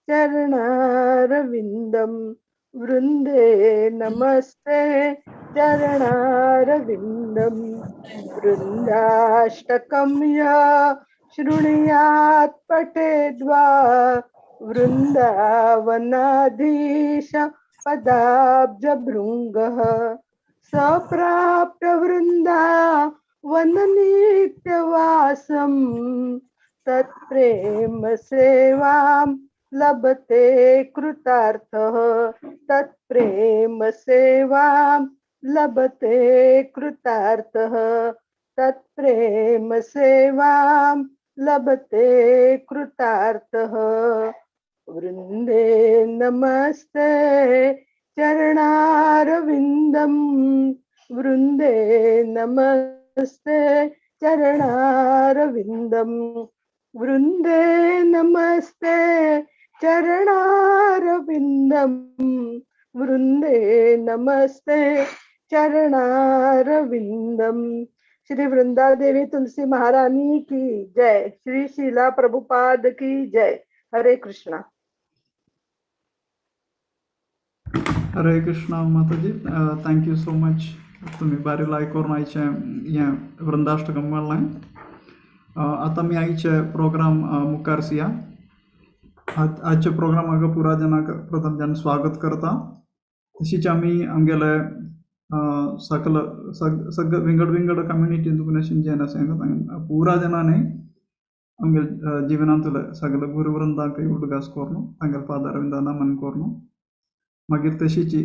चरणारविन्दं वृन्दे नमस्ते चरणारविन्दं वृन्दाष्टकं या शृणुयात् पठेद्वा वृन्दावनाधीश पदाब्जभृङ्गः सप्राप्य वृन्दावननित्यवासं तत्प्रेम सेवां लभते कृतार्थः तत्प्रेम सेवां लभते कृतार्थः तत्प्रेम सेवां लभते कृतार्थः वृन्दे नमस्ते चरणारविन्दं वृन्दे नमस्ते चरणारविन्दं वृन्दे नमस्ते चरणारविन्दं वृन्दे नमस्ते चरणारविन्दं। श्री वृंदा देवी तुलसी महारानी की जय। श्री शीला प्रभुपाद की जय। हरे कृष्णा। हरे कृष्णा माताजी, थँक यू सो मच. तुम्ही बारीला ऐकून आयचे या वृंदाष्टकम म्हणलाय. आता मी आईचे प्रोग्राम मुखारसिया आजचे प्रोग्राम अगं पुरा जनाक प्रथम जन स्वागत करता. तशीच आम्ही आमगेले सकल सग विंगड विंगड कम्युनिटी दुखनेशन जेना सांगत पूरा जनाने आमगे जीवनांतले सगल गुरुवृंदांक उडगास कोरनु तांगल पादारविंद नमन कोरनु. मागीर तशीची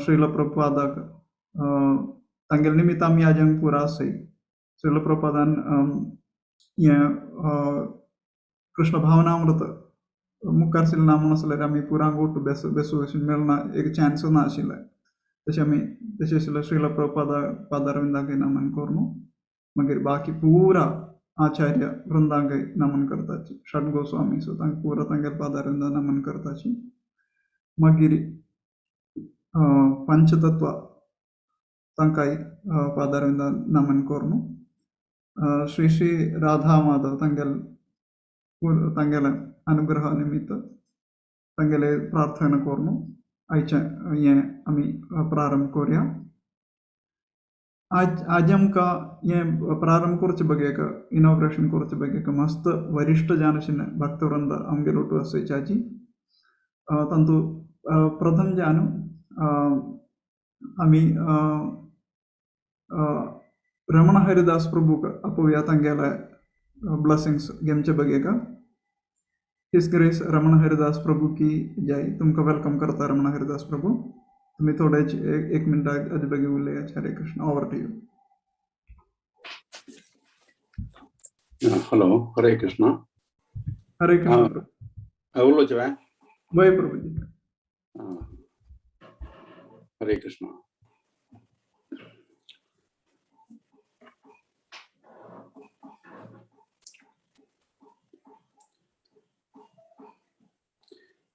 श्रील प्रभुपादाक तांगेल निमित्त आमी आजंग पुरा आसय. श्रील प्रभुपादान ये कृष्ण भावनामृत मुखार ना म्हणून आसल्यार आमी पुरा गोट बेसू मेळना एक चान्स ना आशिल्ले. तशें आमी तशें आशिल्लें श्रील प्रभुपादा पादारविंदाक नमन कोरनु. मागीर बाकी पुरा आचार्य वृंदांक नमन करताची. षड गोस्वामी सो तांकां पुरा तांगेल पादारविंद नमन करताची. मागीर पंचतत्व तांकांय पादारविंद नमन कोरनु. श्री श्री राधा माधव तांगेले अनुग्रह निमित्त तांगेले प्रार्थना कोरनु. आयचे हे आमी प्रारंभ करूया. आज आमकां हे प्रारंभ करचे बगेक इनॉग्रेशन करचे बगेक मस्त वरिष्ठ जान आशिल्ले भक्तवृंद आमगेर उठू आसयचे आजी. तांतू प्रथम जानु आमी रमण हरिदास प्रभूक आपोवया तांगेले ब्लेसिंग्स घेवचे बगेक. हिज ग्रेस रमण हरिदास प्रभू की जय. तुमकां वेलकम करता रमण हरिदास प्रभू. तुम्ही थोडे एक मिनट आधी बगे उलया. Hare Krishna. Over to you. Hello. Hare Krishna. हरे कृष्ण. बोलो जय. वही प्रभु जी. हरे कृष्ण.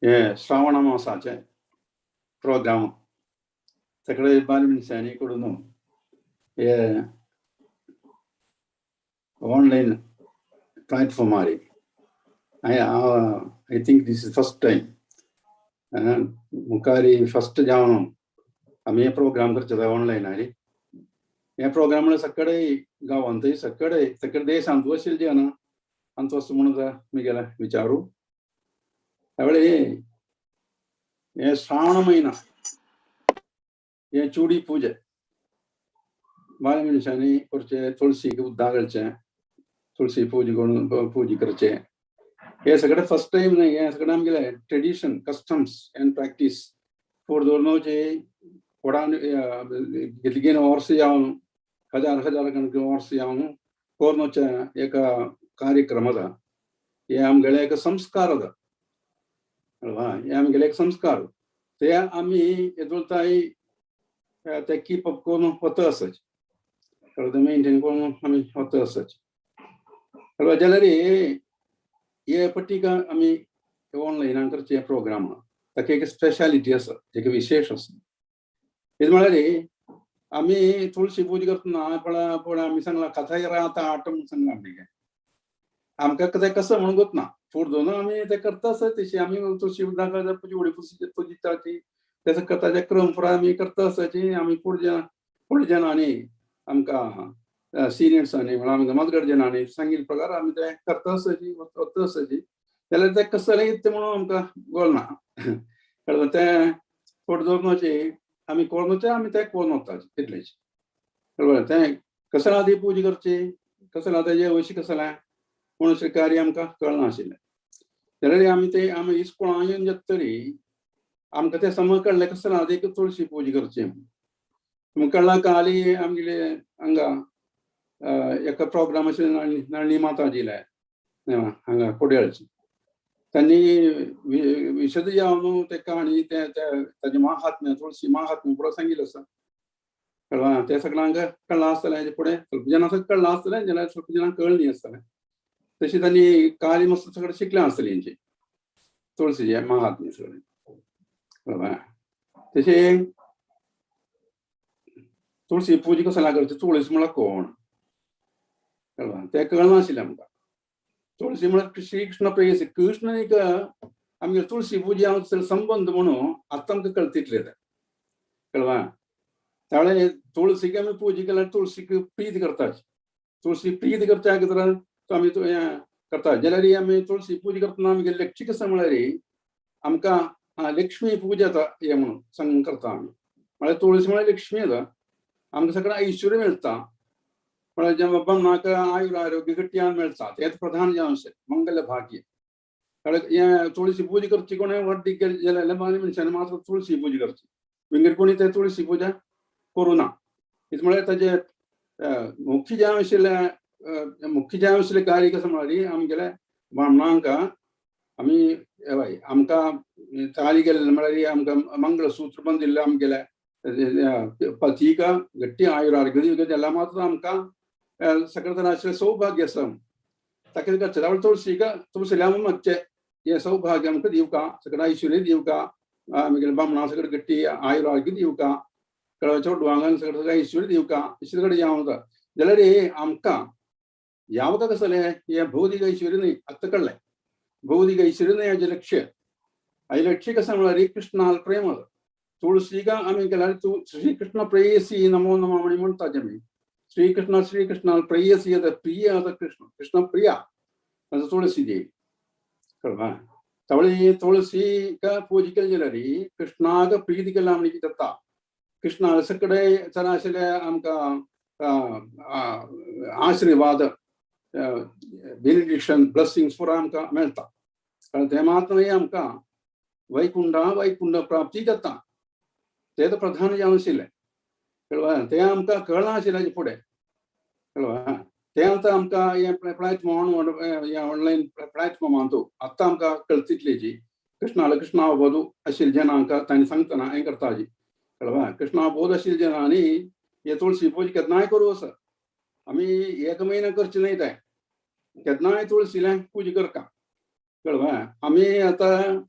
ये श्रावण मासाचे प्रोग्राम सगळे बालमनशांनी कडून हे ऑनलाइन प्लॅटफॉर्म आरे. I think this is first time. मुखारी फर्स्ट जावन आम्ही हे प्रोग्राम करचे ऑनलाइन आरे. हे प्रोग्राम सकडे गावांतय सकडे देशांत वशील जे ना अंत वस्तू म्हणून मी गेला विचारू. त्यावेळे हे श्रावण महिना हे चुडी पूजे बाल मनशांनी करचे. तुळशीक उद्दा घालचे, तुळशी पूजा करचे. हे सगळे फर्स्ट टाइम नाही. हे सगळे आमगेले tradition customs and practice for दवरनोचे कोडान घेतलीन वर्स जावन हजार कणक वर्स जावन कोरनोचे एक कार्यक्रम अदा. हे आमगेले एक संस्कार अदा अल्वा. हे आमगेले एक संस्कार ते आमी येदोलताय ते कीप अप करून वता आसच. मेंटेन करून आमी वता आसच अल्वा. जाल्यार हे पट्टीका आमी ऑनलायनान करचे प्रोग्राम ताका एक स्पेशालिटी आसा, एक विशेष आसा. हेच म्हळ्यार आमी तुळशी पूजा करतना पण आमी सांगला कथाय राता आट म्हणून सांगला. आमगे आमकां कथाय कसं म्हणून गोतना फूड दोन आम्ही ते करता आसत तशी आम्ही तुळशी उदकाच्या पुजी पुजिताची त्याचा करताचे क्रमपुरा आम्ही करता आसाची आम्ही फुडल्या जनांनी आमकां सिनियर्सांनी म्हळ्यार आमकां मजगडजनांनी सांगिल्ले प्रकार आमी ते करता आसाची वता आसाची जाल्यार ते कसं जालें ते म्हणून आमकां कळना कळ्ळें तें फूड दवरपाची आमी कोळनोचे आमी ते कोळून वताचे तितलेच कळ्ळें तें कसं आदी पुजा करची कसं तेजे अवश्य कसं म्हणून अशें कार्य आमकां कळनाशिल्लें जाल्यार आमी इस्कोळां येवन येत तरी आमकां तें समज कळ्ळें कसं आदी तुळशी पुजा करची म्हणून कळ्ळां काली आमगेले हांगा एका प्रोग्रामाचेर नळणी माताजी हांगा कोड्याळची त्यांनी विशद जावन ते कहाणी ताजे महात्म्य तुळशी महात्म्य पुरो सांगिल्लें आसा कळ्ळें ते सगळ्यांक कळ्ळां आसतलें हेजे फुडें स्वल्प जाणांक कळ्ळां आसतलें जाल्यार स्वल्प जाणांक कळ्ळें आसतलें तशी त्यांनी काली मस्त सगळें शिकलें आसतलें हेंची तुळशीचें महात्म्य सगळें कळ्ळें तशें तुळशी पुजा कसो करची तुळस म्हळ्यार कोण कळ्ळें तें कळनाशिल्लें आमकां तुळशी म्हळ्यार श्री कृष्ण प्रेयसी कृष्ण एक आमगे तुळशी पुजा संबंध म्हणून आतां आमकां कळतितलें तें कळ्ळें त्यावेळेस तुळशीक आमी पुजा केल्यार तुळशीक प्रीत करताची तुळशी प्रीत करच्या खातीर आमी करता जाल्यार आमी तुळशी पुजा करतना आमगे लक्ष्य कसं म्हळ्यार आमकां लक्ष्मी पुजा हें म्हणून सांग करता आमी म्हळ्यार तुळशी म्हळ्यार लक्ष्मी आसा आमकां सगळें ऐश्वर्य मेळटा म्हळ्यार जेन्ना बामणाक आयुर आरोग्य गट्यान मेळटा तेंच प्रधान जें अशें मंगल भाग्य हे तुळशी पुजा करची कोणें व्हड जाल्यार मनशांनी मात्र तुळशी पुजा करची विंगड कोणी ते तुळशी पुजा करूना म्हळ्यार ताजें मुख्य जें आशिल्लें कार्य कसं म्हळ्यार आमगेल्या बामणांक आमी आमकां ताळी गेलें म्हळ्यार आमकां मंगळसूत्र बांदिल्लें आमगेल्या पतीक गट्टी आयुर आरोग्य दिवंक जाल्यार मात्र आमकां सगळे तरांचें सौभाग्य आसा ताका करचें त्यावेळेस तुळशीक तुळशील्या मागचें हें सौभाग्य आमकां दिवका सगळें ऐश्वर्य दिवका आमगेल्या बामणां सगळें गट्टी आयुर आरोग्य दिवका चेडवांक सगळें ऐश्वर्य दिवका अशें सगळें यावता जाल्यार हे आमकां यावता कसं जालें हें भौतीक ऐश्वर्य न्ही आतां कळ्ळें भौतीक ऐश्वर्य न्ही हेजें लक्ष्य लक्ष्य कसं म्हळ्यार कृष्णाल प्रेम तुळशीक आमी केल्यार श्री कृष्ण प्रेयसी नमो नमः म्हणटात आमी श्री कृष्णाल प्रेयसी प्रिय कृष्ण प्रिया तुळशी देवी कळ्ळें त्यावेळी तुळशीक पुजा केली जाल्यार कृष्णाक प्रीत केला म्हणजे कितें जाता कृष्णा सगळे तराशिले आमकां आशीर्वाद बेनिडिक्शन ब्लेसिंग्स पुरो आमकां मेळटा ते मात्र आमकां वैकुंठ प्राप्ती जाता ते प्रधान जें आशिल्लें कळ्ळें तें आमकां कळनाशिल्लें हेजे फुडें कळ्ळें तें आतां आमकां हें प्लॅटफॉर्म ऑनलायन प्लॅटफॉर्म मानतो आतां आमकां कळतितली जी कृष्णा वधू आशिल्ले जनांक तांणी सांगतना हें करताची कळ्ळें कृष्णा बोध आशिल्ले जनांनी हे तुळशी पुजा केन्नाय करूं आसा आमी एक म्हयनो करचे न्हय तें केन्नाय तुळशीलें पुजा करता कळ्ळें आमी आतां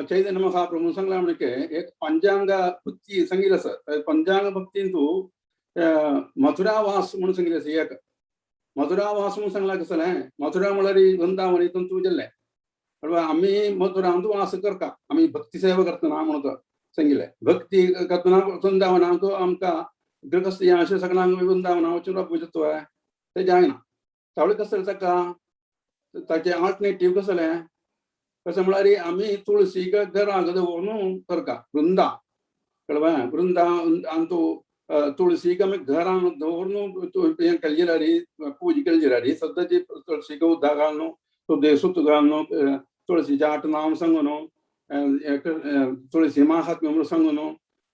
चैतन्य महाप्रभून सांगला म्हणजे एक पंचांग भक्ती सांगिल्लें आसा पंचांग भक्तीन तूं मथुरावास म्हणून सांगिल्लें आसा एक मथुरावास म्हणून सांगला कसं जालें मथुरा म्हळ्यार वृंदावन हितून तूं गेल्लें कळ्ळें आमी मथुरांत वास करता आमी भक्ती सेवा करतना म्हणून सांगिल्लें भक्ती करतना वृंदावनाक आमकां गृहस्थ अशें सगळ्यांक वृंदावना वचून रावपाचें तुवें तें जायना त्यावेळी कसं जालें ताका ताचें अल्टरनेटीव कसं जालें कसं म्हळ्यार आमी तुळशीक घराक दवरून करता वृंदा कळ्ळें वृंदा आनी तूं तुळशीक आमी घरान दवरून हें केलें जाल्यार पुजा केली जाल्यार सद्दांची तुळशीक उदक घालून तुळशी सुत घालून तुळशीचें 8 नांव सांगून तुळशी महात्म्य म्हणून सांगून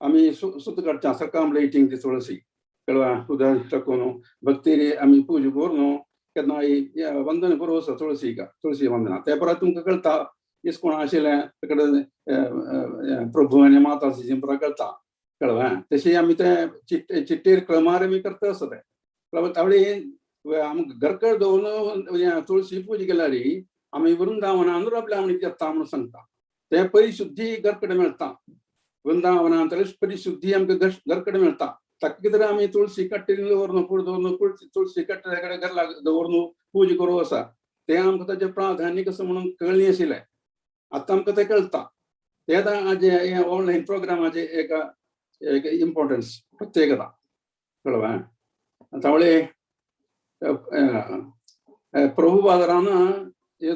आमी सुत काडटा सकाळ लायटींग ती तुळशी कळ्ळें उदक टाकून भक्ती आमी पुजा करून केन्नाय वंदन करूं आसा तुळशीक तुळशी वंदना ते परत तुमकां कळटा इस्कोण आशिल्लें ताका प्रभू आनी माता जी कळटा कळ्ळें तशी आमी ते चिट्टेर क्रमार आमी करता आसा तें कळ्ळें त्यावेळी आमकां घरकड दवरून तुळशी पुजा केल्यार आमी वृंदावनान रावल्या आमी येता म्हणून सांगता तें परिशुद्धी घरकडेन मेळटा वृंदावनांत परिशुद्धी आमकां घरकडेन मेळटा ताका कितें आमी तुळशी कट्टेर दवरून फूड दवरून तुळशी कट्टे घरा दवरून पुजा करूं आसा ते आमकां ताचें प्राधान्य कसं म्हणून कळ्ळी आशिल्लें. आतां आमकां तें कळटा. ते आतां हे ऑनलायन प्रोग्रामाचे एक इम्पोर्टन्स प्रत्येकता कळ्ळें. तावळे प्रभुपादारान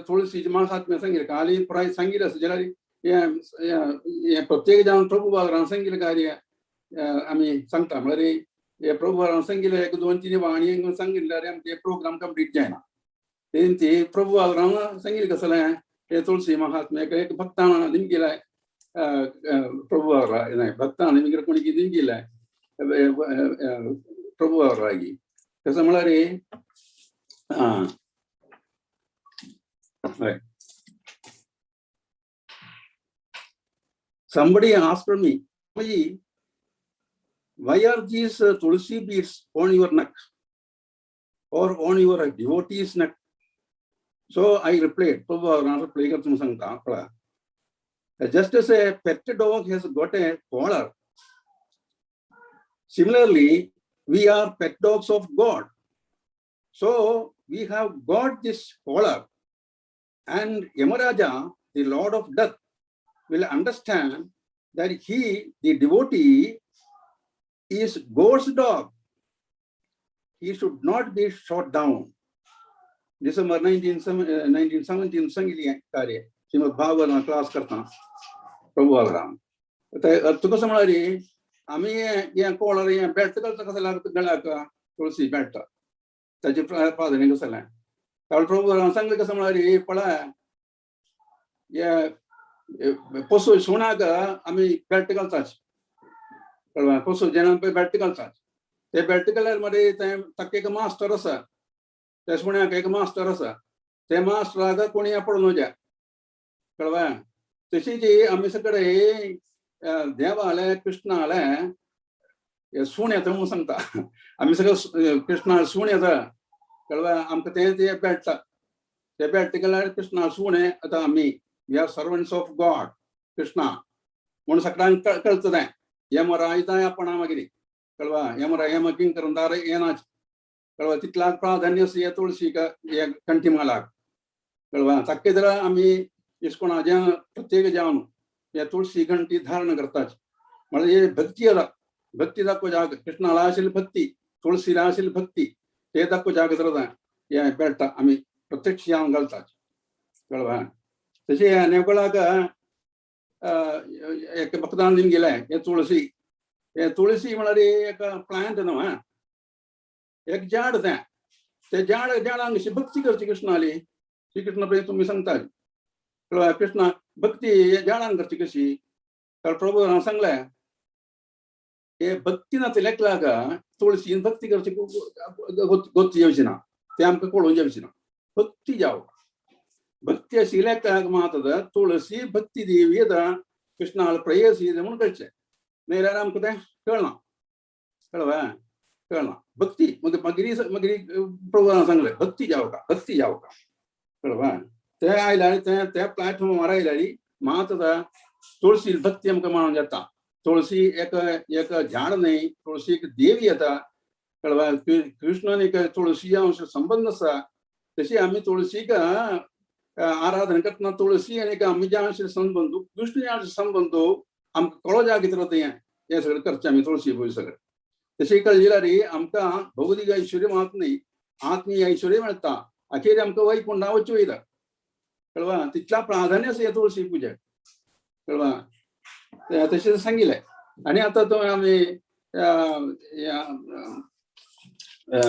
तुळशीची महात्म्य सांगितलें. खाली प्राय सांगितलें आसा जाल्यार हे प्रत्येक जावन प्रभुपादारान सांगिल्लें कार्य आमी सांगता. म्हळ्यार हे प्रभुपादारान सांगिल्लें 1-2-3 वाणी सांगिल्ल्यार आमचे प्रोग्राम कंप्लीट जायना. ते प्रभुपादारान सांगिल्लें कसलें हे तुळशी महात्म्य एक भक्तान निमगिलें. प्रभुपादारा न्हय, भक्तान निमगिलें कोणी निमगिलें प्रभुपादारागी. कसं म्हळ्यार somebody asked me, why are these tulsi beads on your neck or on your devotee's neck? So I replied, just as a pet dog has got a collar, similarly we are pet dogs of God. So we have got this collar, and Yamaraja, the Lord of Death, will understand that he, the devotee, is God's dog. He should not be shot down. December 1917 सांगितली कार्य Shrimad Bhagwat class करता प्रभुपादारान. तुका कसं म्हळ्यार आमी हे collar हे belt घालता कसं गळ्याक तुळशी बेल्ट ताचे प्राधान्य कसं जालें. प्रभुपादारान सांगलें कसं म्हळ्यार पळय हे पशु सुण्याक आमी बेल्ट घालताच कळ्ळें. पशु जेन्ना बेल्ट घालतात ते बेल्ट घाल्यार मरे ताका एक मास्टर आसा. त्या सुण्याक एक मास्टर आसा. त्या मास्टराक कोणी पडूं नजा कळ्ळें. तशीच आमी सगळे देवाले कृष्णाले सूण येता म्हणून सांगता. आमी सगळे कृष्णा सूण येता कळ्ळें. आमकां ते बेल्ट ते बेल्ट घाल्यार कृष्णा सूण आतां आमी we are servants of God Krishna म्हणून सगळ्यांक कळटा तें. यम रायता आपण मागीर कळ्ळें. यम यम किंकर येनाच कळ्ळें. तितल्याक प्राधान्य आसा तुळशीक हे कंठीमालाक कळ्ळें. ताका लागून आमी इस्कोणाचे प्रत्येक जावन हे तुळशी घंटी धारण करतात. म्हळ्यार हे भक्ती आसा. भक्ती दाखोवपाक जाग कृष्णाला आशिल्ली भक्ती तुळशीला आशिल्ली भक्ती ते दाखोवपाक जाग जाता हे बेल्ट आमी प्रत्यक्ष जावन घालतात कळ्ळें. तशें नेवकळाक एक भक्तान गेले हे तुळशी म्हळ्यार एक प्लांट न्हू एक झाड ते झाडांक अशी भक्ती करची कृष्णाली. श्री कृष्ण पळय तुमी सांगतात कळ्ळें. कृष्णा भक्ती हे झाडांक करची कशी तर प्रभू सांगलें हे भक्ती नातेल्याक लागा तुळशीन भक्ती करची गोत्ती येवची ना. ते आमकां कळून येवची ना. भक्ती जावं भक्ती आशिल्ल्याक मात तुळशी भक्ती देवी येता कृष्णाल प्रेयसी म्हणून कळचें. नाजाल्यार आमकां तें कळना कळ्ळें. कळना भक्ती मागीर प्रभुन सांगलें भक्ती जावं का कळ्ळें. ते आयल्यार त्या प्लॅटफॉर्मार आयल्यार मात तुळशी भक्ती आमकां मानून येता. तुळशी एक झाड न्हय तुळशी एक देवी येता कळ्ळें. कृष्णान एक तुळशी अंश संबंध आसा. तशी आमी तुळशीक आराधना करतना तुळशी आनी आमी जे आशिल्ले संबंद कृष्ण जे संबंद आमकां कळो जाय कितें हे सगळें करचें आमी तुळशी पळय सगळें. तशें कळल्यार आमकां भौतीक ऐश्वर्य मात न्हय आत्मीय ऐश्वर्य मेळटा. अखेर आमकां वैकुंठा वचूं वयता कळ्ळें. तितल्या प्राधान्य आसा हे तुळशी पुजेक कळ्ळें. तशें सांगिल्लें. आनी आतां तो आमी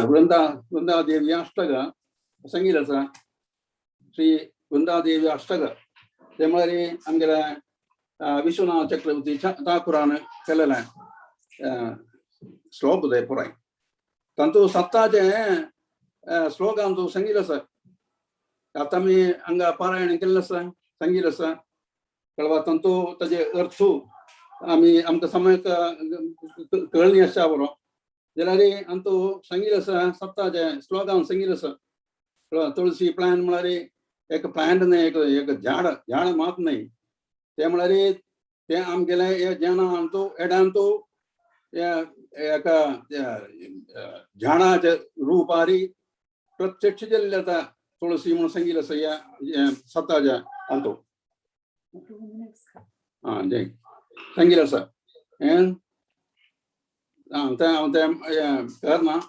वृंदादेवी अष्टक सांगिल्लें आसा. श्री वृंदादेवी अष्टक ते म्हळ्यार आमगेले विश्वनाथ चक्रवर्ती ठाकुरान केलेलें श्लोक ते पुराय तातूंत सत्ताचे श्लोकांत सांगिल्लें आसा. आतां आमी हांगा पारायण केल्लें आसा सांगिल्लें आसा कळ्ळें. तातूंत ताजे अर्थ आमकां समय कळ्ळी आसता बरो जाल्यार तातूंत सांगिल्लें आसा. सत्ताचे श्लोकांत सांगिल्लें आसा कळ्ळें. तुळशी प्लांट म्हळ्यार एक प्लांट न्हय एक झाड मात न्हय. ते म्हळ्यार ते आमगेले जेवणांत एडांत एका झाडाचे रुपारी प्रत्यक्ष जाल्लें जाता तुळसी म्हणून सांगितलं या सताच्या अंतो जय सांगितलं सर करना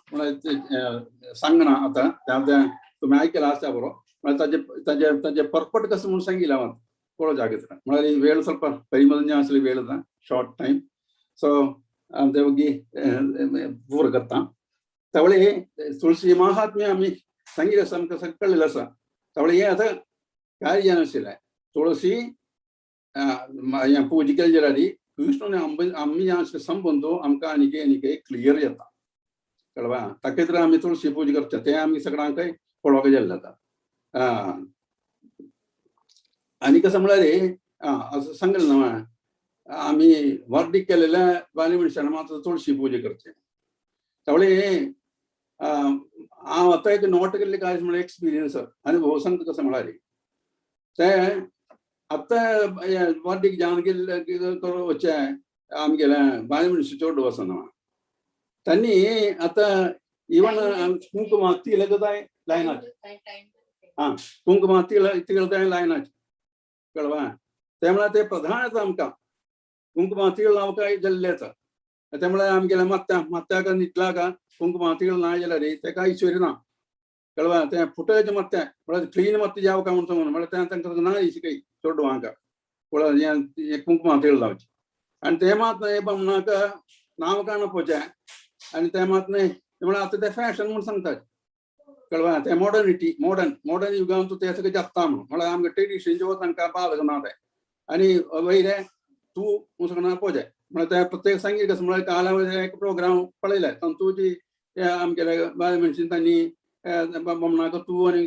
सांगना आता तुम्ही ऐकला असता बरोबर ताजे पर्पट कसं म्हणून सांगितलं मग थोडं जागेत मला वेळ ಸ್ವಲ್ಪ ಪರಿಮಳನೆ असली वेळ होता शॉर्ट टाइम सो आमच्या होगी पूर करता त्यावेळी तुळशी महात्म्य आम्ही सांगितलं समक कळलेलं असं त्यावेळी हे आता काय जन आशिल्लें तुळशी पूजा केली जाल्यार विष्णूने आम्ही जे संबंध आमकां आनीक क्लियर जाता कळवा ताका तर आमी तुळशी पूजा करता ते आमी सगळ्यांक पळोवंक गेले जाता आनी कसं म्हळ्यार असं सांगलें न्हू आमी वर्डीक केलेल्या बायल मनशांनी मात्र तुळशी पूजा करचे त्यावेळी हांव आतां एक नोट केल्लें काय म्हळ्यार एक्सपिरियन्स अनुभव सांगता कसं म्हळ्यार ते आतां वर्डीक जावन गेल्ले वच्चे आमगेले बायल मनशां चड वचना त्यांनी आता इवन कुंकुमा तिळक जाय लायनाचे कुंकुमा तिळक जाय लायनाचे कळवा त्यामुळे ते प्रधानच आमकां कुंकुमा तिळ लावंक जाल्लेच त्यामुळे आमगेल्या मत्त्याक न्हिदला का कुंकुमा तिळ ना जाल्यार तेका ऐश्वर्य ना कळवा ते फुटयचे मत्ते म्हळ्यार क्लीन मत्ते जावं का म्हणून म्हळ्यार तांकां ना शिकय चोडवांक म्हळ्यार कुंकुमा तिळ लावचे आनी ते मात म्हणून नांव काण पोवचें आनी ते मात न्हय म्हळ्यार आतां ते फॅशन म्हणून सांगतात कळवा ते मॉडर्निटी मॉडर्न युगांत ते सगळें जाता म्हळ्यार आमगे ट्रेडिशन जे तांकां बाळग ना ते आनी वयले तूं मुसलमान पोवचें म्हळ्यार ते प्रत्येक सांगीत कसं म्हळ्यार काला एक प्रोग्राम पळयले तातूंत आमगेले बायल मनशांनी तांणी बामणाक तूं आनी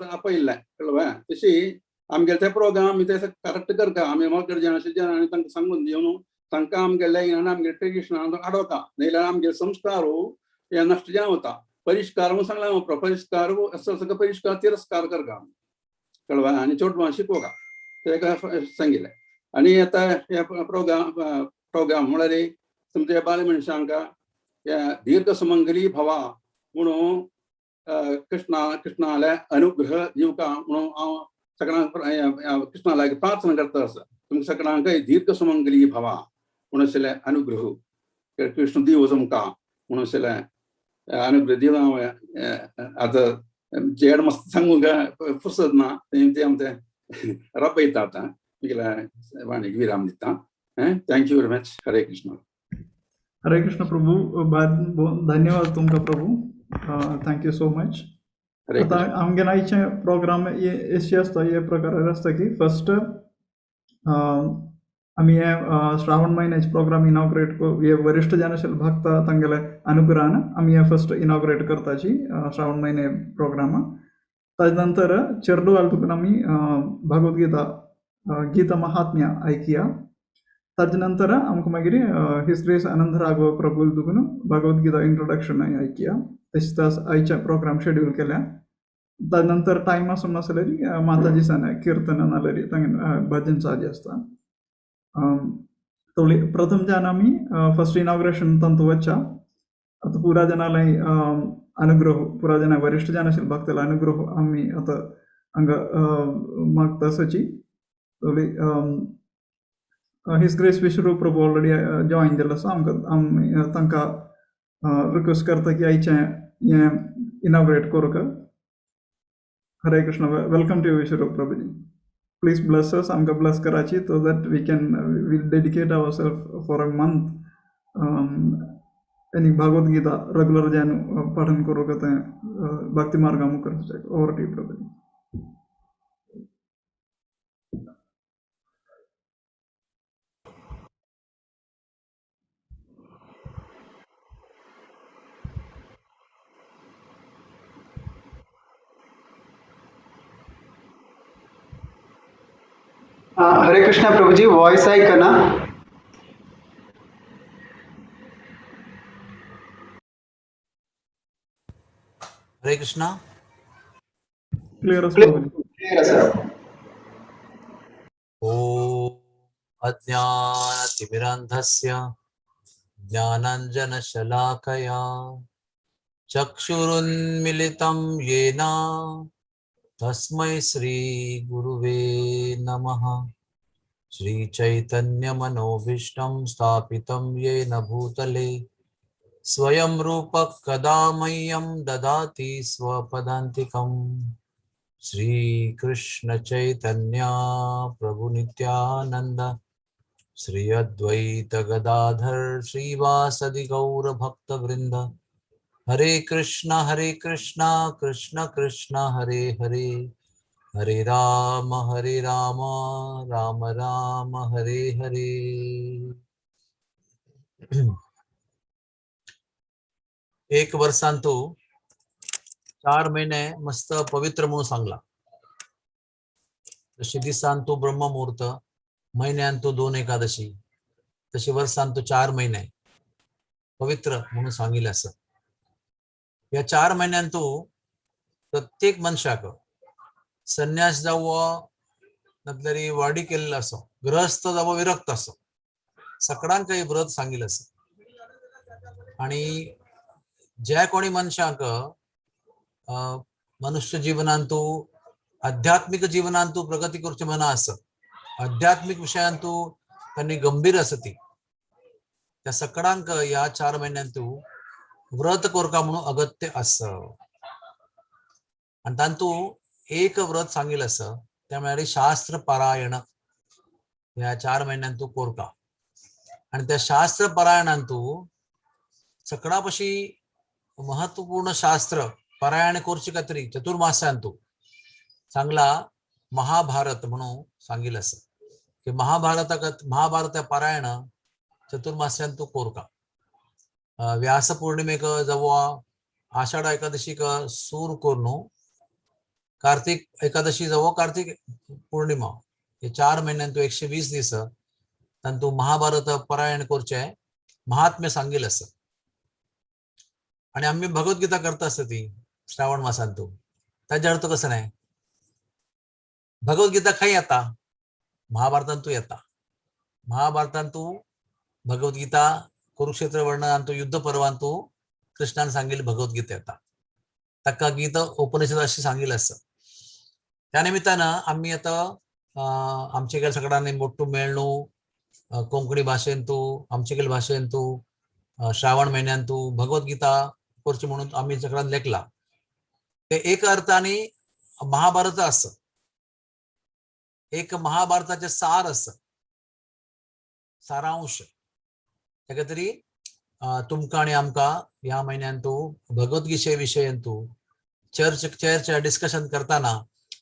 आपयल्लें कळवा तशी आमगेले ते प्रोग्राम आमी ते करेक्ट करता आमी गरजेचे आनी तांकां सांगून दिवन तांकां आमगेले आमगे ट्रेडिशनान आडोवता नाजाल्यार आमगे संस्कार हे नश्ट जावन वता परिष्कार म्हणून सांगला परिष्कार सगळं परिष्कार तिरस्कार करता कळवा आनी चोडवां शिकोवता तेका सांगिल्लें आनी आतां हे प्रोग्राम म्हळ्यार तुमच्या बायल मनशांक दीर्घ सुमंगली भवा म्हणून कृष्णाले अनुग्रह दिवका म्हणून हांव सगळ्यांक कृष्णाला प्रार्थना करता आसा तुमकां सगळ्यांक दीर्घ सुमंगली भवा म्हणून आशिल्लें अनुग्रह कृष्ण दिवं तुमकां म्हणून आशिल्लें अनुग्रह दिवं आतां चेड मस्त सांगूंक फुरसत ना ते आमचे रपयता आतां तुगेल्या वाणीक विराम दिता थँक्यू वेरी मच हरे कृष्ण प्रभु धन्यवाद तुमकां प्रभु थँक्यू सो मच आता आमगे आयचे प्रोग्राम अशी आसता हे प्रकारान आसता की फर्स्ट आमी हे श्रावण म्हयन्याचे प्रोग्राम इनॉग्रेट हे वरिष्ठ जन आशिल्ले भक्त तांगेले अनुग्रहान आमी हे फर्स्ट इनॉग्रेट करताची श्रावण म्हयने प्रोग्राम ताजे नंतर चेरडू घालतून आमी भगवद्गीता गीता महात्म्य ऐकया ताजे नंतर आमकां मागीर हिस्ट्रीज आनंद राघव प्रभू दुखून भगवद्गीता इंट्रोडक्शन ऐकया तशेंच आयच्या प्रोग्राम शेड्यूल केल्या ताजे नंतर टायम आसूं नासल्यार माताजी सान कीर्तन नाल्यार भजन साजी आसता तवली प्रथमच्यान आमी फर्स्ट इनॉग्रेशन तंतु वच्चा आतां पुरा जनालय अनुग्रह पुरा जना वरिष्ठ जन आशिल्ले भक्ताला अनुग्रह आमी आतां हांगा मागता सची तवली हिज ग्रेस विश्वरूप प्रभू ऑलरेडी जॉइन जाल्लो आसा आमी तांकां रिक्वेस्ट करता की आयचें हें इनॉग्रेट करूंक हरे Krishna welcome to Vishwarup Prabhuji please bless us आमकां bless Karachi so that we will dedicate ourselves for a month any Bhagavad Gita regular जान पठन करूंक ते भक्ति मार्गा मुखार over to you प्रभुजी हरे कृष्णा प्रभुजी वॉइस आहे का ना हरे कृष्णा क्लियर ओम अज्ञानतिमिरान्धस्य ज्ञानाञ्जनशलाकया चक्षुरुन्मिलितं येन तस्मै श्री गुरुवे नमः। श्री चैतन्य मनोभीष्टं स्थापितं येन भूतले स्वयं रूप कदा मह्यं ददाति स्वपदान्तिकम्। श्री कृष्ण चैतन्य प्रभु नित्यानंद श्री अद्वैत गदाधर श्रीवासदि गौर भक्त वृंद। हरे कृष्णा कृष्ण कृष्ण हरे हरे, हरे राम राम राम हरे हरे। एक वर्षांतू 4 महिने मस्त पवित्र म्हणून सांगला। तशी दिसांतू ब्रह्ममुहूर्त, महिन्यांतू 2 एकादशी, तशी वर्षांतू 4 महिने पवित्र म्हणून सांगितले असं। या 4 महिन्यांतू प्रत्येक मनशाक संन्यास जावो नंतरी वाडी केलेला असो, गृहस्थ जावो विरक्त असो, सगळ्यांक हे व्रत सांगितलं असं। आणि ज्या कोणी मनशाक मनुष्य जीवनांतू आध्यात्मिक जीवनांतू प्रगती करचे मना असं, आध्यात्मिक विषयांतू त्यांनी गंभीर असती, त्या सगळ्यांक या 4 महिन्यांतू व्रत कोरका म्हणून अगत्य असं। आणि तांतू एक व्रत सांगितलं असं, त्यामुळे शास्त्र पारायण या 4 महिन्यांतू कोरका। आणि त्या शास्त्र पारायणांतू सगळ्यापाशी महत्वपूर्ण शास्त्र पारायण कोरची कातरी चतुर्मास्यांतू चांगला महाभारत म्हणून सांगितलं असं की महाभारत पारायण चतुर्मास्यांतू कोरका। व्यास पौर्णिमेक जवळ आषाढ एकादशीक सूर कोरनो, कार्तिक एकादशी जवळ कार्तिक पौर्णिमा, हे 4 महिन्यांतू 120 दिवस तांतू महाभारत पारायण कोरचे महात्म्य सांगितलं असं। आणि आम्ही भगवद्गीता करता असत ती श्रावण मासांतू, त्याच्या अर्थ कसं नाही, भगवद्गीता खाई येता महाभारतांतू येता। महाभारतांतू भगवद्गीता कुरुक्षेत्र वर्णनांतू युद्ध पर्वांतू कृष्णान सांगितले भगवद्गीता येता, तक्का गीत उपनिषद अशी सांगितलं असं। त्या निमित्तानं आम्ही आता आमच्या सगळ्यांनी मोठू मेळणू कोंकणी भाषेंतू आमच्या भाषेंतू श्रावण महिन्यांतू भगवद्गीता करची म्हणून आम्ही सगळ्यांना लेखला। ते एक अर्थाने महाभारत असं, एक महाभारताचे सार असं, सारांश त्या तरी तुमका आणि आमका या महिन्यांतू भगवद्गीते विषयांतू चर्चा डिस्कशन करताना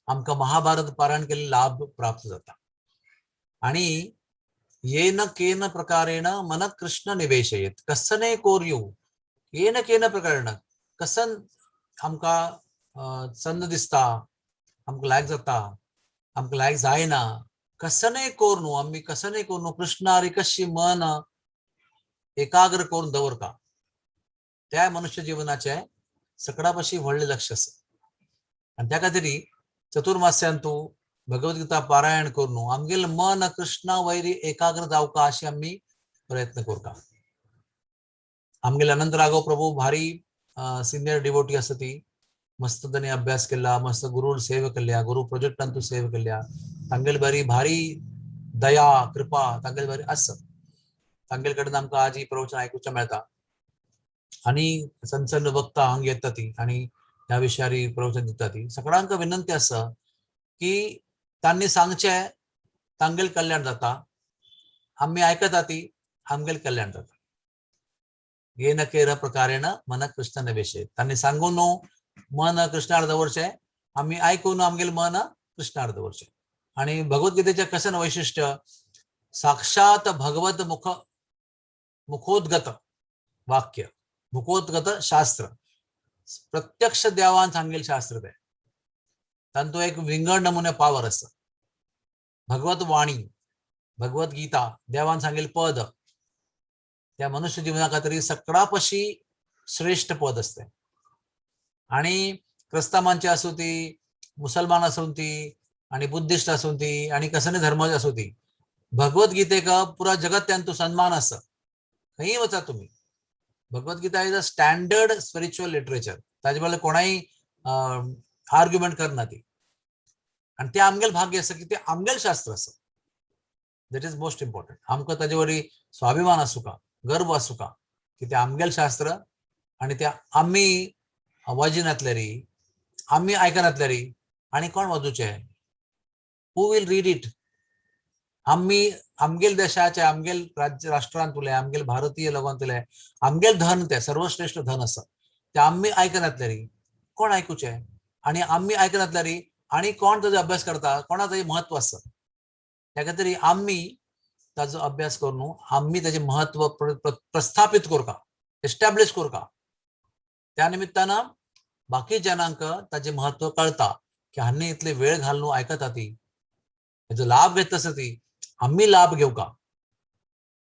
आमका महाभारत पारायण केले लाभ प्राप्त जाता। आणि येन केन प्रकारेण मन कृष्ण निवेशयेत, कसने कोर्यू येन केन प्रकारेण, कसन आमका चंद दिसता, आमका लायक जाता, आमका लायक जायना, कसने कोरनू आम्ही कसने कोरनू कृष्णारी कशी मन एकाग्र करून दवरता, त्या मनुष्य जीवनाचे सगळ्यापाशी व्हडले लक्ष असं। आणि त्या खातीर चतुर्मास्यांतू भगवद्गीता पारायण करून आमगेल मन कृष्णा वैरी एकाग्र जावका अशी आम्ही प्रयत्न करता। आमगेल अनंत राघव प्रभू भारी सिनियर डिवोटी असती, मस्त त्यांनी अभ्यास केला, मस्त गुरु सेव केल्या, गुरु प्रोजेक्टांतू सेव केल्या, तांगेल बरी भारी दया कृपा तांगेल बरी असं। तांगेल कडून आमका आज ही प्रवचन ऐकूच्या मिळता आणि सनसन वक्ता हांग येता ती आणि त्या विषयार प्रवचन दिता ती। सगळ्यांक विनंती असं की त्यांनी सांगचे तांगेल कल्याण जाता, आम्ही ऐकता ती आमगेल कल्याण जाता। येन केर प्रकारेण मन कृष्ण निवेशेत, त्यांनी सांगून मन कृष्णार्थ दवरचे, आम्ही ऐकून आमगेल मन कृष्णार्थ दवरचे। आणि भगवद्गीतेचे कसन वैशिष्ट्य, साक्षात भगवत मुखोद्गत वाक्य, मुखोद्गत शास्त्र, प्रत्यक्ष देवान सांगेल शास्त्र ते तांतू एक विंगड नमुने पावर असं। भगवत वाणी भगवत गीता देवान सांगेल पद, त्या मनुष्य जीवना खातीर सगळ्यापाशी श्रेष्ठ पद असते। आणि क्रिस्तावांची असू ती, मुसलमान असू ती, आणि बुद्धिस्ट असू ती, आणि कसने धर्माची असू ती, भगवद्गीतेक पुरा जगत त्यांतू सन्मान असं। खंयी वचा तुम्ही, Bhagavad Gita is a standard spiritual literature, ताजे वेळेला कोणाही आर्ग्युमेंट करना ती। आणि ते आमगेल भाग्य असं की ते आमगेल शास्त्र असं. That is most important. आमकां ताजेवरी स्वाभिमान असू का, गर्व असू का की ते आमगेल शास्त्र आणि त्या आम्ही वाजिनातले री, आम्ही आयकनातले री, आणि कोण वाजूचे, हू विल रीड इट. आम्ही आमगेल देशाचे, आमगेल राज्य राष्ट्रांतले, आमगेल भारतीय लोकांतले आमगेल धन, ते सर्वश्रेष्ठ धन असं ते आम्ही आयकनातले री, कोण आयकुचे, आणि आम्ही आयकनातले री, आणि कोण ताजो अभ्यास करता, कोणा ताजें महत्व आसा. त्या खातीर आम्ही ताजो अभ्यास करून आम्ही ताजें महत्व प्रस्थापित करता, एस्टॅब्लिश करता. त्या निमित्तानं बाकी जनांक ताजें महत्व कळता की हांणी इतले वेळ घालून आयकता ती, हेजो लाभ घेता आसा ती आम्ही लाभ घेवका,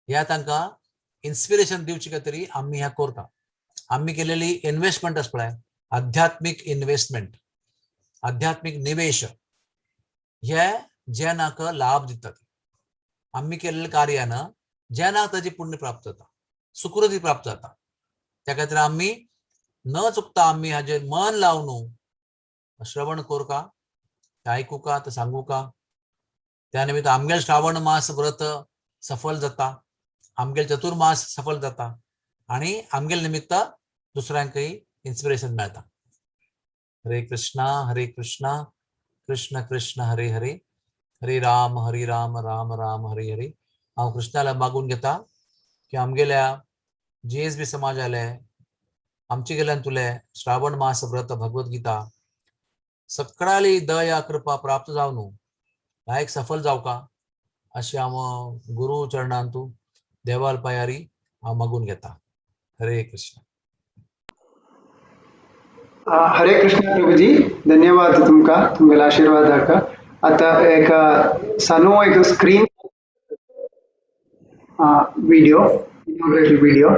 ह्या तांकां इन्स्पिरेशन दिवची काय तरी आम्ही ह्या करता. आम्ही केलेली इन्व्हेस्टमेंट आसा पळय, आध्यात्मिक इन्व्हेस्टमेंट, आध्यात्मिक निवेश, हे जनाक लाभ दितात. आम्ही केलेल्या कार्यानं जनाक ताजी पुण्य प्राप्त जाता, सुकृती प्राप्त जाता. त्या खातीर आम्ही न चुकता आम्ही हाजेर मन लावन श्रवण करू का, आयकू का, ते सांगू का. त्या निमित्त आमगेल श्रावण मास व्रत सफल जाता, आमगेल चतुर्मास सफल जाता, आणि आमगेल निमित्त दुसऱ्यांकय इन्स्पिरेशन मेळटा. हरे कृष्णा कृष्ण कृष्ण हरे हरे, हरे राम राम राम हरे हरे. हांव कृष्णाला मागून घेता की आमगेल्या GSB समाजाले, आमचे गेल्यान तुले श्रावण मास व्रत भगवद्गीता सगळ्याली दया कृपा प्राप्त जावन लायक सफल जावका अशी हांव गुरु चरणांतू देवाल पायारी हांव मागून घेता. हरे कृष्ण. हरे कृष्ण प्रभुजी, धन्यवाद तुमका, तुमगेला आशीर्वादाक. आता एक सानो एक screen video, inauguration video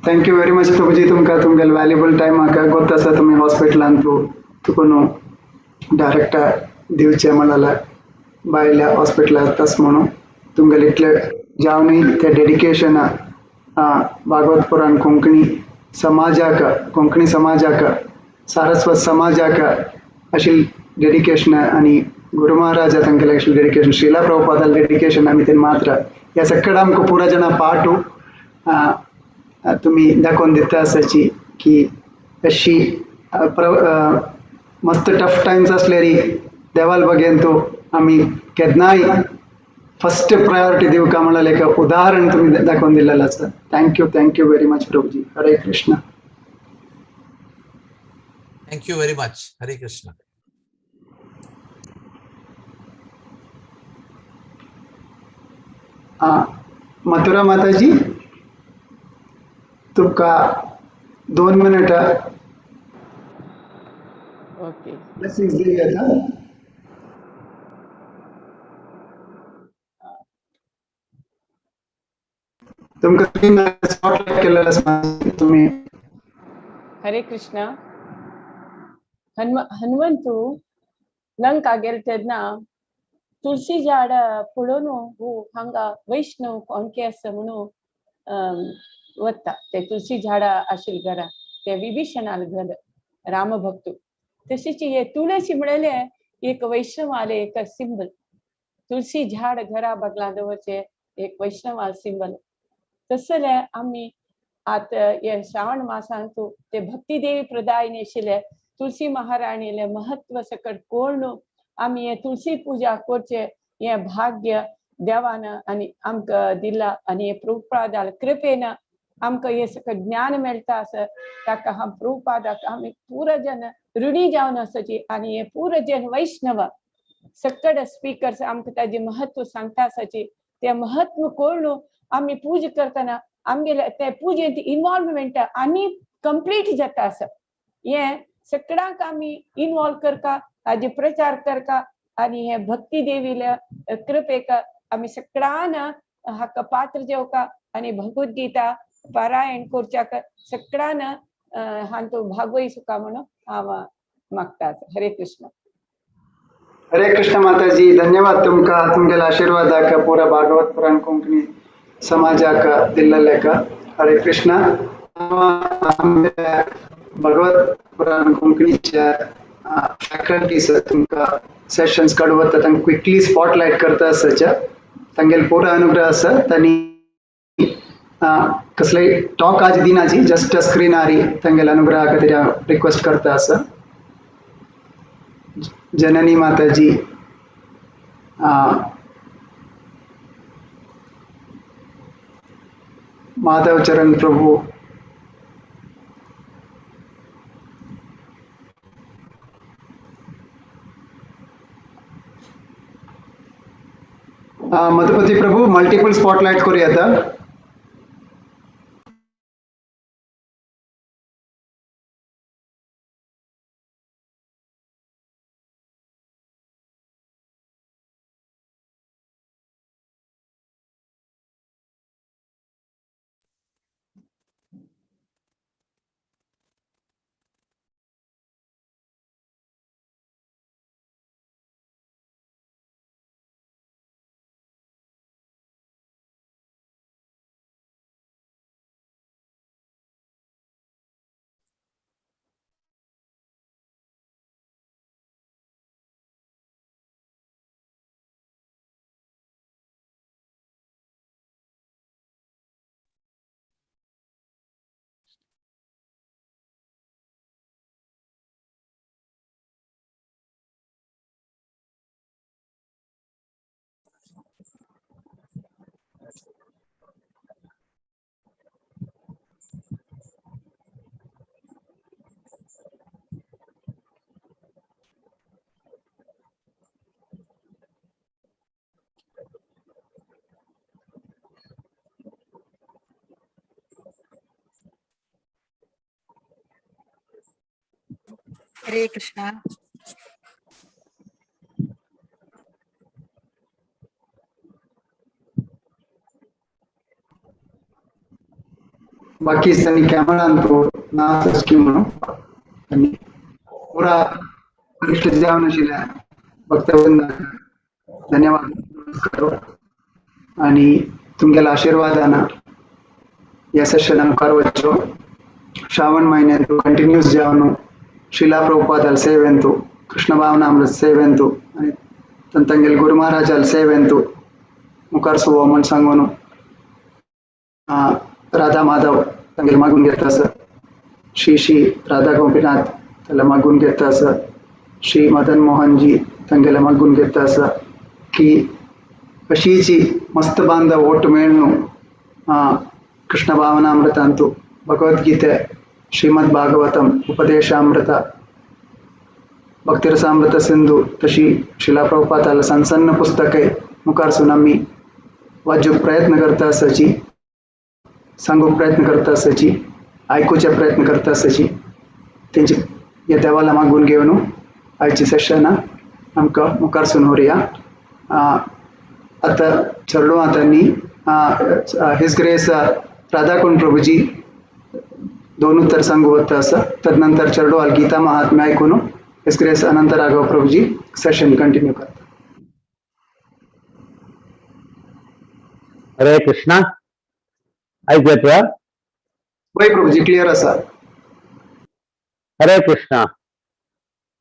thank you very much प्रभुजी. तुमका तुमगेल वॅल्युबल टायम म्हाका गोत आसा तुमी हॉस्पिटलांत तुकून डायरेक्ट दिवचे म्हणल्यार बायल्या हॉस्पिटलांत आस म्हणून तुमगेले इतले जावनी ते डेडिकेशन भागवत पुराण कोंकणी समाजाक सारस्वत समाजाक अशी डेडिकेशन, आणि गुरु महाराजा तांगेले अशी डेडिकेशन, श्रीला प्रभुपादाल डेडिकेशन आमी ते मात्र ह्या सगळ्या आमकां पुरा जाणां पाठू तुम्ही दाखवून दिता आसाची की अशी मस्त टफ टाइम्स असलेली देवाल बघेन तो आम्ही केदनाय फर्स्ट प्रायोरिटी दिवं का म्हणाल एक उदाहरण तुम्ही दाखवून दिलेलं आसा. थँक्यू व्हेरी मच प्रभुजी. हरे कृष्ण. Thank you very much. हरे कृष्ण. मथुरा माताजी, तुमका 2 मिनिटं ओके. ब्लेसिंग्स दिल्यात. तुमका स्पॉटलाइट केलेलं आसा तुम्ही. हरे कृष्ण. हनुमंतू लंका गेल तेन्ना तुळशी झाड पळोवन हांगा वैष्णव कोणके आसा म्हणून वता. ते तुळशी झाड आशिल्ले घरा, ते विभीषणाल घर रामभक्त. तशीच हे तुळशी म्हणले एक वैष्णव आले, एक सिंबल. तुळशी झाड घरा बगला दवरचे एक वैष्णव सिंबल. तसले आम्ही आता या श्रावण मासांत ते भक्ती देवी प्रदायिनी आशिल्ले तुळशी महाराणीले महत्व सकट कोण आम्ही हे तुळशी पूजा करचे हे भाग्य देवान आणि आमकां दिला. आणि हे प्रभुपादाल कृपेन आमकां हे सकट ज्ञान मेळटा आसा. ताका हांव प्रभुपादाक आमी पुरजन ऋणी जावन आसाची. आणि हे पुरजन वैष्णव सकट स्पीकर्स आमकां ताजे महत्व सांगता आसाची. ते महत्व कळून आम्ही पूज करताना आमगेले ते पूजेंत इन्वॉल्वमेंट आनी कंप्लीट जाता असं हे सगळ्यांक आम्ही इन्वॉल्व करता हाजे प्रचार करता आणि हे भक्ती देवीला कृपेक आम्ही सगळ्यान हाका पात्र जेवका आणि भगवद्गीता पारायण करच्याक सगळ्यान हांतो भागवही सुका म्हणून हांव मागतात. हरे कृष्ण. हरे कृष्ण माताजी, धन्यवाद तुमका तुमगेला आशीर्वादाक पूरा भागवत पुराण कोंकणी समाजाक दिल्लेका. हरे कृष्ण. भगवत पुराण कोंकणीच्या फॅकल्टीज तुमका सेशन्स कडवत तांकां क्विकली स्पॉटलाइट करता आसाच्या तांगेल पुरा अनुग्रह आसा तांणी कसले टॉक आज दिनाची जस्ट स्क्रीन आरी तांगेल अनुग्रह खातीर रिक्वेस्ट करता आसा. जननी माताजी, माधव चरण प्रभु, मधुपति प्रभु मल्टिपल स्पॉटलाइट करूया आता. हरे कृष्णा. बाकी सनी कैमरा तो ना स्कीम आणि पुरा वरिष्ठ जावन आशिल्ल्या भक्तवृंद धन्यवाद करो आणि तुमगेला आशीर्वादान या सेशनान करवच्चो. श्रावण महिन्यात कंटिन्यूस जावन शिला प्रभुपादाल सेवेंतु कृष्ण भावनामृत सेवेंतु आणि तंतंगेल गुरु महाराजाल सेवेंतु मुखार सुवो म्हण सांगून राधा माधव तांगेल मागून घेता सर. श्री राधा गोपीनाथ त्याला मागून घेता सर. श्री मदन मोहनजी तांगेला मागून घेता सर की अशीची मस्त बांधव ओट मेळणू कृष्ण भावनामृतांतु भगवद्गीते श्रीमद भागवतम उपदेशामृत भक्तिरसामृत सिंधू तशी शिला प्रभुपादाला सन्न पुस्तके मुखार सुनामी वाजूक प्रयत्न करता आसाची, सांगूक प्रयत्न करता आसाची, आयकूचे प्रयत्न करता आसाची तेंची या देवाला मागून घेवन आयची सेशनां आमकां मुखार सुनोवया. आता चरडो आतांनी हिज ग्रेस राधाकुंड प्रभुजी दोन उत्तर सांगू वता आसा. तदनंतर चरडो आल गीता महात्म्य आयकून हिज ग्रेस अनंत राघव प्रभुजी सेशन कंटिन्यू करता. हरे कृष्णा. ऐकू येतोय? वय प्रभुजी क्लियर आसा. हरे कृष्णा.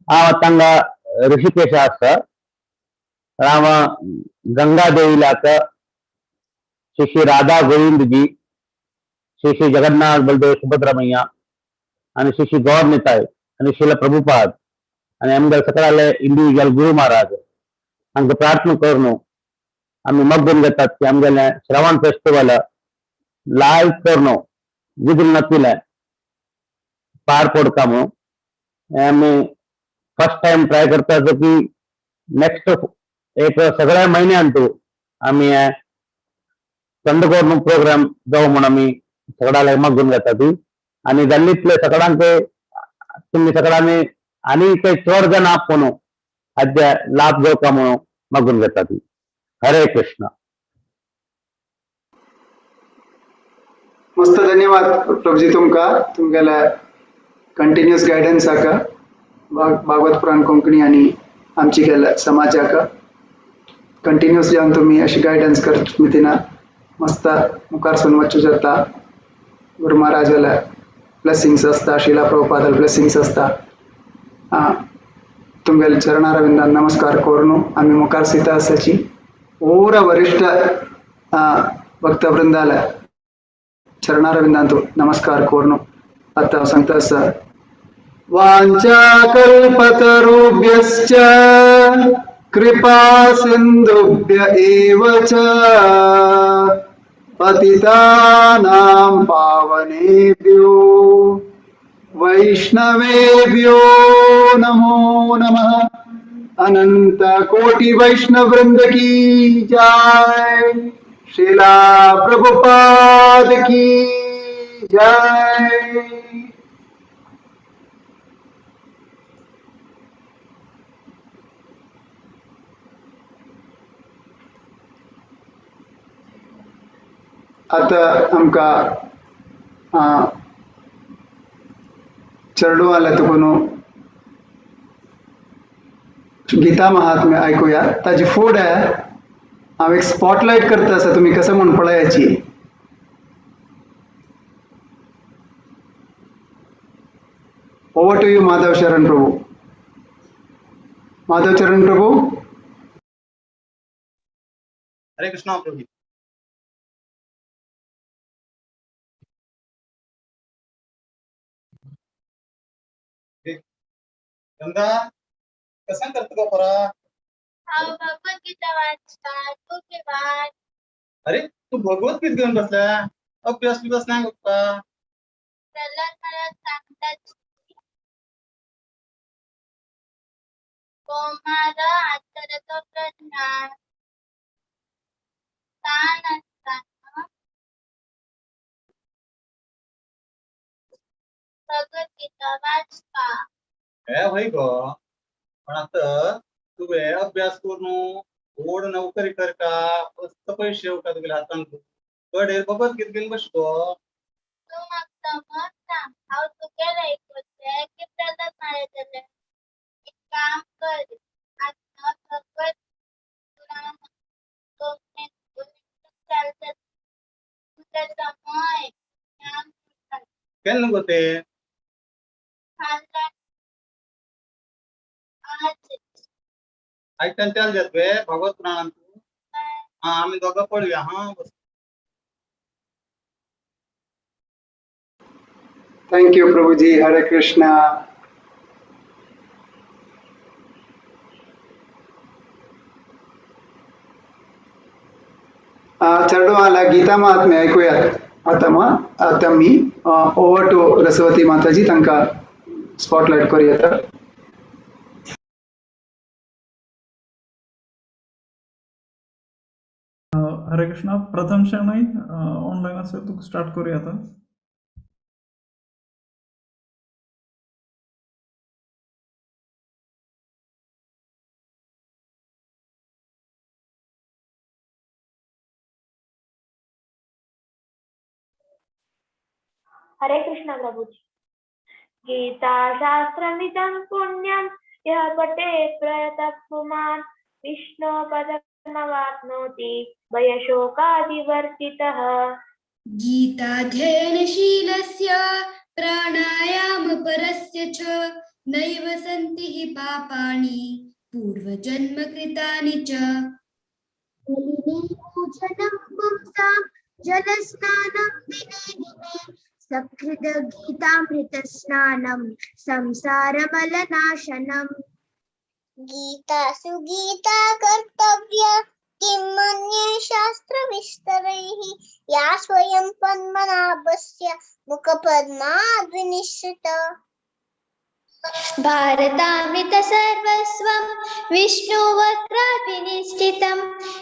हांव तांगा ऋषिकेश आसा. हांव गंगा देवीलाक श्री श्री राधा गोविंद जी, श्री श्री जगन्नाथ बलदेव सुभद्रा मैया आणि श्री श्री गौर निताय आणि शिला प्रभुपाद आणि आमगे सगळे इंडिव्हिज्युअल गुरु महाराज हांकां प्रार्थना करून आम्ही मग्न घेतात की आमगेले श्रावण फेस्टिवल लायव्ह करून विधून नसले पार पडका म्हणून आम्ही फर्स्ट टाइम ट्राय करता की नेक्स्ट एक सगळ्या महिन्यांतू आम्ही संडकोर प्रोग्राम जाऊ म्हणून आम्ही सगळ्याला मागून घेतात आणि गल्लीतले सगळ्यांचे तुम्ही सगळ्यांनी आणि काही चोर जण आपण अद्या लाभ घेऊ का म्हणून मागून घेतात. हरे कृष्ण. मस्त धन्यवाद प्रभुजी तुमकां कंटिन्युअस गायडन्स आका भागवत पुराण कोंकणी आणि आमची गेल्या समाजाका कंटिन्युअस जावन तुम्ही अशी गायडन्स करता मितिना मस्त मुखार सून वचूं जाता. गुरु महाराजाला ब्लेसिंग्स असता, शिला प्रभुपादाला ब्लेसिंग्स असता. तुमगेल चरणार विंदान नमस्कार कोरनु आम्ही मुखार सीता आसाची पूरा वरिष्ठ भक्तवृंदाला चरणार विंदांतू नमस्कार कोरनु आता सांगतास वांचा कल्पतरुभ्यश्च कृपा सिंधुभ्य एव च पतितानां पावनेभ्यो वैष्णवेभ्यो नमो नमः. अनंत कोटि वैष्णव वृंद की जय. श्रीला प्रभुपाद की जय. आता आमका चरडू आला तुकोनो गीता महात्म्य ऐकूया. ताजी फूड आहे हांव एक स्पॉटलाइट करता आसा तुम्ही कसं म्हण पळयाची. ओवर टू यू माधव शरण प्रभू. माधव चरण प्रभू. हरे कृष्णा प्रभु. गंगा कसं करतो का परा? भगवद गीता वाचता तू के वाच. अरे तू भगवत गीता घेऊन बसला अभ्यास बिभ्यास नाही होत का? प्रल्हाद महाराज सांगतात कोमार आचरतो प्रज्ञा तान असताना भगवद गीता वाचता. हे भाई गो पण आता तू अभ्यास करून ओढ नोकरी कर का मस्त पैसे येऊ का तुला हातान कडे भगवत गीता घेऊन बसतो. तू मागता मग सांग हाव तू केलं ऐकवते की प्रल्हाद महाराजाला एक काम कर आता भगवद पुराण चालतात तुझ्या समय ज्ञान केन गोते ऐकताना त्याला जातोय भगवत पुराण आम्ही दोघं पडूया. थैंक यू प्रभु जी. हरे कृष्णा. चरडू आला गीता महात्म्य ऐकूयात. आता मी ओव्हर टू रसवती माताजी तांका स्पॉटलाइट करूया. हरे कृष्णा. प्रथम शरणाई ऑनलाईन असेल तू स्टार्ट करूया आता. हरे कृष्ण प्रभुजी. गीता शास्त्रमिदं पुण्यं यः पठेत् प्रयतः पुमान् विष्णु पदमवाप्नोति भयशोकादिवर्जितः. गीताध्ययनशीलस्य प्राणायामपरस्य च नैव सन्ति हि पापानि पूर्वजन्मकृतानि च. पूजनं पुंसां जलस्नानं दिने दिने सकृदगीतामृतस्नानं संसारमलनाशनम्. गीता सुगीता कर्तव्या किं मन्ये शास्त्रविस्तरैः या स्वयं पद्मनाभस्य मुखपद्माद्विनिश्चिता. भारतामृत सर्वस्वं विष्णुवक्त्राभिनिष्ठितं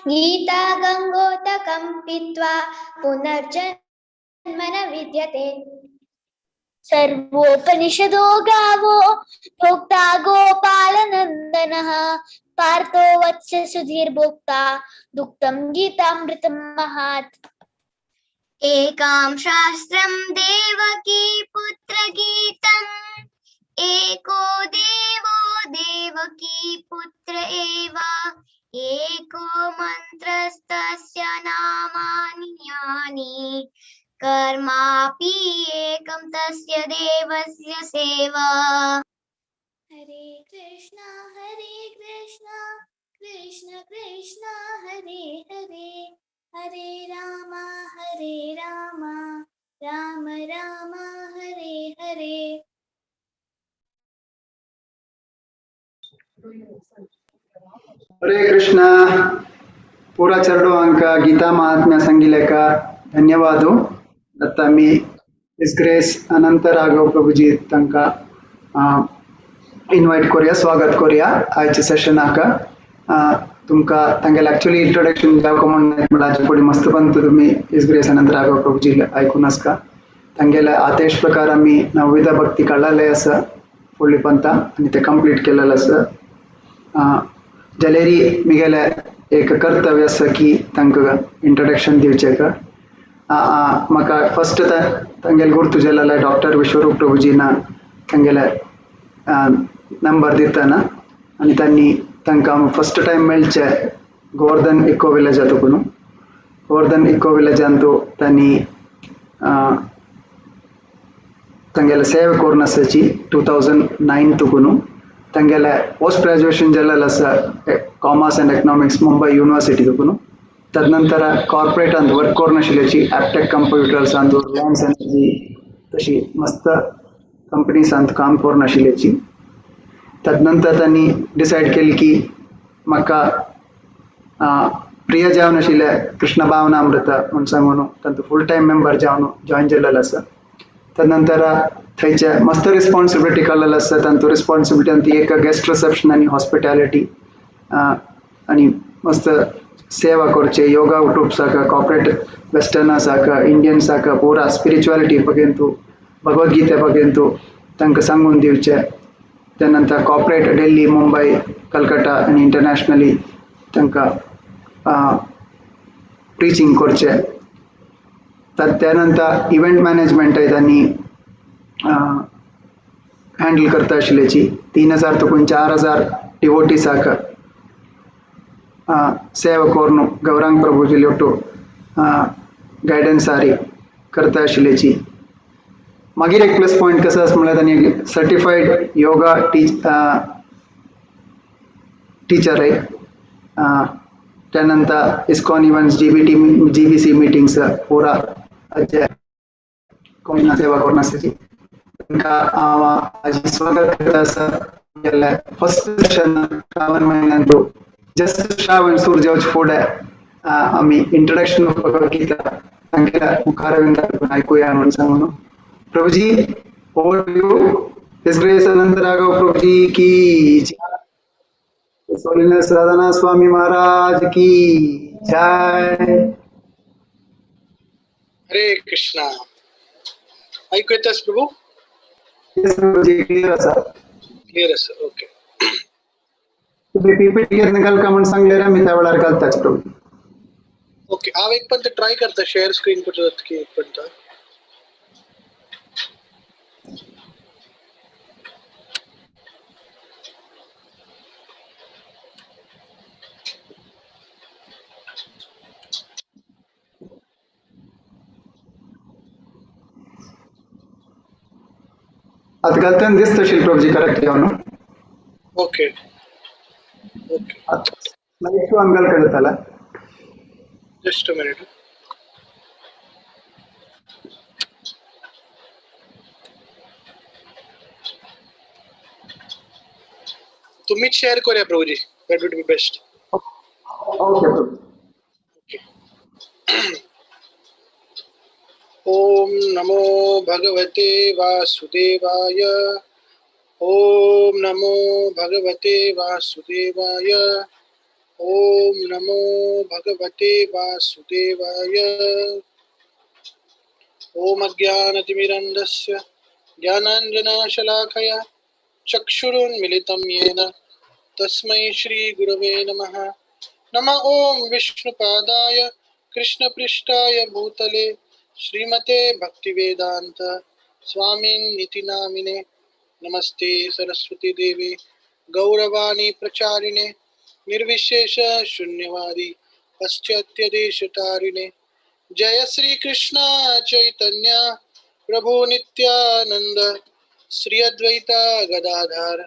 गीता गंगोदकं पीत्वा पुनर्जन्म न विद्यते सर्वोपनिषदो गावो भोक्ता गोपालनन्दनः पार्थो वत्स सुधीर्भोक्ता दुक्तं गीतामृतं महात् एकां शास्त्रं देवकी पुत्र गीतम् एको देवो देवकी पुत्र एव एको मन्त्रस्तस्य नामानि यानि कर्मापि एकं तस्य देवस्य सेवा हरे कृष्णा कृष्ण कृष्ण हरे हरे हरे राम राम राम हरे हरे हरे कृष्णा पूरा चरडो अंक गीता महात्म्य संगिलेक धन्यवाद दत्ता मी इस ग्रेस अनंत राघव प्रभुजी तंका इन्वाइट कोरिया स्वागत कोरिया आयचे सेशन आका तुमका तंगेल एक्चुअली इंट्रोडक्शन जावकोमन पडी मस्त बनतो तुम्ही इस ग्रेस अनंत राघव प्रभुजी ऐकूनच का तंगेल आदेश प्रकार मी नवविध भक्ती कळाले असं फुल्ली पंता आणि ते कंप्लीट केलेलं असं जलेरी मिगेले एक कर्तव्य असं की तंक इंट्रोडक्शन दिवचे का म्हाका फर्स्ट तंगेल गुर्तु जेल्लेले डॉक्टर विश्वरूप प्रभुजीना तंगेले नंबर दिताना आणि त्यांनी तांकां फर्स्ट टाइम मेळचे गोवर्धन इको विलेज तुकुनु गोवर्धन इको विलेजांतू त्यांनी तंगेले सेवे कोर्नसची 2009 तुकुनु तंगेले पोस्ट ग्रेजुएशन जेल्लेले आसा commerce and economics Mumbai university तुकुनु तदनंतर कॉर्पोरेट अंत वर्क कोर्नशिलेची ॲपटेक कंप्युटर्स अंत रिलायन्स एनर्जी तशी मस्त कंपनीज अंत काम कोर्नशिलेची तदनंतर त्यांनी डिसाइड केली की म्हाका प्रिय जावन आशिल्ले कृष्ण भावनामृत म्हणून सांगून तांचो फुल टाइम मेंबर जावन जॉइन केलेलो आसा तदनंतर थंयचे मस्त रिस्पॉन्सिबिलिटी कळलेलो आसा तांचो रिस्पॉन्सिबिलिटी अंत एक गेस्ट रिसेप्शन आनी हॉस्पिटॅलिटी आनी मस्त सेवा करचे योगा उठूप साका कॉर्पोरेट वेस्टर्न साका इंडियन साका पूरा स्पिरिच्युअलिटी बगेंतू भगवद्गीता बगेंतू तांकां सांगून दिवचे त्यानंतर कॉर्पोरेट दिल्ली मुंबई कलकत्ता आणि इंटरनॅशनली तांकां प्रीचिंग करचे त्यानंतर इव्हेंट मॅनेजमेंट त्यांनी हँडल करता आशिल्लेची 3000 तुकून 4000 डिवोटीसाक सेवा कोरून गौरांग प्रभुजी लोटू गायडन्स सारी करता आशिल्लेची मागीर एक प्लस पॉइंट कसं असं म्हणल्यार त्यांनी सर्टिफाईड योगा टीचर आहे त्यानंतर इस्कॉन इव्हेंट्स जीबीसी मीटिंग्स पूरा कोण सेवा करून आसची तांकां स्वागत करता आसा फर्स्ट सेशन श्रावण म्हयन्यांत जस्ट श्रावण सुरजेवचे फुडें आमी इंट्रोडक्शन ऑफ भगवद्गीता तांच्या मुखारविंदांतून आयकुया म्हणून सांगून Prabhuji over to you his grace Anant Raghav Prabhuji की जय होलिनेस राधानाथ स्वामी महाराज की जय हरे कृष्णा ऐकू येतस प्रभू येस प्रभुजी क्लियर आसा ओके तुम्ही पीपीटी घेतन घालका म्हणून सांगले मी त्या वेळार घालताच प्रभू ओके हांव एक पण ट्राय करता शेअर स्क्रीन करता की एक पण आता घालताना दिसतशील प्रभुजी करेक्ट येऊन ओके स्लाइड शो अंगल कळताला जस्ट अ मिनिट तुम्हीच शेअर करूया Prabhuji that would be best okay Prabhu ओम नमो भगवते वासुदेवाय ओम नमो भगवते वासुदेवाय। ओम नमो भगवते वासुदेवाय। ओम अज्ञानतिमिरन्धस्य ज्ञानाञ्जनशलाकया चक्षुरुन्मिलितं येन तस्मै श्रीगुरवे नमः। नमः ओम विष्णुपादाय कृष्णपृष्ठाय भूतले श्रीमते भक्तिवेदांत स्वामिन्निति नामिने। नमस्ते सरस्वती देवी गौरवाणी प्रचारिणे निर्विशेष शून्यवादी पाश्चात्य देशतारिणे। जय श्री कृष्ण चैतन्य प्रभु नित्यानंद श्री अद्वैता गदाधर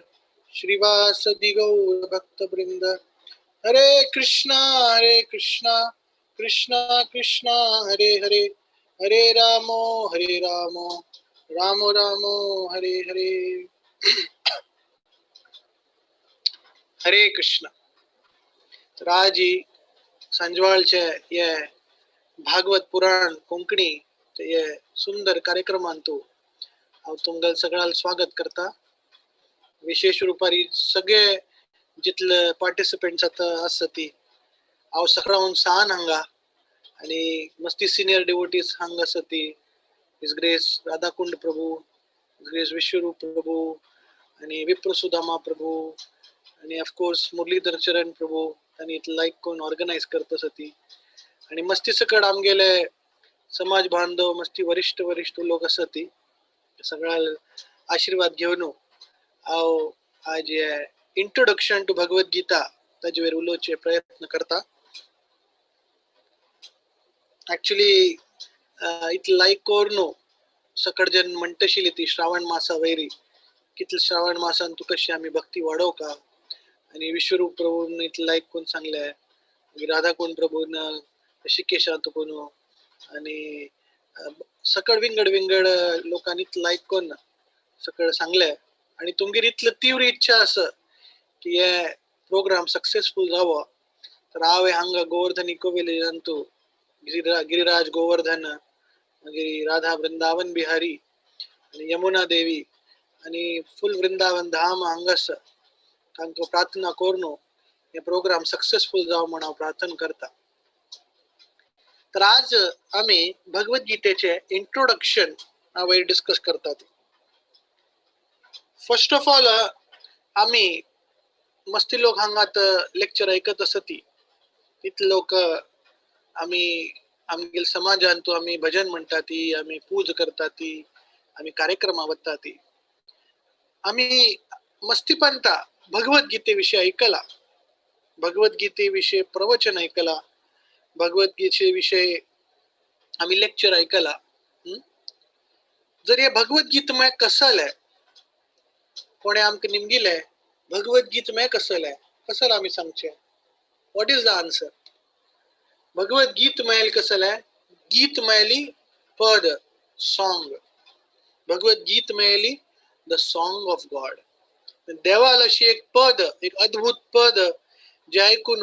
श्रीवासदि गौर भक्तवृंद। हरे कृष्णा कृष्णा कृष्णा हरे हरे, हरे रामो रामो रामो हरे हरे। हरे कृष्ण। तर आज ही संजवाळचे ये भागवत पुराण कोंकणी ये सुंदर कार्यक्रमान तू हांव तुमगेल सगळ्यांक स्वागत करता। विशेष रुपारी सगळे जितले पार्टिसिपेंट्स आसा ती हांव सकाळून सान हांगा आणि मस्ती सिनियर डिवोटीज हांगा आसा ती हिज ग्रेस राधाकुंड प्रभू, हिज ग्रेस विश्वरूप प्रभू आणि विप्रसुदामा प्रभू आणि ऑफकोर्स मुरलीधर चरण प्रभू त्यांनी इतलं लायक कोण ऑर्गनायज करता आसा ती। आणि मस्ती सकट आमगेले समाज बांधव मस्ती वरिष्ठ लोक आसा ती सगळ्या आशीर्वाद घेवन हांव आज इंट्रोडक्शन टू भगवद गीता ताजे वयर उलोवचे प्रयत्न करता। ऍक्च्युली इतलं लायक कोर न्हू सकट जेन्ना म्हणटशिली ती श्रावण मासा वयरी कितले श्रावण मासान तू कशी आमी भक्ती वाडोवका आणि विश्वरूप प्रभून इतलं लायक कोण सांगले, राधाकुंड प्रभून ऋषिकेशा तुकून आणि सकळ विंगड लोकांनी लायक कोण सकळ सांगले। आणि तुमगेर इतलं तीव्र इच्छा आसा की हे प्रोग्राम सक्सेसफुल जावो तर हांव हांगा गोवर्धन इको विलेजान तू गिरिराज गोवर्धन मागीर राधा वृंदावन बिहारी आणि यमुना देवी आणि फुल वृंदावन धाम हांगा आसा तांकां प्रार्थना करून हे प्रोग्राम सक्सेसफुल जावो म्हण हांव प्रार्थना करता। तर आज आम्ही भगवद गीतेचे इंट्रोडक्शन वयर डिस्कस करतात। फर्स्ट ऑफ ऑल आम्ही मस्ती लोक हांगात लेक्चर ऐकत आसा ती तितले लोक आम्ही आमगेल समाजान तू आम्ही भजन म्हणटा ती आम्ही पूज करता ती आम्ही कार्यक्रम वता ती आम्ही मस्ती पंता भगवद गीते विषयी ऐकला, भगवद गीते विषयी प्रवचन ऐकला, भगवद गीते विषयी आम्ही लेक्चर ऐकला। जर हे भगवद गीत में कसले कोणे आमकां निमगिले भगवद गीत में कसले कसले आम्ही सांगचे what is the answer. Bhagavad गीत मेल कसले गीत मेली पद सॉन्ग, भगवद गीत मेली द सॉन्ग ऑफ गॉड। देवाल अशी एक पद एक अद्भुत पद जे ऐकून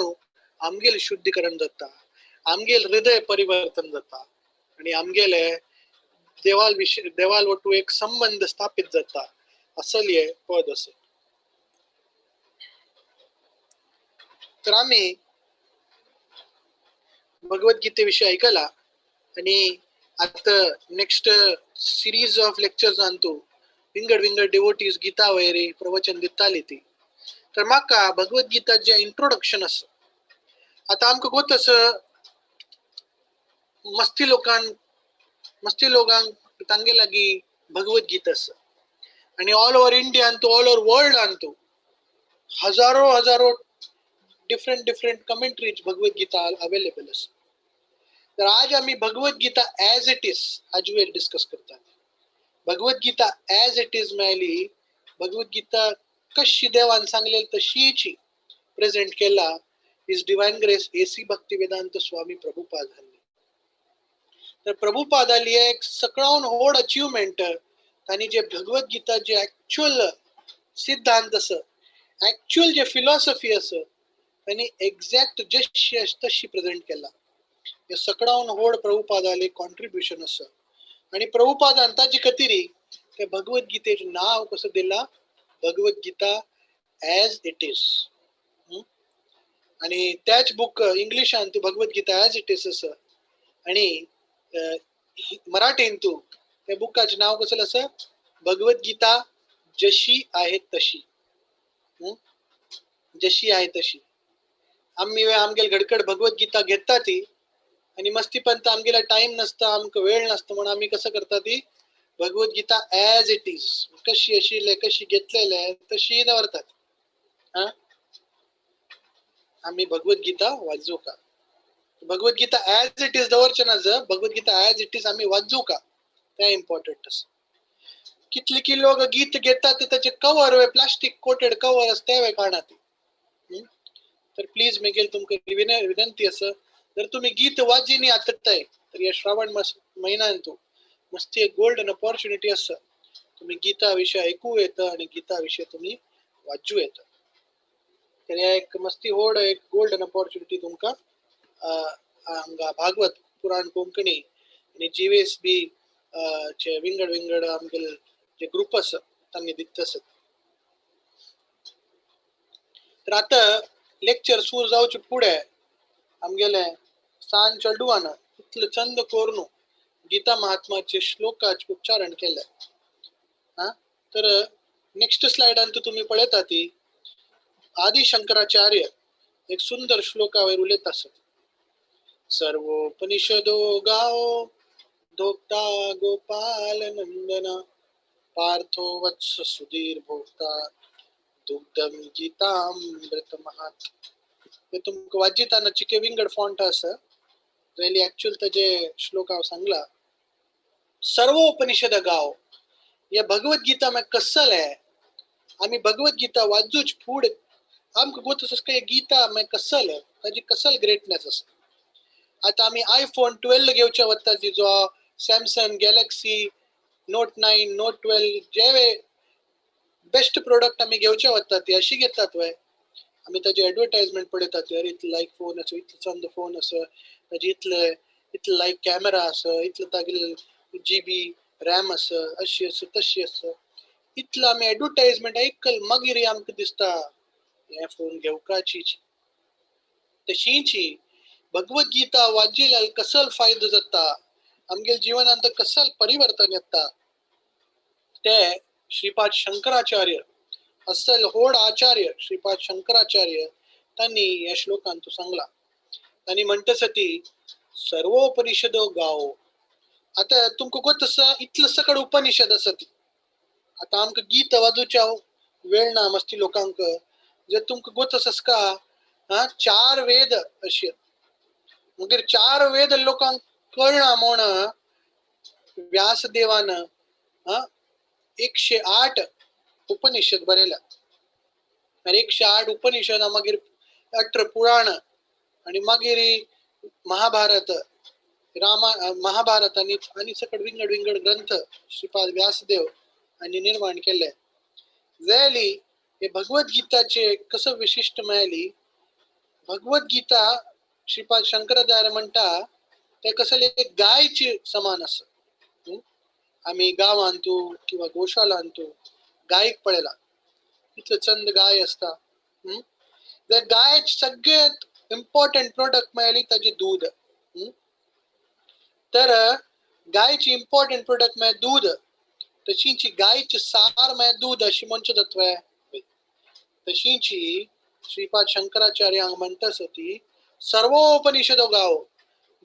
आमगेल शुद्धीकरण जाता, आमगेल हृदय परिवर्तन जाता आणि आमगेले देवाल वटू एक संबंध स्थापित जाता असले हे पद असे। तर आम्ही भगवद गीते विषयी ऐकला आणि आता नेक्स्ट सिरीज ऑफ लेक्चर्स आणतो विंगड डिवोटीज गीता वयरी प्रवचन दिताली ती। तर म्हाका भगवद गीता जे इंट्रोडक्शन आसा आता आमकां गोत आसा मस्ती लोकांक तांगे लागीं भगवद गीता आसा आणि ऑल ओव्हर इंडिया तू ऑल ओव्हर वर्ल्ड तू हजारो different commentaries Bhagavad Gita available आसा। तर आज आम्ही Bhagavad Gita as it is आज वेळ डिस्कस करता। Bhagavad Gita as it is मेळ्ळी, भगवद गीता कशी देवान सांगलेली तशीची प्रेझेंट केला his divine grace A C Bhaktivedanta Swami Prabhupada हांनी। तर प्रभुपादाली एक सगळ्याहून व्हड अचीवमेंट तांणी जे भगवद गीता जे ऍक्च्युअल सिद्धांत आसा ऍक्च्युअल जे फिलॉसॉफी आसा तांणी एक्झॅक्ट जशी तशी प्रेझेंट केला। हे सगळ्याहून व्हड प्रभुपादाले कॉन्ट्रीब्युशन आसा आणि प्रभुपादान ताजे खातीर ते भगवद गीतेचे नाव कसं दिला the Bhagavad Gita as it is. आणि त्याच बुक इंग्लिशान तू भगवद्गीता ॲज इट इज असं आणि मराठीन तू त्या बुकाचे नाव कसं असं भगवद्गीता जशी आहे तशी. जशी आहे तशी. आम्ही आमगेल घडकड भगवद्गीता घेता ती आणि मस्ती पण आमगेला टाइम नसता आमक वेळ नसतं म्हणून आम्ही कसं करता ती भगवद्गीता ॲज इट इज कशी अशी कशी घेतलेली आहे तशी दवरतात. हा आम्ही भगवद्गीता वाचू का भगवद्गीता ॲज इट इज दवरच्या ज भगवद्गीता ॲज इट इज आम्ही वाचू का त्या इम्पॉर्टंट असं. कितले की लोक गीत घेतात त्याचे कवर वे प्लास्टिक कोटेड कवर असते वे काढणार. तर प्लीज मेगेल तुमका विनंती असं जर तुम्ही गीत वाजनी आतताय तर या श्रावण महिन्यात तो मस्ती एक गोल्डन अपॉर्च्युनिटी असं तुम्ही गीता विषय ऐकू येतं आणि गीता विषय तुम्ही वाचू येतं. तर या एक मस्ती होड एक गोल्डन अपॉर्च्युनिटी तुमका हांगा भागवत पुराण कोंकणी आणि जीवेस बी चे विंगड विंगड आमगेल जे ग्रुप असं त्यांनी दित असत. तर आता लेक्चर सुरू जाऊचे पुढे आमगेले सांज चढवान इतलं चंद कोरनु गीता महात्माचे श्लोकाचे उच्चारण केले. हा तर नेक्स्ट स्लाइडान तुम्ही पळयता ती आदि शंकराचार्य एक सुंदर श्लोकावर उलयत असत. सर्वोपनिषदो गाओ धोक्ता गोपाल नंदना पार्थो वत्स सुधीर भोक्ता दुग्धम गीतामृत महात. हे तुमका वाचिताना चिके विंगड फॉन्ट असं रेली ऍक्च्युअल त्याचे श्लोक सांगला. सर्व उपनिषद गाव या भगवद्गीता में कसल आहे आम्ही भगवद्गीता वाजूच पुढे आमक गोत काही गीता में कसल आहे त्याची कसल ग्रेटनेस असं. आता आम्ही आयफोन 12 घेऊच्या वत्ताची जो सॅमसंग गॅलेक्सी नोट 9 नोट 12 जे बेस्ट प्रोडक्ट आम्ही घेऊच्या वत्ता ती अशी घेतात वय आम्ही त्याची ऍडव्हर्टाइजमेंट पळयतात. अरे इतलं लाईक फोन असं इतलं चंद फोन असं त्याची इतलं लाईक कॅमेरा असं इतलं तागेल GB रॅम असं अशी असं तशी असं इतलं आम्ही ऍडव्हर्टाइजमेंट ऐकल मागीर आमकां दिसता हे फोन घेवकाची. तशीची भगवद्गीता वाचल्याल कसल फायदो जाता आमगेल जीवनांत कसल परिवर्तन येता ते श्रीपाद शंकराचार्य असल होड आचार्य श्रीपाद शंकराचार्य त्यांनी या श्लोकांत तो सांगला. त्यांनी म्हणतसती सर्वोपनिषदो गाओ. आता तुमका गोत असं इतलं सकड उपनिषद असत. आता आमक गीत वाजूच्या वेळ ना मस्ती लोकांक जर तुमका गोत असस का 4 वेद अशी मगर 4 वेद लोकांक कळना म्हणून व्यासदेवान 108 उपनिषद बरेला. 108 उपनिषद मागीर 18 पुराण आणि मागीर महाभारत महाभारत आणि सकड विंगड विंगड ग्रंथ श्रीपाद व्यासदेव आणि निर्माण केले. जयली हे भगवद्गीताचे कसं विशिष्ट मिळाली. भगवद्गीता श्रीपाद शंकराचार्य म्हणता ते कसं एक गायची समान असं. आम्ही गाव आणतो किंवा गोशाला आणतो गायक पळेला इथलं चंद गाय असता. जर गाय सगळ्यात इम्पॉर्टंट प्रोडक्ट मिळाली त्याचे दूध. तर गायची इम्पॉर्टंट प्रोडक्ट म्हणजे दूध तशीची गायची सार म्हणजे दूध अशी म्हणचे तत्व आहे. तशीची श्रीपाद शंकराचार्य म्हणतासती सर्वोपनिषद गाव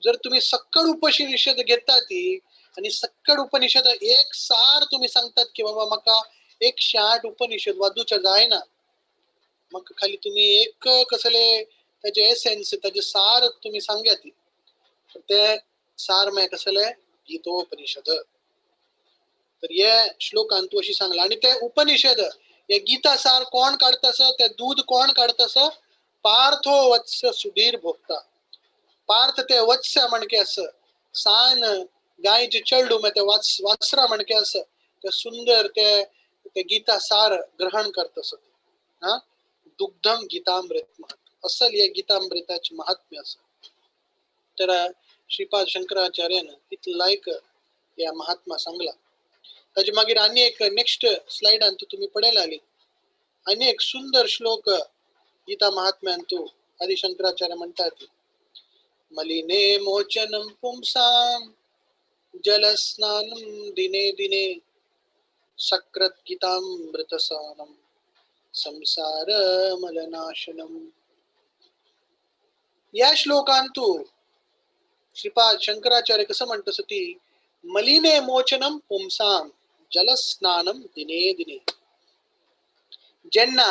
जर तुम्ही सक्कड उपनिषद घेता ती आणि सक्कड उपनिषद एक सार तुम्ही सांगतात की बाबा मका 108 उपनिषद वादूच्या जाय ना मग खाली तुम्ही एक कसले त्याचे एसेन्स त्याचे सार तुम्ही सांगा ती ते सार में कसले गीतोपनिषद. तर या श्लोकांत अशी सांगला आणि ते उपनिषद या गीता सार कोण काढतस ते दूध कोण काढतस पार्थो वत्स सुधीर भोक्ता. पार्थ ते वत्स म्हणके असं सान गायचे चेडू में ते वासरा म्हणके असं ते सुंदर ते गीता सार ग्रहण करतस. दुग्धम गीतामृत असल या गीतामृताचे महात्म्य असं. तर श्रीपाद शंकराचार्यानं इतलं लायक या महात्मा सांगला. त्याच्या मागीर आणि एक नेक्स्ट स्लाइड तुम्ही पडेल आली अनेक सुंदर श्लोक गीता महात्म्यान तू आदि शंकराचार्य म्हणतात, मलिने मोचनम पुंसाम जलस्नानम दिने दिने सकृत गीतामृतसारम संसार मलनाशनम. या श्लोकांतू श्रीपाद शंकराचार्य कसं म्हणतो सती, मलिने मोचनम पुंसाम जलस्नानम दिने दिने. ज्यांना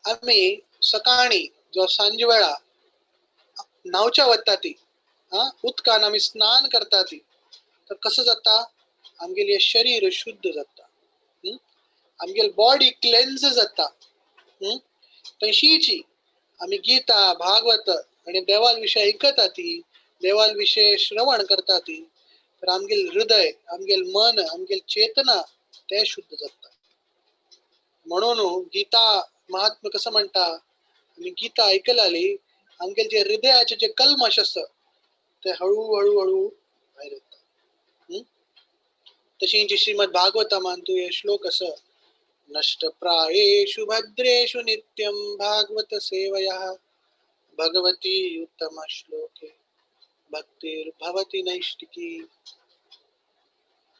आम्ही सकाळी जो सांज वेळा नावच्या वत्ताती उदकान आम्ही स्नान करताती, तर कसं जाता, आमगेले शरीर शुद्ध जाता, आमगेल बॉडी क्लेन्स जाता. तशीची आम्ही गीता भागवत आणि देवाल विषय ऐकता ती, देवाल विषय श्रवण करता ती, तर आमगेल हृदय, आमगेल मन, आमगेल चेतना ते शुद्ध जाता. म्हणून गीता महात्मा कसं म्हणता, आम्ही गीता ऐकलाली आमगेल जे हृदयाचे जे कल्मश असत ते हळूहळू हळू बाहेर येतात. तशी श्रीमद भागवता मानतो हे श्लोक असं, नष्टप्रायेषु भद्रेषु नित्यं भागवत सेवया भगवती उत्तम श्लोके भक्तिर्भवति नैष्टिकी.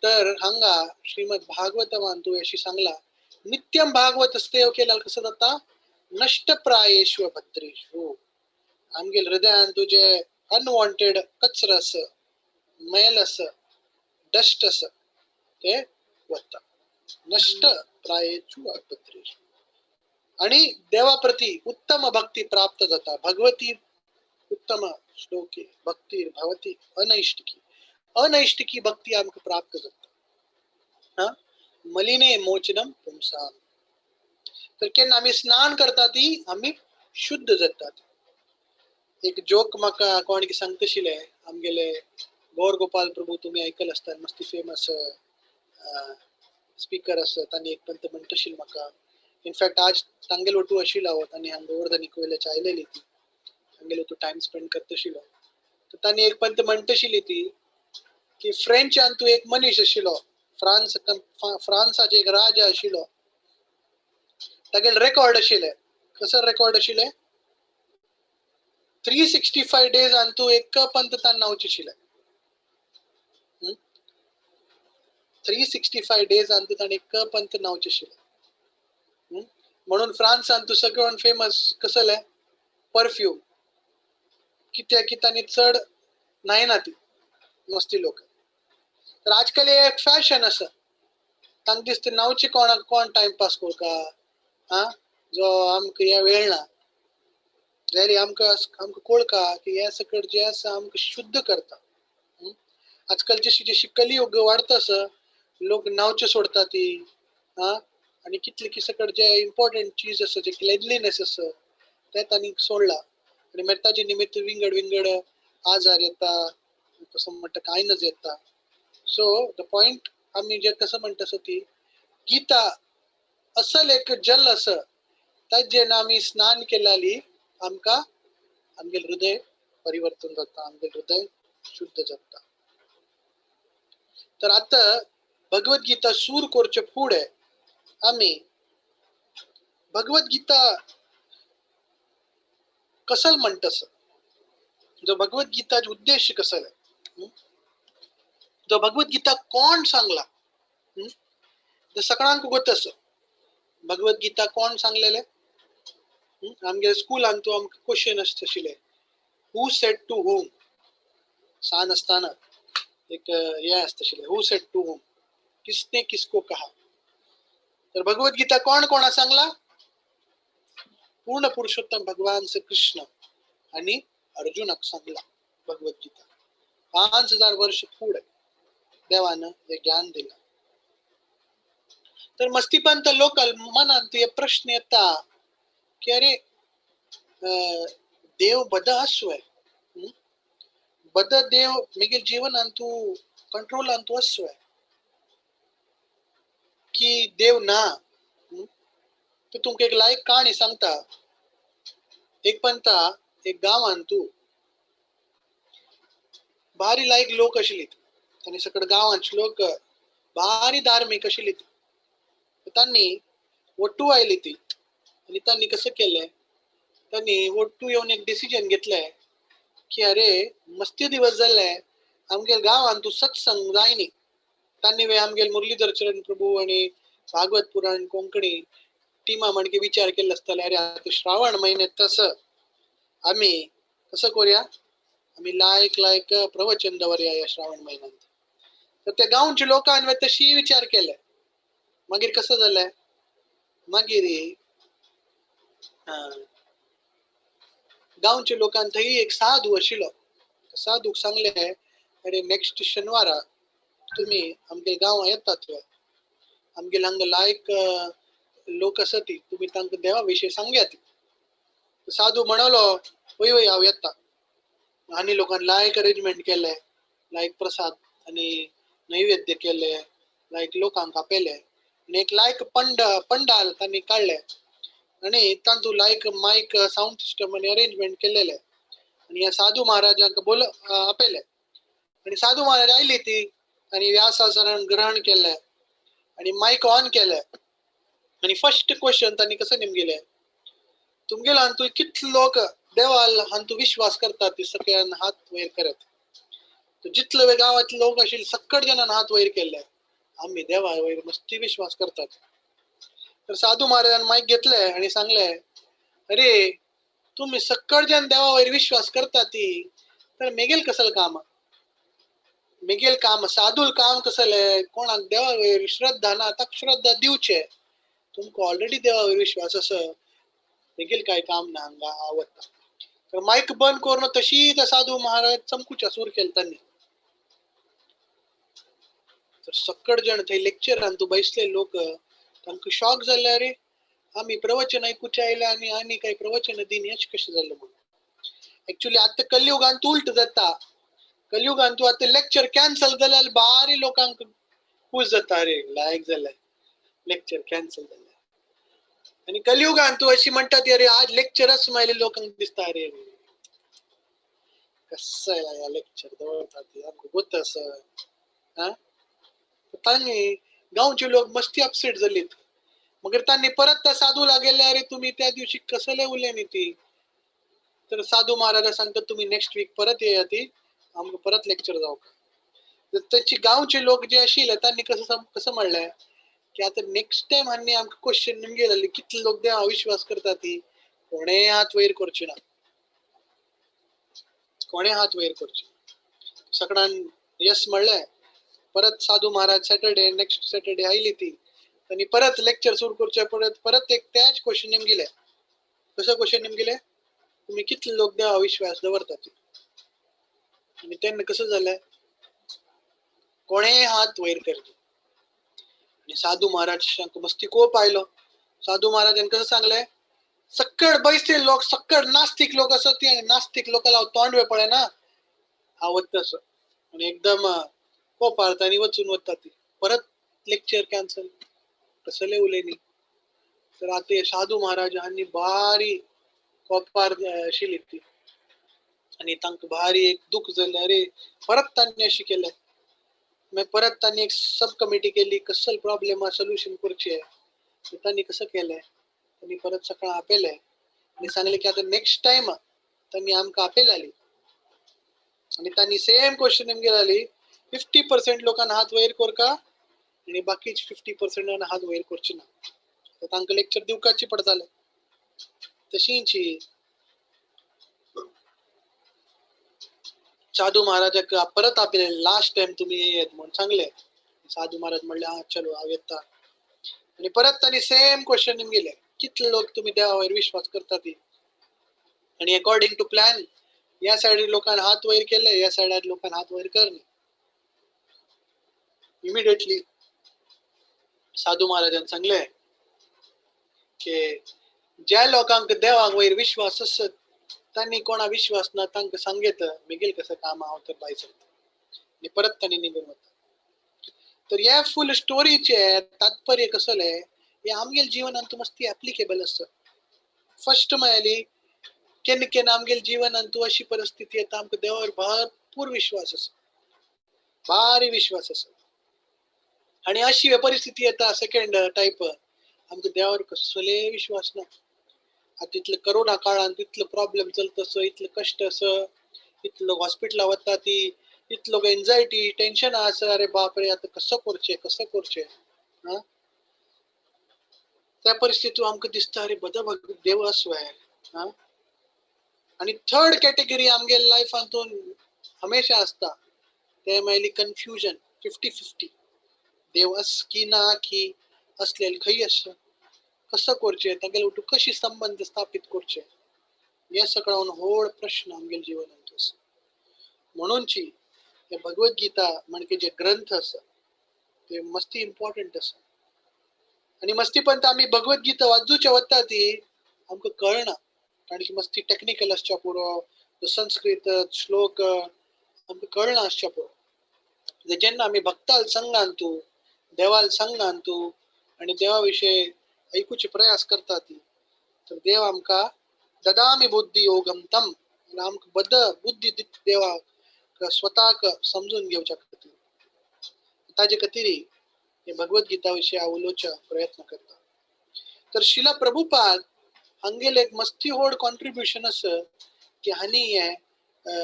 तर हंगा श्रीमद भागवत मानतो अशी सांगला, नित्यम भागवत सेव केला कसं जाता, नष्टप्रायेषु भद्रेषु. आमगेल हृदयान तुझे अनवॉन्टेड कचरा अस, मैल अस, डस्ट अस ते वता. नष्ट प्रायेषु भद्रेषु. आणि देवाप्रती उत्तम भक्ती प्राप्त जाता. भगवती उत्तम श्लोके भक्ती भवती अनैष्टिकी. अनैष्टिकी भक्ती आमक प्राप्त जाता. मलिने मोचनम पुंसाम. तर केन्ना आम्ही स्नान करता ती आम्ही शुद्ध जातात. एक जोक म्हाका कोण की सांगतशिले, आमगेले गौर गोपाल प्रभू तुम्ही ऐकल असता, मस्ती फेमस स्पीकर असत, तांणी एक पंत म्हणतशील म्हाका. इनफॅक्ट आज तांगेलो तू आशिल्लो तांणी हांगा गोवर्धनीक वयल्याची आयलेली ती, तांगेलो तू टाइम स्पेंड करतशिलो. तर तांणी एक पंत म्हणतशिली ती की फ्रेंचान तू एक मनीस आशिल्लो, फ्रांसाचे एक राजा आशिल्लो, तागेले रेकॉर्ड आशिल्ले. कसं रेकॉर्ड आशिल्ले, 365 days तू एक पंत तान नावचे आशिल्ले. 365 days तू ताण एक पंत नावचे आशिल्ले. म्हणून फ्रांसान तू सगळ्यान फेमस कसले परफ्यूम, कित्याक की तांणी चड न्हायना ती मस्ती लोक. तर आजकाल एक फॅशन आसा, तांकां दिसता नावचे कोणाक कोण टाइमपास करता, जो आमकां हे वेळ ना, जाल्यार आमकां कळका की हे सकट जे आसा आमकां शुद्ध करता. आजकाल जशी जशी कलियुग वाढता आसा, लोक नावचे सोडता ती, आणि कितले की सकट जे इम्पॉर्टंट चीज आसा, जे क्लेनलीनेस आसा ते तांणी सोडला. आणि मागीर ताजे निमित्त विंगड विंगड आजार येता, कसं म्हणटा कायनज येता. सो द पॉइंट आम्ही जे कसं म्हणटा आसा ती गीता असल एक जल आसा, ताजेन आम्ही स्नान केलाली आमकां आमगे हृदय परिवर्तन जाता, आमगे हृदय शुद्ध जाता. तर आता भगवद्गीता सूर करचे फुडें आम्ही भगवद्गीता कसल म्हणटस, जो भगवद्गीताचे उद्देश कसले, जो भगवद्गीता कोण सांगला, ते सगळ्यांक गोतस. भगवद्गीता कोण सांगलेले, आमगे स्कूलान तू आमकां क्वेश्चन आसतशिले, हू सेड टू हूम. सान आसतना एक हे आसतशिले, हू सेड टू हूम, किसने किसको कहा. तर भगवद्गीता कोण कोणा सांगला, पूर्ण पुरुषोत्तम भगवान श्री कृष्ण आणि अर्जुनाक सांगला भगवद्गीता. 5000 वर्ष पुढे देवानं हे ज्ञान दिलं. तर मस्तीपंत लोकल मनात हे प्रश्न येता की अरे देव बद आसोय, बद देव मिगेल जीवनान तू कंट्रोलान तू आसोय की देव ना. तू तुमका एक लायक कहाणी सांगता. एक पंता एक गावान तू भारी लायक लोक आशिल्ली, तांणी सकट गांवांचे लोक भारी धार्मीक आशिल्ली. तांणी वट्टू आयली ती आणि त्यांनी कसं केलंय, त्यांनी वोट्टू येऊन एक डिसिजन घेतलंय की अरे मस्ती दिवस जाल्ले आमगे गावान तू सत्संग जायनी. त्यांनी वे आमगे मुरलीधर चरण प्रभू आणि भागवत पुराण कोंकणी टीमा म्हणजे विचार केला असताना अरे आता श्रावण महिन्यात तसं आम्ही कसं करूया, आम्ही लायक प्रवचन दवरूया या श्रावण महिन्यात. तर त्या गावच्या लोकांनी तशी विचार केलाय. मागीर कसं झालंय, मागीर गावच्या लोकांत थंय एक साधू आशिल्लो. साधूक सांगले अरे नेक्स्ट शनिवारा तुम्ही आमगे गांवां येतात, आमगे हांगा लायक लोक आसा ती तुम्ही तांकां देवा विशीं सांग्यात. साधू म्हणालो वय वय हांव येता. आनी लोकांनी लायक अरेंजमेंट केले, लायक प्रसाद आणि नैवेद्य केले, लायक लोकांक आपयले आणि एक लायक पंडाल त्यांनी काढले आणि तांतू लायक मायक साऊंड सिस्टम आणि अरेंजमेंट केलेले आणि या साधू महाराजांक आपयले आणि साधू महाराज आयली ती आणि व्यासासरण ग्रहण केले आणि मायक ऑन केले आणि फर्स्ट क्वेश्चन त्यांनी कसं नेमगेले, तुमगेला हांतू कितले लोक देवाल हांतू विश्वास करतात ते सगळ्यान हात वयर करत. जितले गावातले लोक आशिल्ले सकट जणांनी हात वयर केले, आम्ही देवा वयर मस्ती विश्वास करतात. तर साधू महाराजांनी माईक घेतले आणि सांगले अरे तुम्ही सकट जण देवा वयर विश्वास करतात ती तर मेगेल कसलं काम, मेगेल काम साधूल काम कसले, कोणाक देवा वयर श्रद्धा ना ताका श्रद्धा दिवचे. तुमका ऑलरेडी देवा वयर विश्वास आसा, मेगेल काय काम ना हांगा आवडटा. तर माईक बंद करून तशी त्या साधू महाराज चमकुच्या सूर केले त्यांनी. तर सकट जण थंय लेक्चरान तू बसले लोक तांकां शॉक जाले, अरे आम्ही प्रवचन ऐकूचे आयले आणि काही प्रवचन दिन हेच कशें जालें म्हणून. ऍक्च्युली आता कलियुगांत उलट जाता. कलियुगांत तू आता लेक्चर कॅन्सल जाल्यार बारी लोकांक खूश जाता, अरे लायक जाले लेक्चर कॅन्सल जाले. आणि कलियुगांत तू अशी म्हणतात अरे आज लेक्चरच मायले लोकांक दिसता अरे कसं या लेक्चर दवरतात गोत असं. तांणी गावचे लोक मस्ती अपसेट जालीत. मगर तांणी परत त्या साधूला गेले, अरे तुम्ही त्या दिवशी कसले उरले न्ही ती. तर साधू महाराज सांगतात तुम्ही नेक्स्ट वीक परत येया ती आमकां परत लेक्चर जावं. त्याची गावचे लोक जे आशिल्ले त्यांनी कसं म्हणलें की आता नेक्स्ट टाइम हांणी आमकां क्वेश्चन निमगे जाल्ली कितले लोक देवा विश्वास करतात ती कोणेय हात वयर करचे ना, कोणे हात वयर करचे. सगळ्यान यस म्हणलें. परत साधू महाराज नेक्स्ट सॅटर्डे आयली ती आणि परत लेक्चर सुरू करचे परत एक त्याच क्वेश्चन निमगेले. कसं क्वेश्चन निमगेले, तुम्ही कितले लोक देवा विश्वास दवरतात आणि तेन्ना कसं जालें, कोणेय हात वयर करचे. आणि साधू महाराज मस्ती कोप आयलो. साधू महाराजांनी कसं सांगले, सक्कड बैसले लोक सक्कड नास्तिक लोक असत ती आणि नास्तिक लोकांना तोंड वे पडे ना आवडत असं आणि एकदम कोपारतानी वचून वतात ती परत लेक्चर कॅन्सल कसले उलेनी. तर आता साधू महाराजांनी भारी कोपार आशिल्ली ती आणि तांकां भारी एक दुःख जालें, अरे परत तांणी अशें केलें. मागीर परत तांणी एक सब कमिटी केली, कसलं प्रॉब्लेम सोल्युशन करचें. तांणी कसं केलें, तांणी परत सकाळ आपयलें आणि सांगले की आता नेक्स्ट टाइम तांणी आमकां आपयलाली आणि तांणी सेम क्वेश्चन आमगे जाली 50% लोकांना हात वयर करका आणि बाकीचे 50% हात वयर करचे ना. तर तांकां लेक्चर दिवपाची पडताले. तशींच साधू महाराजाक परत आपले लास्ट टाइम तुम्ही येत म्हणून सांगले. साधू महाराज म्हणले हा चलो हांव येता आणि परत तांणी सेम क्वेश्चन निमगेले, कितले लोक तुम्ही देवा वयर विश्वास करता ती. आणि अकॉर्डिंग टू प्लॅन या सायडीन लोकांनी हात वयर केले, या सायडार लोकांनी हात वयर करले. इमिडिएटली साधू महाराजांनी सांगले की ज्या लोकांक देवा वयर विश्वास असत त्यांनी कोणा विश्वास ना तांकां सांगेत मेगेल कसं काम हांव तर बाय सांगता आणि परत तांणी निघून वता. तर ह्या फुल स्टोरीचे तात्पर्य कसले हे आमगेल जीवनांत मस्ती ऍप्लिकेबल असत. फर्स्ट म्हळ्याली केन्ना केन्ना आमगेल जीवनांत तू अशी परिस्थिती येता आमकां देवावर भरपूर विश्वास आसा, भारी विश्वास आसा आणि अशी परिस्थिती येता सेकंड टायप आमकां देवावर कसले विश्वास ना आता इतलं करोना काळात इतलं प्रॉब्लेम चलतस, इतलं कष्ट असं, इतलं हॉस्पिटला वता ती, इतलं एन्झायटी टेन्शन असं, अरे बापरे आता कसं करचे हा. त्या परिस्थितीत आमकां दिसता अरे बदा देव असवाय हा. आणि थर्ड कॅटेगरी आमगे लायफांतून हमेशा असता ते मायली कन्फ्युजन 50-50. देव अस की ना की असलेलं खंय असं, कसं करचे तागेले उठू कशी संबंध स्थापित करचे, हे सगळं व्हड प्रश्न आमगे जीवनांत आसा. म्हणूनची हे भगवद्गीता म्हणजे जे ग्रंथ आसा ते मस्ती इम्पॉर्टंट आसा. आणि मस्ती पण आम्ही भगवद्गीता वाचूचे वता ती आमकां कळना, कारण की मस्ती टेक्निकल आसच्या पुरो, संस्कृत श्लोक आमकां कळना आसच्या पुरो. जेन्ना आमी भक्ताल संगान तू, देवाल संगान तू आणि देवा विषयी ऐकूचे प्रयास करता ती, तर देव आमकां ददामी बुद्धी योगम तम, आमकां बद बुद्धी दित देवा स्वताक समजून घेवच्या खातीर. ताजे खातीर हे भगवद्गीता विषयी उलोवचा प्रयत्न करता. तर शिला प्रभुपाद हांगेले एक मस्ती व्हड कॉन्ट्रिब्युशन आसा की हांणी हे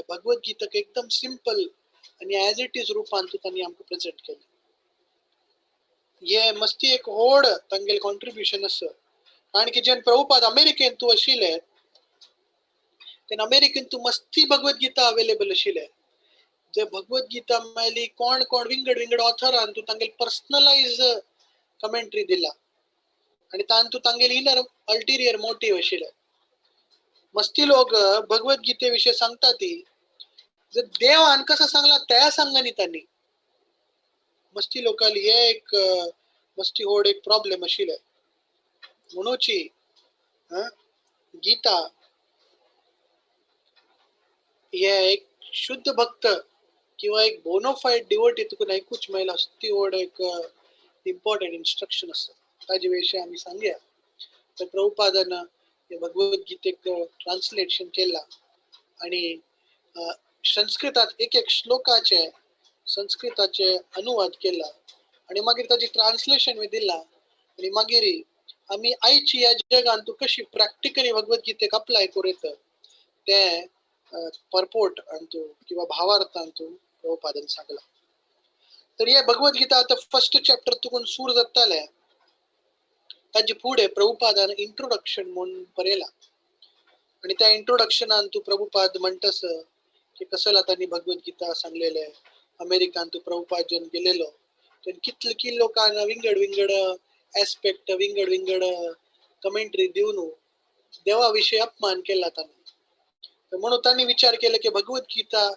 भगवद्गीताक एकदम सिंपल आणि ॲज इट इज रुपान तांणी आमकां प्रेझेंट केलें. हे मस्ती एक व्हड तांगेलें कॉन्ट्रिब्युशन आसा, कारण की जेन्ना प्रभुपाद अमेरिकेन तू आशिल्ले तेन्ना अमेरिकेन तू मस्ती भगवद्गीता अवेलेबल आशिल्ले. जे भगवद्गीता मेळ्ळी कोण कोण विंगड ऑथरान तू तांगेले पर्सनलाइज कमेंट्री दिला आणि तांतू तांगेले इनर अल्टिरियर मोटिव्ह आशिल्ले. मस्ती लोक भगवद्गीते विषयी सांगता ती जर देव हांन कसं सांगला त्या सांगनी तांणी. मस्ती लोकांली हे एक मस्ती व्हड एक प्रॉब्लेम आशिल्ले. म्हणूची गीता हे एक शुद्ध भक्त किंवा एक बोनोफाईड डिवोटी तुका ऐकूच मेळला ती व्हड एक इम्पॉर्टंट इन्स्ट्रक्शन आसा. ताजे विशयी आमी सांगया. तर प्रभुपादान हे भगवद्गीतेक ट्रान्सलेशन केला आणि संस्कृतात एक श्लोकाचे संस्कृताचे अनुवाद केला आणि मागीर ताची ट्रान्सलेशन दिला. आणि मागीर आमी आयची ह्या जगान तू कशी प्रॅक्टिकली भगवद्गीतेक अप्लाय करूं ते परपोर्ट आणतो किंवा भावार्थांतू प्रभुपादान सांगला. तर हे भगवद्गीता आता फर्स्ट चॅप्टर तुकून सूर जाताले ताजे फुडें प्रभुपादान इंट्रोडक्शन म्हणून बरयला. आणि त्या इंट्रोडक्शनान तू प्रभुपाद म्हणटस की कसला तांणी भगवद्गीता सांगलेले, अमेरिकान तू प्रभुपाद जेन्ना गेलेलो तेन्ना कितले लोकांना विंगड एस्पेक्ट विंगड कमेंट्री दिवन देवा विषयी अपमान केला तांणी. म्हणून तांणी विचार केला की भगवद्गीता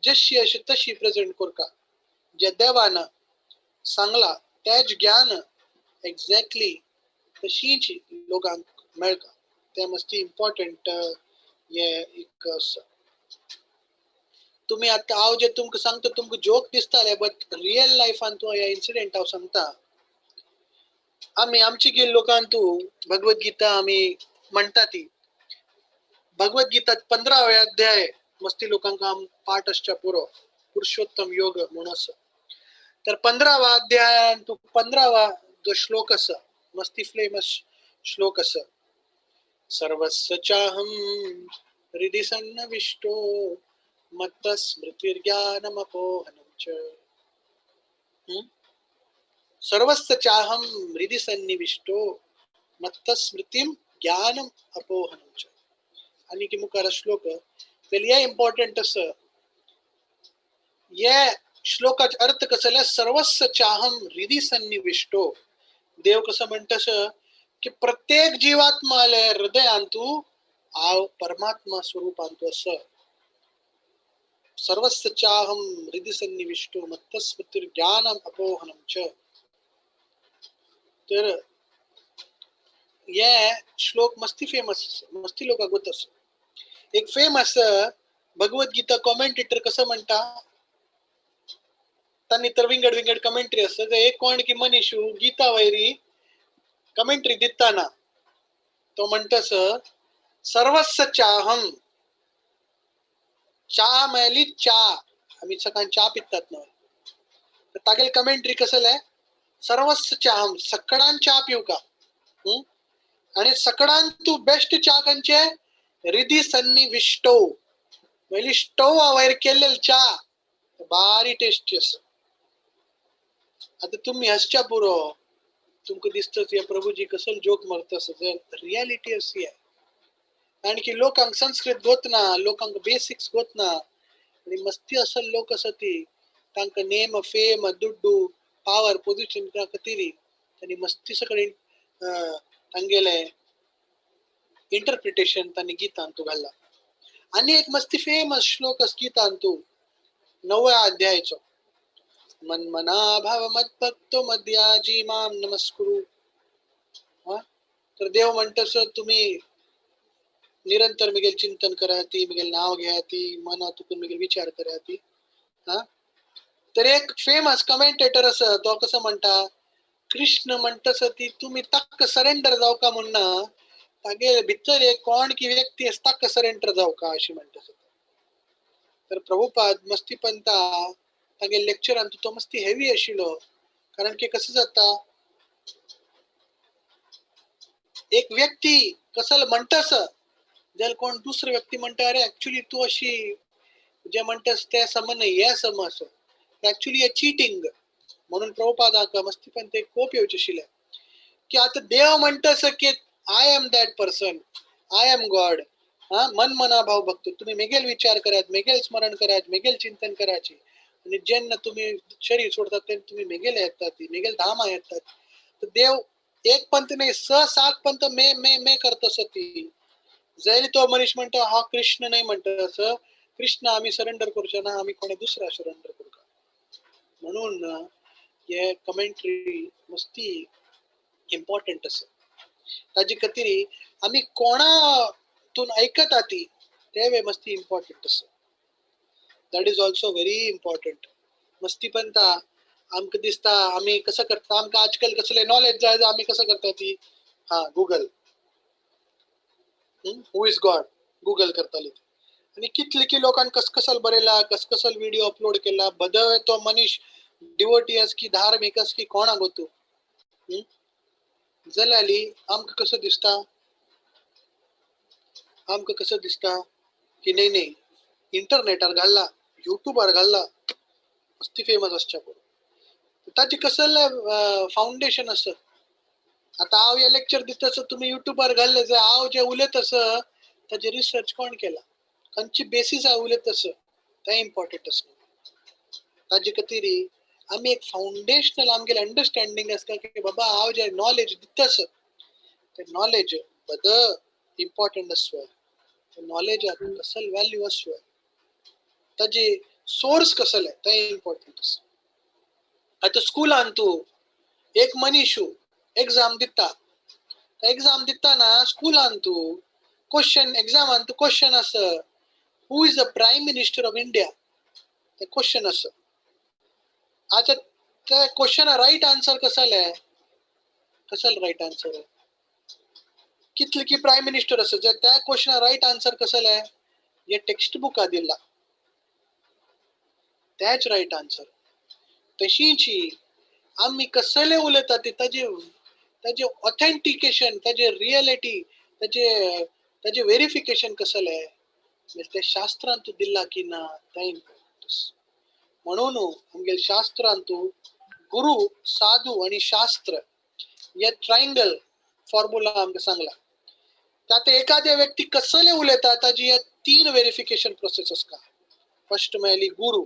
जशी अशी तशी प्रेझेंट करका, जे देवान सांगला तेच ज्ञान एक्झॅक्टली तशीच लोकांक मेळका. ते मस्ती इम्पॉर्टंट हे एक तुम्ही आता हांव जे तुमकां सांगता तुमकां जोक दिसताले बट रियल लायफान तू ह्या इन्सिडेंट हांव सांगता. आमी आमची गे लोकांन तू भगवद्गीता आमी म्हणटा ती भगवद्गीता 15वे अध्याय मस्ती लोकांक पाठ आसच्या पुरो पुरुषोत्तम योग म्हणून आसा. तर 15वा अध्यायान तू 15वा जो श्लोक आसा मस्ती फेमस श्लोक आसा. सर्वस्य चाहम हृदि सन्निविष्टो मत्तः स्मृतिर्ज्ञानमपोहनं च. सर्वस्य चाहम हृदि सन्निविष्टो मत्तः स्मृतिम ज्ञानम अपोहनं च. आणि की मुखार श्लोक तेलिया इम्पॉर्टंट आसा. हे श्लोकाचे अर्थ कसो जाल्यार सर्वस्य चाहम हृदि सन्निविष्टो. देव कसं म्हणटस की प्रत्येक जीवात्माले हृदयान तू हांव परमात्मा स्वरूपान तू आसा. सर्वस्य चाहम हृदि सन्निविष्टो मत्तः स्मृतिर्ज्ञानम अपोहनं च. तर हे श्लोक मस्ती फेमस मस्ती लोकांक गोत आसा. एक फेमस भगवद्गीता कॉमेंटेटर कसं म्हणता तांणी तर विंगड कमेंट्री आसा. एक कोण की मनीस गीता वैरी कमेंट्री दिताना तो म्हणटस सर्वस्य चाहम. चा मेली चा आम्ही सकाळी चा पितात ना तागेल कमेंट्री कसं सर्वस्य चाहम सकाळान चा पिव का आणि सगळ्यात तू बेस्ट च्या खंयचे रिधी सन्नी विष्टो म्हणजे स्टोव वयर केलेलं च्या बारी टेस्टी असं. आता तुम्ही हसच्या पुरो तुमका दिसतच या प्रभूजी कसं जोक मारत असत, रियालिटी अशी आहे. कारण की लोकांक संस्कृत गोतना, लोकांक बेसिक्स गोतना आणि मस्ती असल लोक असत ती तांका नेम फेम दुड्डू पावर पोझिशन खातीर त्यांनी मस्ती सगळे तांगेले इंटरप्रिटेशन त्यांनी गीतांतू घालला. आणि एक मस्ती फेमस श्लोक अस गीतांतू 9व्या अध्यायाचो मन्मना भाव मद्भक्तो मध्याजी माम नमस्कुरु. तर देव म्हणतस तुम्ही निरंतर मिगेल चिंतन करा ती मिगेल नाव घ्या ती मना तुकून मिगेल विचार करा ती. तर एक फेमस कमेंटेटर असं तो कसं म्हणता कृष्ण म्हणतस ती तुम्ही तक्क सरेंडर जाऊ का म्हणणं तागे भितर एक कोण की व्यक्ती असता तक्क सरेंडर जाऊ का अशी म्हणतस. तर प्रभुपाद मस्ती पंता तागे लेक्चर तो मस्ती हेवी आशिल्लो. कारण की कसं जाता एक व्यक्ती कसं म्हणतस जाल्यार कोण दुसरो व्यक्ती म्हणटा अरे ऍक्च्युली तू अशी जे म्हणतस ते समान हे समज ऍक्च्युली हे चीटिंग. म्हणून प्रभुपादाक मस्ती पण ते खूप येवचे आशिल्ले की आता देव म्हणतस की I am that person, I am God. मन मना भाव भक्त तुम्ही मेगेल विचार करात, मेगेल स्मरण करात, मेगेल चिंतन करायचे आणि जेन्ना तुम्ही शरीर सोडतात तेन्ना तुम्ही मेगेल येतात मेगेल धामा येतात. तर देव एक पंत नाही 6-7 पंत मे मे मे करतस ती. जरी तो मनीस म्हणतो हा कृष्ण नाही म्हणतस कृष्ण आम्ही सरेंडर करूचे ना आम्ही कोणी दुसरा सरेंडर करू का. म्हणून हे कमेंट्री मस्ती इम्पॉर्टंट असं. ताजी खातीर आम्ही कोणातून ऐकत आती ते मस्ती इम्पॉर्टंट असं. That is also very important. मस्ती पण आमकां दिसता आम्ही कसं करता आमकां आजकाल कसले नॉलेज जाय आम्ही कसं करता ती Google who is God Google करताली आणि कितले की लोकांनी कसकसल बरयला कसकसल व्हिडिओ अपलोड केला बदल तो मनीस डिवोटी की धार्मिक की कोणा गोतू जाल्यार आमकां कसं दिसता की नाही इंटरनेटार घालला युट्यूबार घालला मस्ती फेमस असच्या पळय ताची कसलं फाउंडेशन असं. आता हांव हे लेक्चर दितस तुम्ही युट्यूबार घाल्ले जाय हांव जे उलयतस ताचे रिसर्च कोण केला खंयची बेसीस हांव उलयतस ते इम्पॉर्टंट असं. ताजे खातीर आमी एक फाउंडेशनल आमगेले अंडरस्टँडींग आसता की बाबा हांव जे नॉलेज दितस ते नॉलेज बद इम्पॉर्टंट असो ते नॉलेजाक कसल व्हॅल्यू असो ताजे सोर्स कसले ते इम्पॉर्टंट असं. आता स्कूलान तू एक मनीस एग्जाम दिता एग्जाम दिताना स्कूलान तू क्वेश्चन एग्जामान तू क्वेश्चन अस who is the prime minister of India ते क्वेश्चन अस. आता त्या क्वेश्चन राईट आन्सर कसले राईट आन्सर कितले की प्राइम मिनिस्टर अस जे त्या क्वेश्चन राईट आन्सर कसले हे टेक्स्ट बुका दिला त्याच राईट आन्सर. तशीची आम्ही कसले उलयता ती ताजे ऑथेंटिकेशन ताजे रियलिटी ताजे व्हेरिफिकेशन कसले ते शास्त्रांत दिला की ना ते इम्पॉर्टंट. म्हणून आमगे शास्त्रांत गुरु साधू आणि शास्त्र हे ट्रायंगल फॉर्म्युला आमकां सांगला. त्यात एखाद्या व्यक्ती कसले उलयता ताजी हे 3 व्हेरिफिकेशन प्रोसेस आसता. फर्स्ट मेळ्ळी गुरु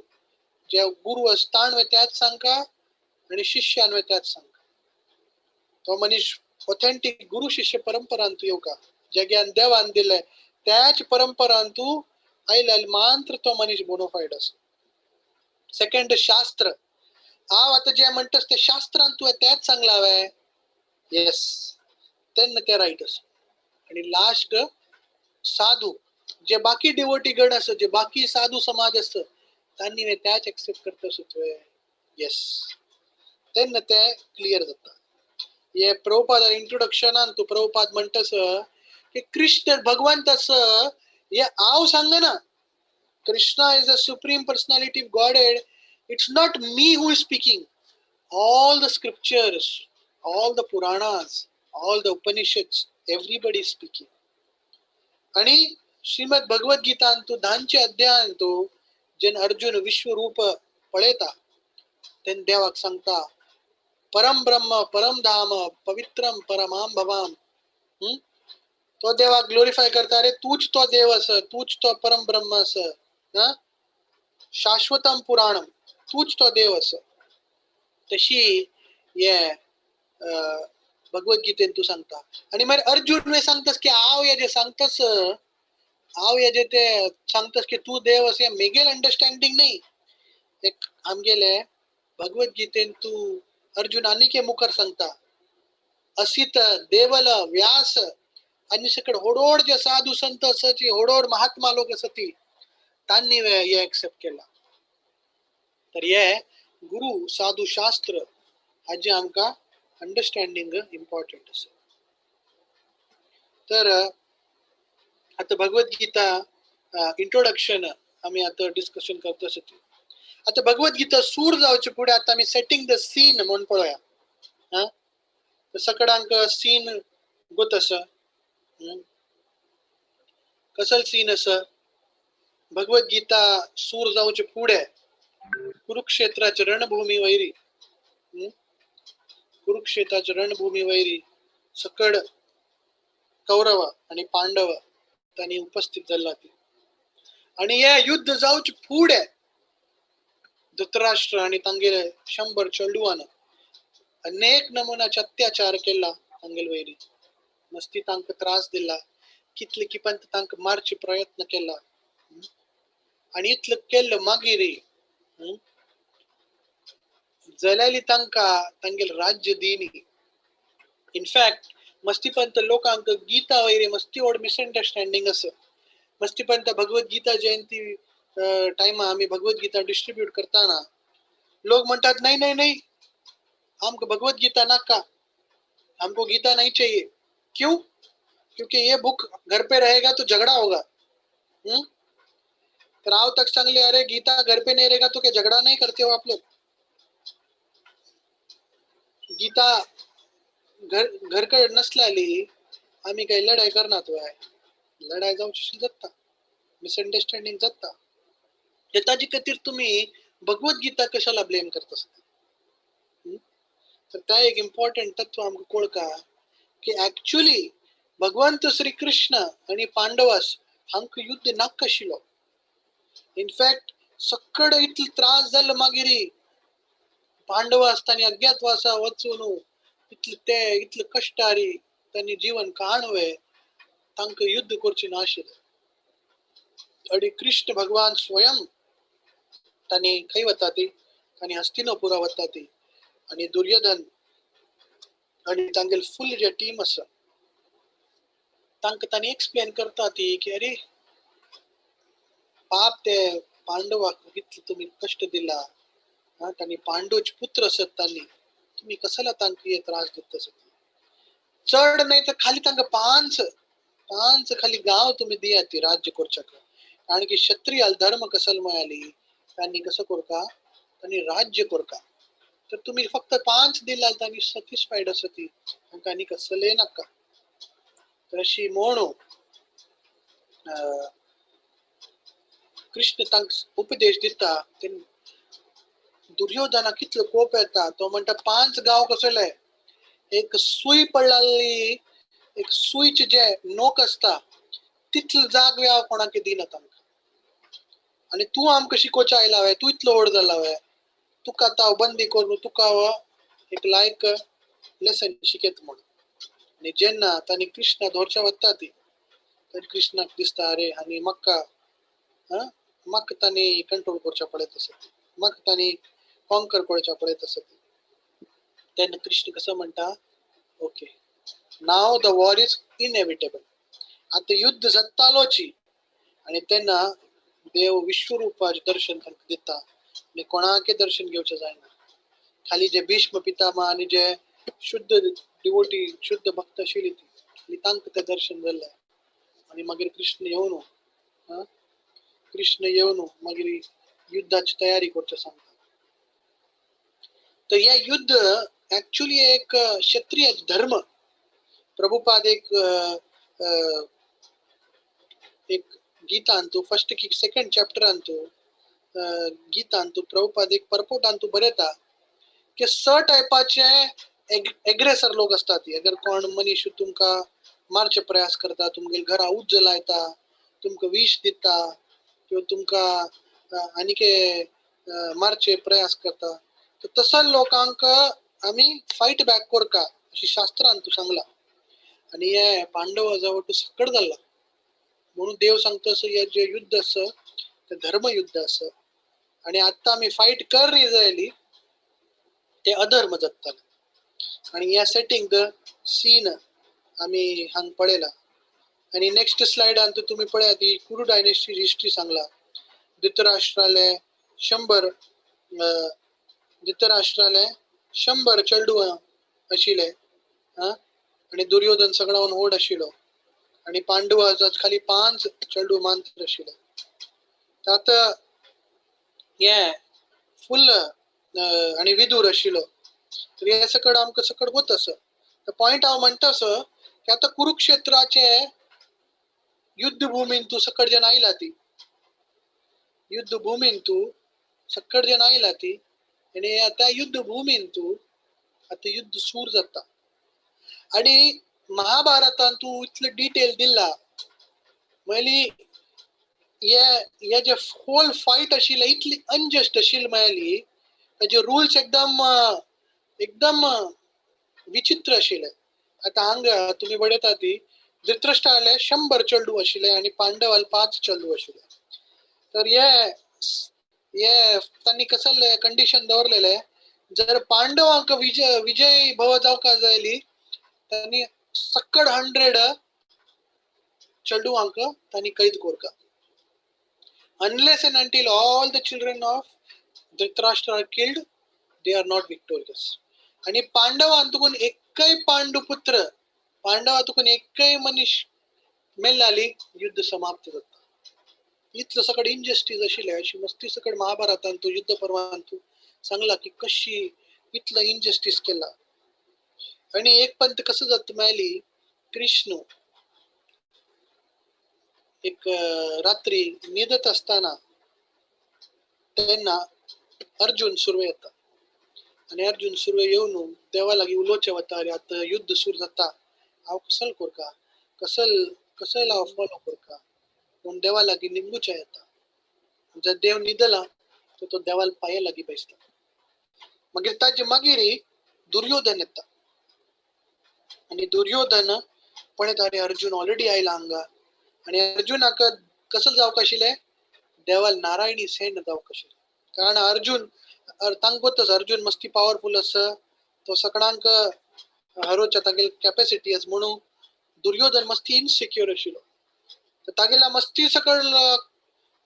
जे गुरु असताण त्याच सांगता आणि शिष्यान त्याच सांगता. तो मनीस ऑथेंटिक गुरु शिष्य परंपरांत येवका जे ज्ञान देवान दिले त्याच परंपरांत आयल्याल मात्र तो मनीस बोनोफाईड आसा. सेकंड शास्त्र हांव आतां जे म्हणटास ते शास्त्रांत तुवें तेच सांगला हांवें येस तेन्ना ते रायट आसा. आणि लास्ट साधू जे बाकी डिवोटी गण आसा जे बाकी साधू समाज आसा त्यांनी त्याच एक्सेप्ट करता तुवें येस तेन्ना ते क्लियर जाता. हे प्रभुपाद इंट्रोडक्शनान तू प्रभुपाद म्हणटास की कृष्ण भगवंत आस हे हांव सांगना. Krishna is the supreme personality of godhead. It's not me who is speaking. All the scriptures, all the Puranas, all the Upanishads everybody speaking. आणि श्रीमद भगवद गीता अंतू 10 अध्याय अंतू जेन अर्जुन विश्वरूप पळयता तेन देवाक सांगता परम ब्रह्म परम धाम पवित्रम परमाम भवाम. तो देवाक ग्लोरिफाय करता, अरे तूच तो देव अस, तूच तो परम ब्रह्म अस, शाश्वतम पुराणम, तूच तो देव अस. तशी ये भगवद्गीतेन तू सांगता. आणि मागीर अर्जुन वे सांगतास की हांव हेजे सांगतास, हांव हेजे ते सांगतास की तू देव असे मेगेल अंडरस्टँडिंग नाही. एक आमगेले भगवद्गीतेन तू अर्जुन आनीके मुखार सांगता असित देवल व्यास आणि सकड होडोड जे साधू संत असची, होडोड महात्मा लोक असती, त्यांनी हे एक्सेप्ट केला. तर हे गुरु साधू शास्त्र हाजे आमका अंडरस्टँडिंग इम्पॉर्टंट अस. तर आता भगवद्गीता इंट्रोडक्शन आम्ही आता डिस्कशन करतो असती. आता भगवद्गीता सूर जावचे पुढे आता आम्ही सेटिंग द सीन म्हणून पळोया. सकडांक सीन गोत अस कसल सीन अस. भगवद्गीता सूर जावचे पुढे कुरुक्षेत्राचे रणभूमी वैरी, कुरुक्षेत्राचे रणभूमी वैरी सकड कौरव आणि पांडव त्यांनी उपस्थित झाला. आणि या युद्ध जावचे पुढे धृतराष्ट्र आणि तांगेले 100 चेडुवान अनेक नमुनाचे अत्याचार केला. तांगेल वैरी मस्ती तांक त्रास दिला, कितले किपंत तांक मारचे प्रयत्न केला. आणि इतलं केलं मागिरी जलाली तांका तांगेल राज्य दिनी. इनफॅक्ट मस्तीपंत लोकांक गीता वैरी मस्ती ओढ मिसअंडरस्टँडिंग अस. मस्तीपंत भगवद्गीता जयंती टाइम आम्ही भगवद्गीता डिस्ट्रीब्यूट करताना लोग म्हणतात नहीं नहीं नहीं हमको भगवद्गीता नाका, हमको गीता नहीं चाहिए. क्यों? क्योंकि ये बुक घर पे रहेगा तो झगड़ा होगा. तर आओ तक सांगले अरे गीता घर पे नहीं रहेगा तो क्या झगड़ा नहीं करते हो आप लोग? गीता घर कडे नसल्याली आम्ही काही लढाई करणार आहे. लढाई जाऊची जाता, मिसअंडरस्टँडिंग जाता. त्याची खातीर तुम्ही भगवद्गीता कशाला ब्लेम करता? तर त्या एक इम्पॉर्टंट तत्व आमकां कळका की ऍक्च्युअली भगवंत श्री कृष्ण आणि पांडवास हांकां युद्ध नाका आशिल्लो. इनफॅक्ट सकड इतलो त्रास जालो मागिरी पांडव असताना अज्ञातवासा वचून इतले कष्टारी त्यांनी जीवन काणवे तांकां युद्ध करचे नाशिल्ले. आणि कृष्ण भगवान स्वयं तांणी खंय वता ती, तांणी हस्तिनापुरा वता ती. आणि दुर्योधन आणि तांगेल फुल जे टीम आसा तांकां तांणी एक्सप्लेन करता ती की अरे पाप ते पांडवाक इतले तुम्ही कष्ट दिला, तांणी पांडवचे पुत्र असत तांणी तुम्ही कशाला तांकां हे त्रास दिता? चढ नाही तर खाली तांकां पांच खाली गाव तुम्ही दिया ती राज्य करच्याक. कारण की क्षत्रिय धर्म कसल मिळाली त्यांनी कसं करका, त्यांनी राज्य करका. तर तुम्ही फक्त 5 दिला त्यांनी सॅटिस्फाईड असती, तांकां कसले नाका. तर अशी म्हणू कृष्ण तांक उपदेश दिता. दुर्योधना कितलो कोप येता. तो म्हणता 5 गाव कसले, एक सुई पडलेली एक सुईचे जे नोक असता तितलं जाग व्या कोणाक दिना तांकां. आणि तू आमकां शिकोवचा आयला वय, तू इतलो व्हड जाला वय, तुका आतां बंदी करून तुका एक लायक लेसन शिकेत म्हणून. आणि जेन्ना तांणी कृष्णा धरच्या वता ती तर कृष्णाक दिसता अरे आनी म्हाका तांणी कंट्रोल करच्या पडत आसत, म्हाका तांणी कॉन्कर करच्या पडत आसत. तेन्ना कृष्ण कसं म्हणटा, okay now the war is inevitable. आता युद्ध जातालोची. आणि तेन्ना देव विश्वरूपाचे दर्शन तांकां दिता. आणि कोणाके दर्शन घेवचें जायना. खाली जे भीष्म पितामह आणि जे शुद्ध डिवोटी शुद्ध भक्त आशिल्ली ती तांकां तें दर्शन जालें. आणि मागीर कृष्ण येवन मागीर युद्धाची तयारी करची सांगता. तर हे युद्ध ऍक्च्युअली एक क्षत्रिय धर्म प्रभुपाद एक गीता आणतो, फर्स्ट की सेकंड चॅप्टर आणतो गीता आणतो, प्रभुपाद एक परपोट आणतो बरेता की स टायपाचे एग्रेसर लोक असतात. अगर कोण मनीस तुमका मारचे प्रयास करता, तुमगे घरा उज्ज लायता, तुमका विष दिता किंवा तुमका आनीके मारचे प्रयास करता, तर तसा लोकांक आम्ही फाईट बॅक करका अशी शास्त्रांत तू सांगला. आणि हे पांडव जवळ सकड झाला म्हणून देव सांगतो असं हे जे युद्ध असं ते धर्मयुद्ध असं. आणि आता आम्ही फाईट कर रे जायली ते अधर्म जगताले. आणि या सेटिंग द सीन आम्ही हांग पळयला. आणि नेक्स्ट स्लाइड आणतो तुम्ही पळया, ती कुरु डायनेस्टी हिस्ट्री सांगला. धृतराष्ट्राले 100 चेडू आशिले आणि दुर्योधन सगळ्याहून ओढ आशिलो आणि पांडवाचा खाली 5 चेडू मात्र आशिले. तर आता हे फुल आणि विदूर आशिलो. तर हे सकड आमकां सकड होत असं. तर पॉइंट हांव म्हणटा असं की आता कुरुक्षेत्राचे युद्धभूमीन तू सकड जन आयला ती युद्धभूमीन तू सकड जन आयला ती आणि त्या युद्धभूमीन तू आता युद्ध सूर जाता. आणि महाभारतान तू इतले डिटेल दिला मयली हे जे होल फाईट आशिल्ले इतली अनजस्ट आशिल्ली मेळ्ळी, ताजे रुल्स एकदम विचित्र आशिल्ले. आता हांग तुम्ही बडयता ती धृतराष्ट्राले 100 चेडू आशिल्ले आणि पांडवाल 5 चेडू आशिल्ले. तर हे त्यांनी कसले कंडिशन दवरलेले, जर पांडवांक विजय भव जावका जायली त्यांनी सकड 100 चेडूंक त्यांनी कैद करका. Unless and until all the children of Dhritarashtra are killed, they are not victorious. आणि पांडवांतून एकही पांडुपुत्र पांडवातून एकही मनीस मेल्लाली युद्ध समाप्त जाता. इतलं सगळं इनजस्टिस आशिल्ले अशी मस्ती सकड महाभारतांत तू युद्ध पर्वांत सांगला की कशी इतलं इनजस्टिस केला. आणि एक पंत कसं जात मेळ्ळी, कृष्ण एक रात्री न्हिदत असताना त्यांना अर्जुन सुरवे येता आणि अर्जुन सुरवे येऊन देवा लागी उलोचे वता, अरे आता युद्ध सुरू जाता, हांव कसल करका, कसल हांव फॉलो करका म्हणून देवा लागी निंबूच्या येता. जर देव न्हिदला तर तो देवाला पाया लागी बसता. मागीर ताजे मागीर दुर्योधन येता आणि दुर्योधन पळयता अरे अर्जुन ऑलरेडी आयला हांगा. आणि अर्जुनाक कसं जावक आशिल्लें, देवाल नारायणी सेन जावक आशिल्लें. कारण अर्जुन तांकां गोतच अर्जुन मस्ती पॉवरफुल आसा, तो सगळ्यांक हरोवच्या तागेली कॅपॅसिटी आसा म्हणून दुर्योधन मस्ती इनसिक्युअर आशिल्लो. तर तागेल्या मस्ती सकल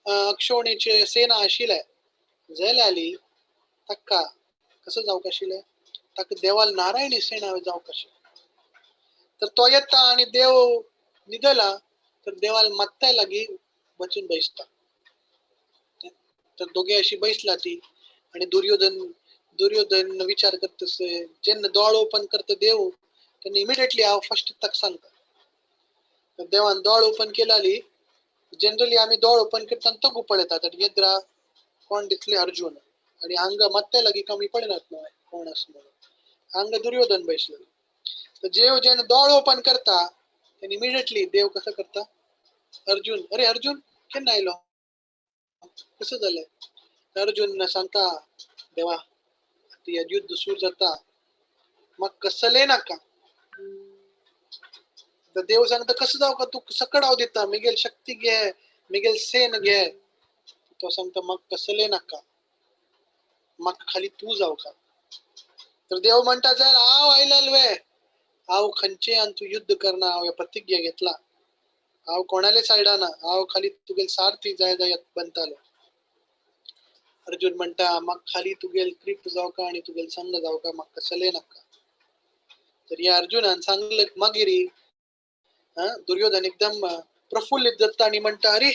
अक्षोणीचे सेना आशिल्ले जाल्यार ताका कसं जावक आशिल्लें, ताका देवाल नारायणी सेना जावक आशिल्लें. तर तो येता आणि देव न्हिदला तर देवाल मात्ताय लागी वचून बसता. तर दोघे अशी बैसला ती आणि दुर्योधन विचार करता जेन्ना दोळ ओपन करता देव तेन्ना इमिडिएटली हांव फर्स्ट ताका सांगता. तर देवान दोळ ओपन केलाली. जनरली आम्ही दोळ ओपन करता तो गुपळ येता, तर येद्रा कोण दिसले अर्जुन आणि हांगा मात्ताय लागी कमी पडनात न्हय कोण असं म्हणून हांगा दुर्योधन बसलो. तर जेव जेन्ना दोळ ओपन करता तेन्ना इमिडिएटली देव कसं करता, अर्जुन अरे अर्जुन केन्ना आयलो, कसं जालें. अर्जुन सांगता देवा आता युद्ध सुरू जाता, म्हाका कसले नाका. तर देव सांगता कसं जावका, तू सकड हांव दिता, मिगेल शक्ती घे, मिगेल सेन घे. तो सांगता म्हाका कसले नाका, म्हाका खाली तू जावका. तर देव म्हणटा जाल्यार हांव आयलाल वे, हांव खंयचे आनी तू युद्ध करना, हांव हे प्रतिज्ञा घेतला. हांव कोणाले सायडाना, हांव खाली तुगेल सारथी जाय बनतालो. अर्जुन म्हणटा म्हाका खाली तुगेल कृप जावका आणि तुगेल संग जावका, म्हाका कसले नाका. तर या अर्जुनान सांगले मागीर दुर्योधन एकदम प्रफुल्लित जाता आणि म्हणटा अरे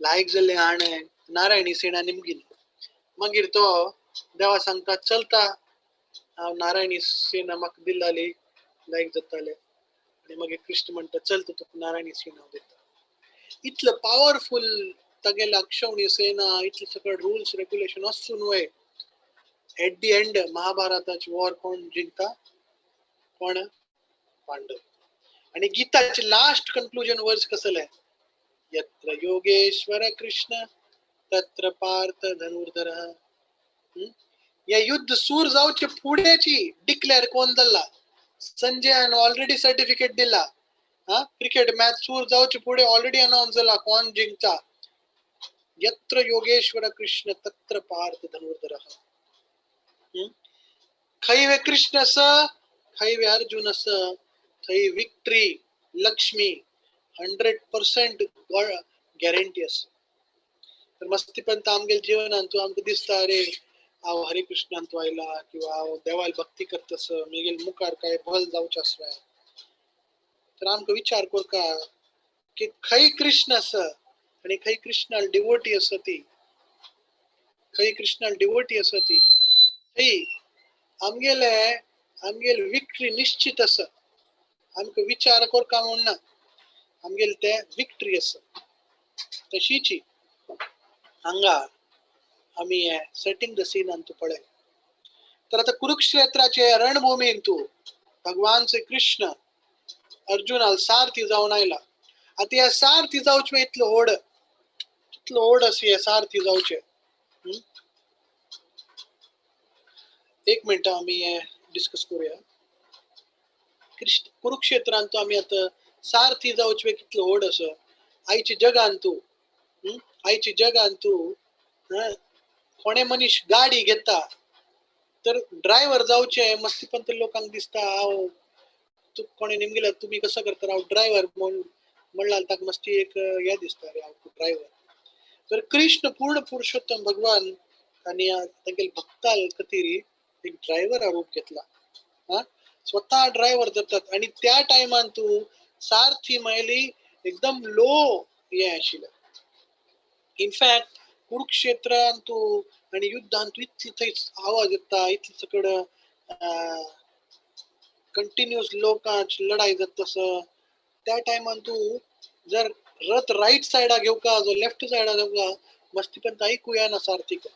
लायक जाल्ले हाणे नारायणी सेना निमगिली. मागीर तो देवा सांगता चलता, हांव नारायणी सेना म्हाका दिल्लाली लायक जाताले. आणि मग कृष्ण म्हणतात चल तू तुका नारायणीची नाव देता. इतलं पॉवरफुल तगे अक्षवणी सेना इतलं सगळं रूल्स रेग्युलेशन असून वय एट दी एंड महाभारताची वॉर कोण जिंकता? कोण? पांडव. आणि गीताचे लास्ट कन्क्लुजन वर्स कसलं आहे? यत्र योगेश्वर कृष्ण तत्र पार्थ धनुर्धर. या युद्ध सूर जाऊचे पुढेची डिक्लेअर कोण दिला? संजयान ऑलरेडी सर्टिफिकेट दिला. क्रिकेट मॅच सूर जाऊचे पुढे ऑलरेडी अनाउन्स झाला कोण जिंकता. यत्र योगेश्वर कृष्ण तत्र पार्थ धनुर्धर. खैवे कृष्ण अस खैवे अर्जुन अस थई विक्ट्री लक्ष्मी 100% गॅरंटी अस. तर मस्ती पण आमगेल जीवन आणतो आमक दिसता अरे हांव हरे कृष्णांत वायला किंवा हांव देवाल भक्ती करतस मेगेल मुखार काय भल जावचे आसले. तर आमकां विचार करका की खंय कृष्ण आस आणि खंय कृष्णाल डिवोटी आसा ती, खंय कृष्णाल डिवोटी आसा ती थंय आमगेल विक्ट्री निश्चित आसा. आमकां विचार करका म्हणना आमगेल ते विक्ट्री आसा. तशीची हांगा आमी हे सेटिंग द सीन तू पळय. तर आता कुरुक्षेत्राचे रणभूमीन तू भगवान श्री कृष्ण अर्जुनाल सारथी जावन आयला. आता या सारथी जावचे इतलो ओढ असे सारथी जावचे. एक मिनिट आम्ही डिस्कस करूया. कुरुक्षेत्रांत आम्ही आता सारथी जावचे कितलो ओढ असं आईची जगान तू कोणे मनीस गाडी घेता तर ड्रायव्हर जावचे मस्ती पण तर लोकांक दिसता हांव तू कोणे निमगेला तुम्ही कसं करता हांव ड्रायव्हर म्हणला ताका मस्ती एक हे दिसता रे हांव ड्रायव्हर. तर कृष्ण पूर्ण पुरुषोत्तम भगवान आणि तांगेल भक्ताल खातीर एक ड्रायव्हर रूप घेतला. स्वतः ड्रायव्हर जातात आणि त्या टायमान तू सारथी मेळली एकदम लो हे आशिल्लें. इनफॅक्ट कुरुक्षेत्रांत तू आणि युद्धांत तू इतली थंय आवाज येता इतली सकड कंटिन्युअस लोकांची लढाई जाता तसं त्या टायमान तू जर रथ राईट सायडा घेवका जो लेफ्ट सायडा घेवका मस्ती पण ऐकू येना सारथीक.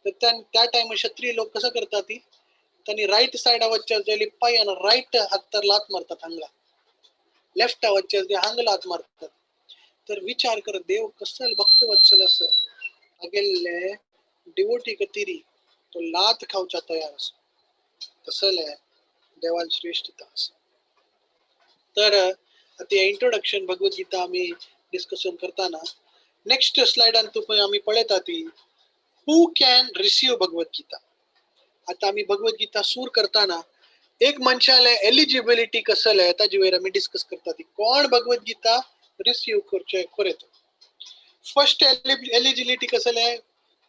तर त्या टायमा क्षत्रिय लोक कसं करतात ती त्यांनी राईट सायडा वच्चे जायली पायान राईट हातार लात मारतात हांगा, लेफ्ट वच्चे हांग लात मारतात. तर विचार कर देव कसं भक्त वत्सल असं अगेल्ले डिवोटी कतिरी तो लात खावचा तयार असो तसले देवाल श्रेष्ठता असं. तर आता इंट्रोडक्शन भगवद्गीता आम्ही डिस्कशन करताना नेक्स्ट स्लाइडान तुम्ही आम्ही पळयता ती हू कॅन रिसीव भगवद्गीता. आता आम्ही भगवद्गीता सूर करताना एक मनशाला एलिजिबिलिटी कसं ताजी वयर आम्ही डिस्कस करता ती कोण भगवद्गीता रिसीव करचे करेत. फर्स्ट एलिजिबिलिटी कसं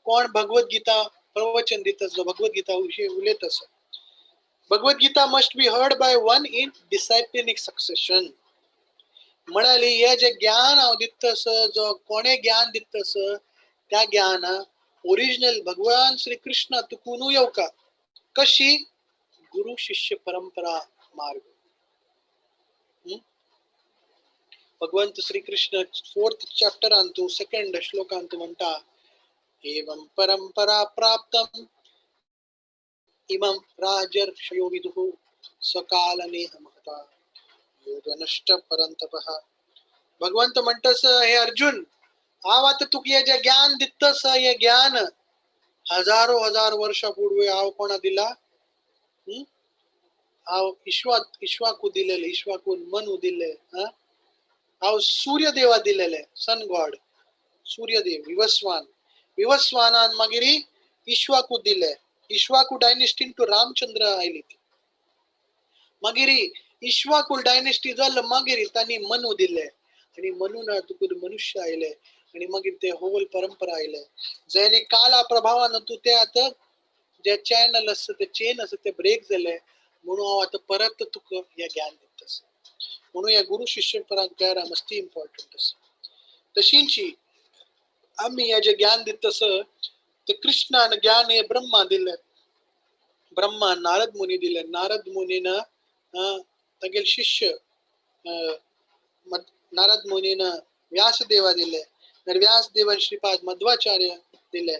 कोण भगवद्गीता प्रवचन दितस जो भगवद्गीता विषयी उलयत असं. Bhagavad Gita must be heard by one in disciplic succession. म्हणाली हे जे ज्ञान हांव दितस जो कोणे ज्ञान दितस त्या ज्ञान ओरिजिनल भगवान श्री कृष्ण तुकून येवका कशी गुरु शिष्य परंपरा मार्ग. भगवंत श्री कृष्ण 4th चॅप्टर अंतु 2nd श्लोकांत म्हणता एवं परंपरा प्राप्तम इमं राजर्षयो विदुः सकालनेह महता योगनष्ट परंतपः. भगवंत म्हणतस हे अर्जुन हांव आता तुका हे जे ज्ञान दितस हे ज्ञान हजार वर्षापूर्वी हांव कोणा दिला हांव इश्वाकू दिलेले इश्वाकून मनु दिले हांव सूर्यदेवा दिलेले सन गॉड सूर्यदेव विवस्वानान मागीर इश्वाकू दिले. इश्वाकू डायनेस्टीन टू रामचंद्र आयली ती मागीर इश्वाकू डायनेस्टी जाल मागीर तांणी मनु दिले आणि मनुना तुकून मनुष्य आयले आणि मागीर ते होल परंपरा आयले जेणे काला प्रभावान तू ते आता जे चॅनल असत ते चेन असत ते ब्रेक झाले म्हणून हांव आता परत तुका हे ज्ञान दितस. म्हणून या गुरु शिष्य परंपरा मस्ती इम्पॉर्टंट अस. तशींची आम्ही हे जे ज्ञान दितस ते कृष्णान ज्ञान हे ब्रह्मा दिले. ब्रह्मा नारद मुनी दिले. नारद मुनीन तागेल शिष्य नारद मुनीनं व्यासदेवा दिले, तर व्यासदेवान श्रीपाद मध्वाचार्य दिले,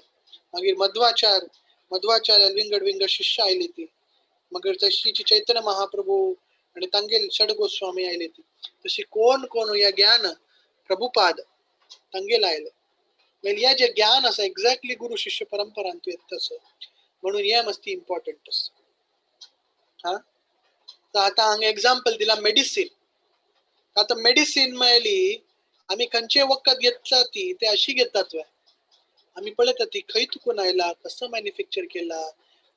मागीर मध्वाचार्य विंगड विंगड शिष्य आयली ती, मागीर तशीची चैतन्य महाप्रभू आणि तांगेल षड गोस्वामी आयले ती, तशी कोण कोण या ज्ञान प्रभुपाद तांगेल आयले. म्हणजे या जे ज्ञान असं एक्झॅक्टली गुरु शिष्य परंपरांतू येत तसं, म्हणून हे मस्ती इम्पॉर्टंट असं. हा, तर आता हांगा एक्झाम्पल दिला मेडिसिन. आता मेडिसिन मेळली आम्ही खंयचे वखद घेतला ती ते अशी घेतात वे, आम्ही पळयतात ती खंय तुकून आयला, कसं मॅन्युफॅक्चर केला,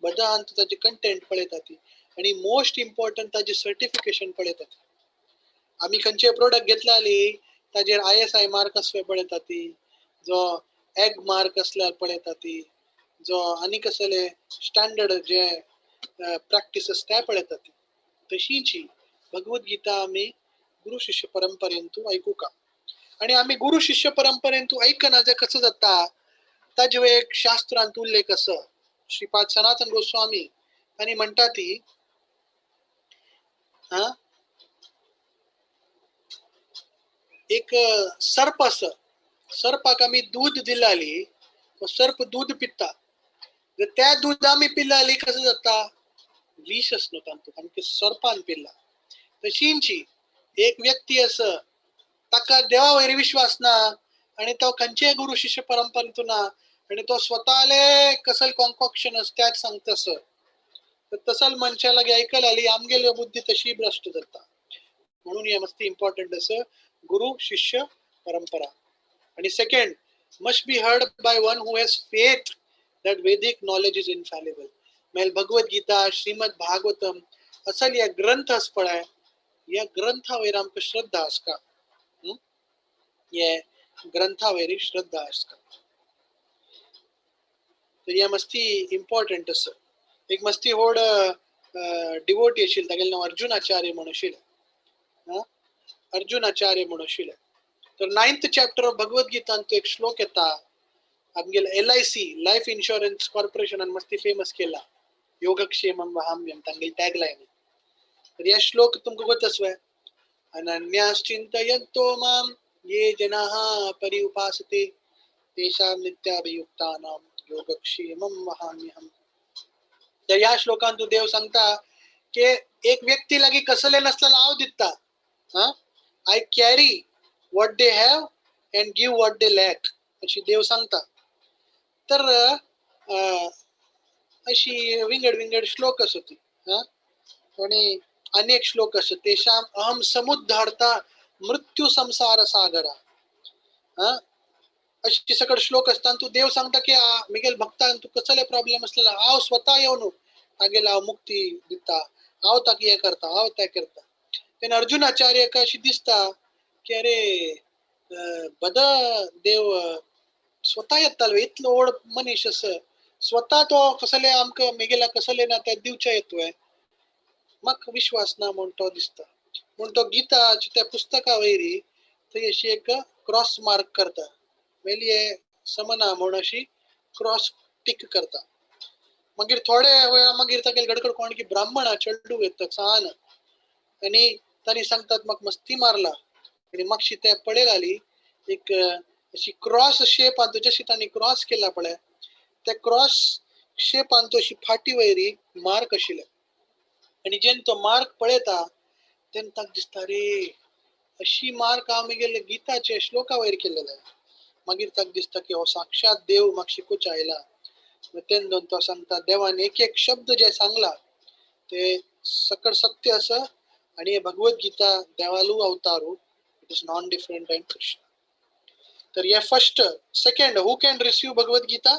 बदान ताचे कंटेंट पळयतात ती, आणि मोस्ट इम्पॉर्टंट ताजे सर्टिफिकेशन पळयतात. आम्ही खंयचे प्रोडक्ट घेतलाली ताजेर ISI मार्क असले पळयतात ती, जो एग मार्क असल्यार पळयतात ती, जो आनी कसले स्टँडर्ड जे प्रॅक्टिसेस ते पळयतात ती. तशीची भगवद्गीता आम्ही गुरु शिष्य परंपरेंतू ऐकू का, आणि आम्ही गुरु शिष्य परंपरेंतू ऐकना जे कसं जाता, ताजे एक शास्त्रांत उल्लेख असं, श्रीपाद सनातन गोस्वामी आणि म्हणतात ती, हा, एक सर्प असं, सर्पाक आम्ही दूध दिलाली, तो सर्प दूध पिता, जर त्या दूध आम्ही पिल्लाली कसं जाता, विष असणं तांतू, आमके सर्पान पिल्ला. तशींची एक व्यक्ती असं, ताका देवा वयर विश्वास ना, आणि तो खंयचे गुरु शिष्य परंपरेतून ना, आणि तो स्वतःले कसल कॉन्कॉक्शन त्याच सांगता असं, तर तसल मनशाला ऐकलं आली आमगेली बुद्धी तशी भ्रष्ट जाता. म्हणून हे मस्त इम्पॉर्टंट असं गुरु शिष्य परंपरा. आणि second, must be heard by one who has faith that Vedic knowledge is infallible. मैल भगवद गीता, श्रीमद भागवतम असल या ग्रंथ अस पळाय, या ग्रंथावयर आमकां श्रद्धा आसका, ये ग्रंथावयरी श्रद्धा आसका. तर या मस्ती इम्पॉर्टंट असं. एक मस्ती व्हड डिवोटी आशिल्लो, तागेलें नांव अर्जुनाचार्य म्हणून आशिल्लें. अर्जुनाचार्य म्हणून आशिल्लें. तर 9th चॅप्टर ऑफ भगवद गीतांत तो एक श्लोक येता, आमगेल LIC लाइफ इन्शुरन्स कॉर्पोरेशनान मस्ती फेमस केला, योगक्षेमम वहाम्यम तांगेल टॅगलाइन. तर या श्लोक तुमकां गोतसवे, अनन्याश्चिन्तयन्तो मां ये जनाः पर्युपासते तेषां नित्याभियुक्तानां योगक्षेमम वहाम्यहम्. तर या श्लोकांत देव सांगता की एक व्यक्ती लागी कसले नसलेला हांव दिता, I carry what they have and give what they lack, अशी देव सांगता. तर अशी विंगड विंगड श्लोक असत, आणि अनेक श्लोक असत. तेषाम अहम समुद्धारता मृत्यू संसार सागरा, अशी सकट श्लोक असतात. तू देव सांगता की मिगेल भक्तांक तू कसले प्रॉब्लेम असलेला हांव स्वतः येवन तागेला हांव मुक्ती दिता, हांव ताका हे करता, हांव ते करता. तेन्ना अर्जुनाचार्याक अशी दिसता की अरे बद देव स्वतः येतालो, इतलो व्हड मनीस असं स्वतः तो कसले आमकां मेगेला कसले ना ते दिवचे येतोय, म्हाका विश्वास ना म्हूण तो दिसता. म्हूण तो गीताच्या त्या पुस्तका वयरी थंय अशी एक क्रॉस मार्क करता, वेली हे समना म्हूण अशी क्रॉस टिक करता. मागीर थोडे वेळा मागीर तागेले गडकड कोण की ब्राह्मणा चेडूं येता सान, आणि तांणी सांगतात म्हाका मस्ती मारला, आणि मागशी ते पळयलाली एक अशी क्रॉस शेपान जशी तांणी क्रॉस केला पळय, त्या क्रॉस शेपान तो अशी फाटी वयरी मार्क आशिल्ले, आणि जेन्ना तो मार्क पळयता तेन्ना ताका दिसता रे अशी मार्क हांव म्हगेले गीताचे श्लोका वयर केलेले. मागीर ताका दिसता की हो साक्षात देव म्हाका शिकूच आयला. तेन्ना तो सांगता देवान एक एक शब्द जे सांगला ते सकट सत्य असं, आणि हे भगवद्गीता देवालू अवतारू, it is non different and Krishna. तर ये first. Second, who can receive Bhagavad Gita?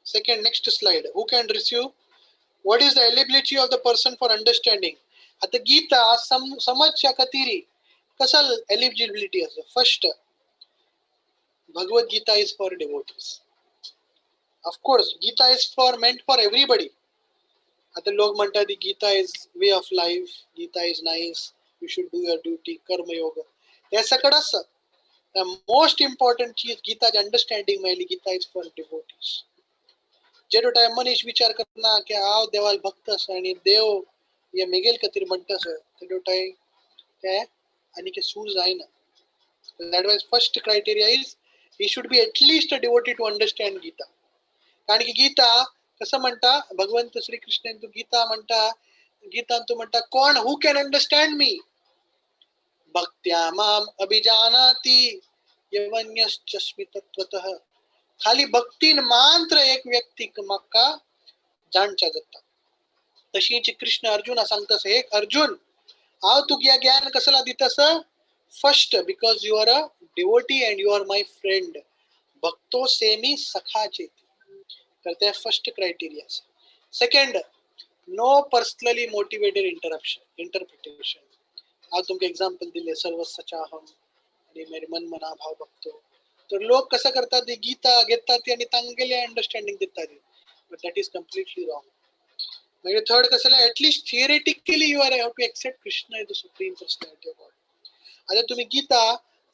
Second, next slide. Who can receive? What is the eligibility of the person for understanding? आता गीता समजच्या खातीर कसल eligibility असं? First, Bhagavad Gita is for devotees. Of course, Gita is meant for everybody. आता लोक म्हणतात Gita is way of life, Gita is nice, you should do your duty, कर्म योग. हे सगळं असं. The most important चीज गीताची अंडरस्टँडिंग मेळली, गीता is for devotees. जेडो टाइम मनीस विचार करना की हांव देवाल भक्त आसा आणि देव ये मेगेल खातीर म्हणटा सर ते दोटाय ते आनी के सूर जायना. That was first criteria is he should be at least a devotee to understand Gita. कारण की गीता कसं म्हणता भगवंत श्री कृष्ण तू गीता म्हणता गीता तू म्हणता कोण हु कॅन अंडरस्टँड मी भक्त्या माम अभिजानाति यवन्यश्चस्मि तत्वतः. खाली भक्तीन मात्र एक व्यक्ती म्हाका जाणचा जाता. तशीच कृष्ण अर्जुना सांगतास हे अर्जुन हांव तुका या ज्ञान कसला दितास. First because you are a devotee and you are my friend. भक्तो सेमी सखाचे. तर ते first criteria. Second no personally motivated interpretation. हांव तुमकां एग्जाम्पल दिले सर्वस्वचाहम आणि मेरे मन मना भाव भक्तो. तर लोक कसं करतात ते गीता घेतात आणि तांगेले अंडरस्टँडिंग दितात. But that is completely wrong. म्हणजे थर्ड कसं at least theoretically you are have to accept Krishna is the supreme personality of God. आता तुम्ही गीता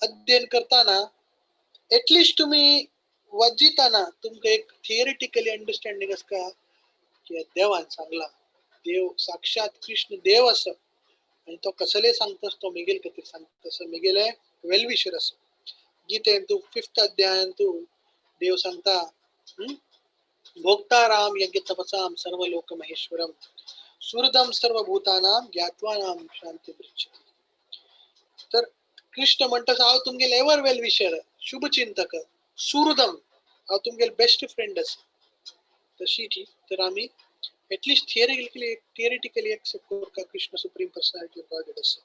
अध्ययन करताना ऍटलीस्ट तुम्ही वाचिताना तुमका एक थिअरेटिकली अंडरस्टँडिंग असता की देवान सांगला देव साक्षात कृष्ण देव असं आणि तो कसले सांगतस तो मिगेल खातीर सांगतस. मिगेल वेल विशर असं. गीतेन तू 5th अध्यायान तू देव सांगता भोक्ताराम यज्ञ तपसाम सर्व लोक महेश्वरम सुहृदम सर्वभूतानां ज्ञात्वानां शांती पृच्छति. तर कृष्ण म्हणतात हांव तुमगेल एवर वेल विशर शुभचिंतक सुहृदम हांव तुमगेल बेस्ट फ्रेंड अस. तशी तर आम्ही ऍटलीस्ट थिअरेटिकली एक्सेप्ट करता Krishna supreme personality of God असं.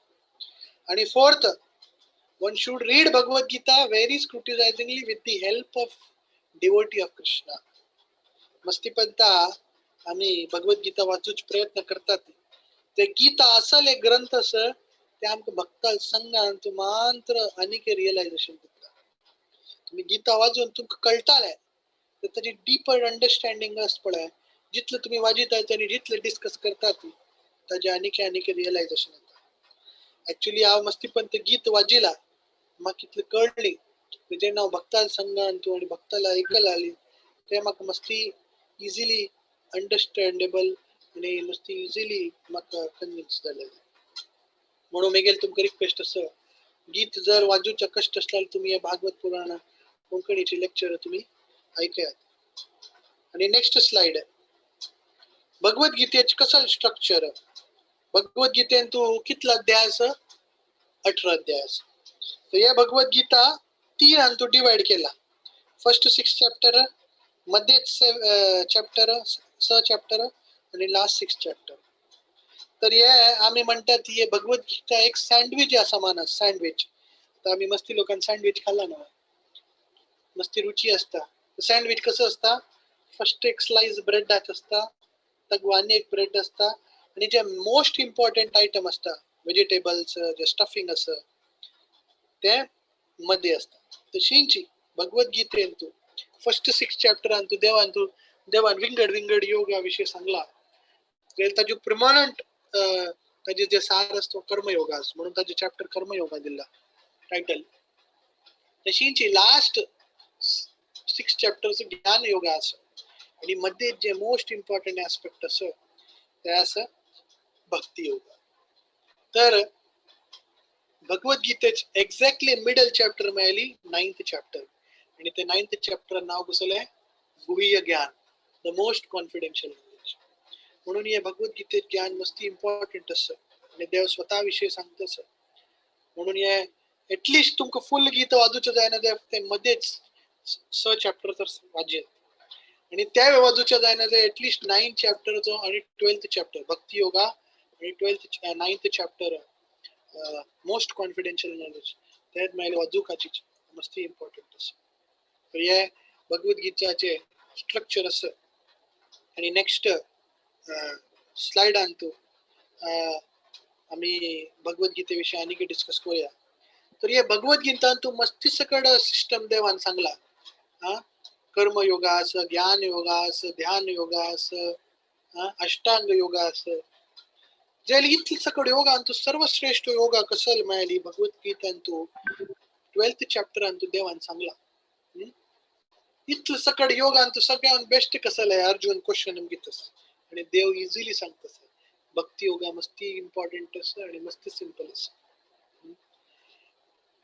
आणि fourth one should read Bhagavad Gita very scrutinizingly with the help of devotee of Krishna. मस्ती पडता आम्ही भगवद्गीता वाचूच प्रयत्न करतात. ते गीता असल एक ग्रंथ असं ते आमकां भक्ताल सांगान तू मात्र आनीक रियलायझेशन दिता. तुम्ही गीता वाचून तुमकां कळटाले तर त्याची डीपर अंडरस्टँडिंग असत पळय. जितलं तुम्ही वाचितात आणि जितलं डिस्कस करतात ताजे आनीक रियलायझेशन येता. ऍक्च्युली हांव मस्ती पण ते गीत वाचिला म्हाका कितलं कळली जेन्ना हांव भक्ताल सांगान तू आणि भक्ताला ऐकला आली ते म्हाका मस्ती इजिली अंडरस्टँडेबल आणि मस्ती इजिली म्हाका कन्विन्स जालें. म्हणून मेगेल तुमकां रिक्वेस्ट असं गीत जर वाजूच्या कष्ट असल्यार तुम्ही हे भागवत पुराण कोंकणीचे लेक्चर तुम्ही ऐकयात. आणि नेक्स्ट स्लाइड भगवद गीतेचे कसं स्ट्रक्चर. भगवद गीतेन तू कितला अध्याय असं 18 अध्याय असं. तर हे भगवद गीता 3 तू डिवाइड केला. फर्स्ट 6 चॅप्टर मध्येच चॅप्टर चॅप्टर आणि लास्ट 6 चॅप्टर. तर हे आम्ही म्हणतात हे भगवद गीता एक सँडविच या समान सँडविच. तर आम्ही मस्ती लोकांनी सँडविच खाल्ला ना मस्ती रुची असता. सँडविच कसं असता फर्स्ट एक स्लाइस ब्रेडाच असता तगवानी एक ब्रेड असता आणि जे मोस्ट इम्पॉर्टंट आयटम असता व्हेजिटेबल्स जे स्टफिंग असं ते मध्ये असता. तशींची भगवद गीतेन तू फर्स्ट 6 चॅप्टरान तू देवान विंगड योगा विषय सांगला. ताजे प्रमाणंट ताजे जे सार असतो कर्मयोगा म्हणून ताजे चॅप्टर कर्मयोगा दिला टायटल. तशींची लास्ट 6 चॅप्टर्स ज्ञान योगा असं आणि मध्ये जे मोस्ट इम्पॉर्टंट ऍस्पेक्ट असं ते असं भक्ती योगा. तर भगवद गीतेचे एक्झॅक्टली मिडल चॅप्टर मेळ्ळी 9th चॅप्टर आणि ते 9th चॅप्टर नाव कसले गुह्य ज्ञान द मोस्ट कॉन्फिडेन्शियल नॉलेज. म्हणून हे भगवद गीतेचे ज्ञान मस्ती इम्पॉर्टंट असं आणि देव स्वतः विषयी सांगत असं. म्हणून हे ऍटलीस्ट तुमका फुल गीत वाजूचं जायना ते मध्येच 6 चॅप्टर तर वाजेल आणि त्या वाजूच्या जायना ते ऍटलीस्ट 9 चॅप्टरचो आणि 12th चॅप्टर भक्ती योगा आणि 9th chapter most confidential knowledge त्यात मेळ्ळे वाजूकाची मस्ती इम्पॉर्टंट असं. तर हे भगवद गीताचे स्ट्रक्चर असं. आणि नेक्स्ट स्लाइड आणतो आम्ही भगवद गीतेविषयी आणि डिस्कस करूया. तर हे भगवद गीता तू मस्ती सकड सिस्टम देवान सांगला. कर्म योगा असं ज्ञान योगा असं ध्यान योगा असं अष्टांग योगा असं जे इतली सकड योगा तू सर्वश्रेष्ठ योगा कसल मेळ्ळी भगवद गीतान तू 12th चॅप्टर तू देवान सांगला. इतलं सकड योगा तू सगळ्यात बेस्ट कसलं आहे अर्जुन क्वेश्चन घेतस आणि देव इझिली सांगतस भक्ती योगा मस्ती इम्पॉर्टंट असं आणि मस्ती सिंपल असं.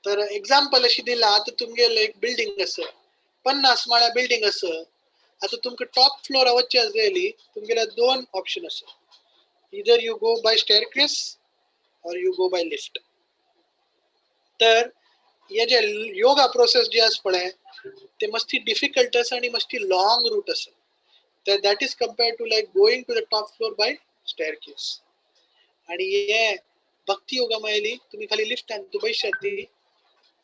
तर एक्झाम्पल अशी दिला, आता तुमगेलं एक बिल्डिंग असं 50 माळ्या बिल्डिंग असं, आता तुमका टॉप फ्लोर वरची असलेली तुमगेला 2 ऑप्शन असं, इधर यू गो बाय स्टेअरकेस और यू गो बाय लिफ्ट. तर हे जे योगा प्रोसेस जे आस पळय ते मस्ती डिफिकल्ट असं आणि मस्ती लॉंग रूट असं. तर that is compared to like going to the top floor by staircase. आणि हे भक्ती योगा मायली तुम्ही खाली लिफ्ट आणि बैशाती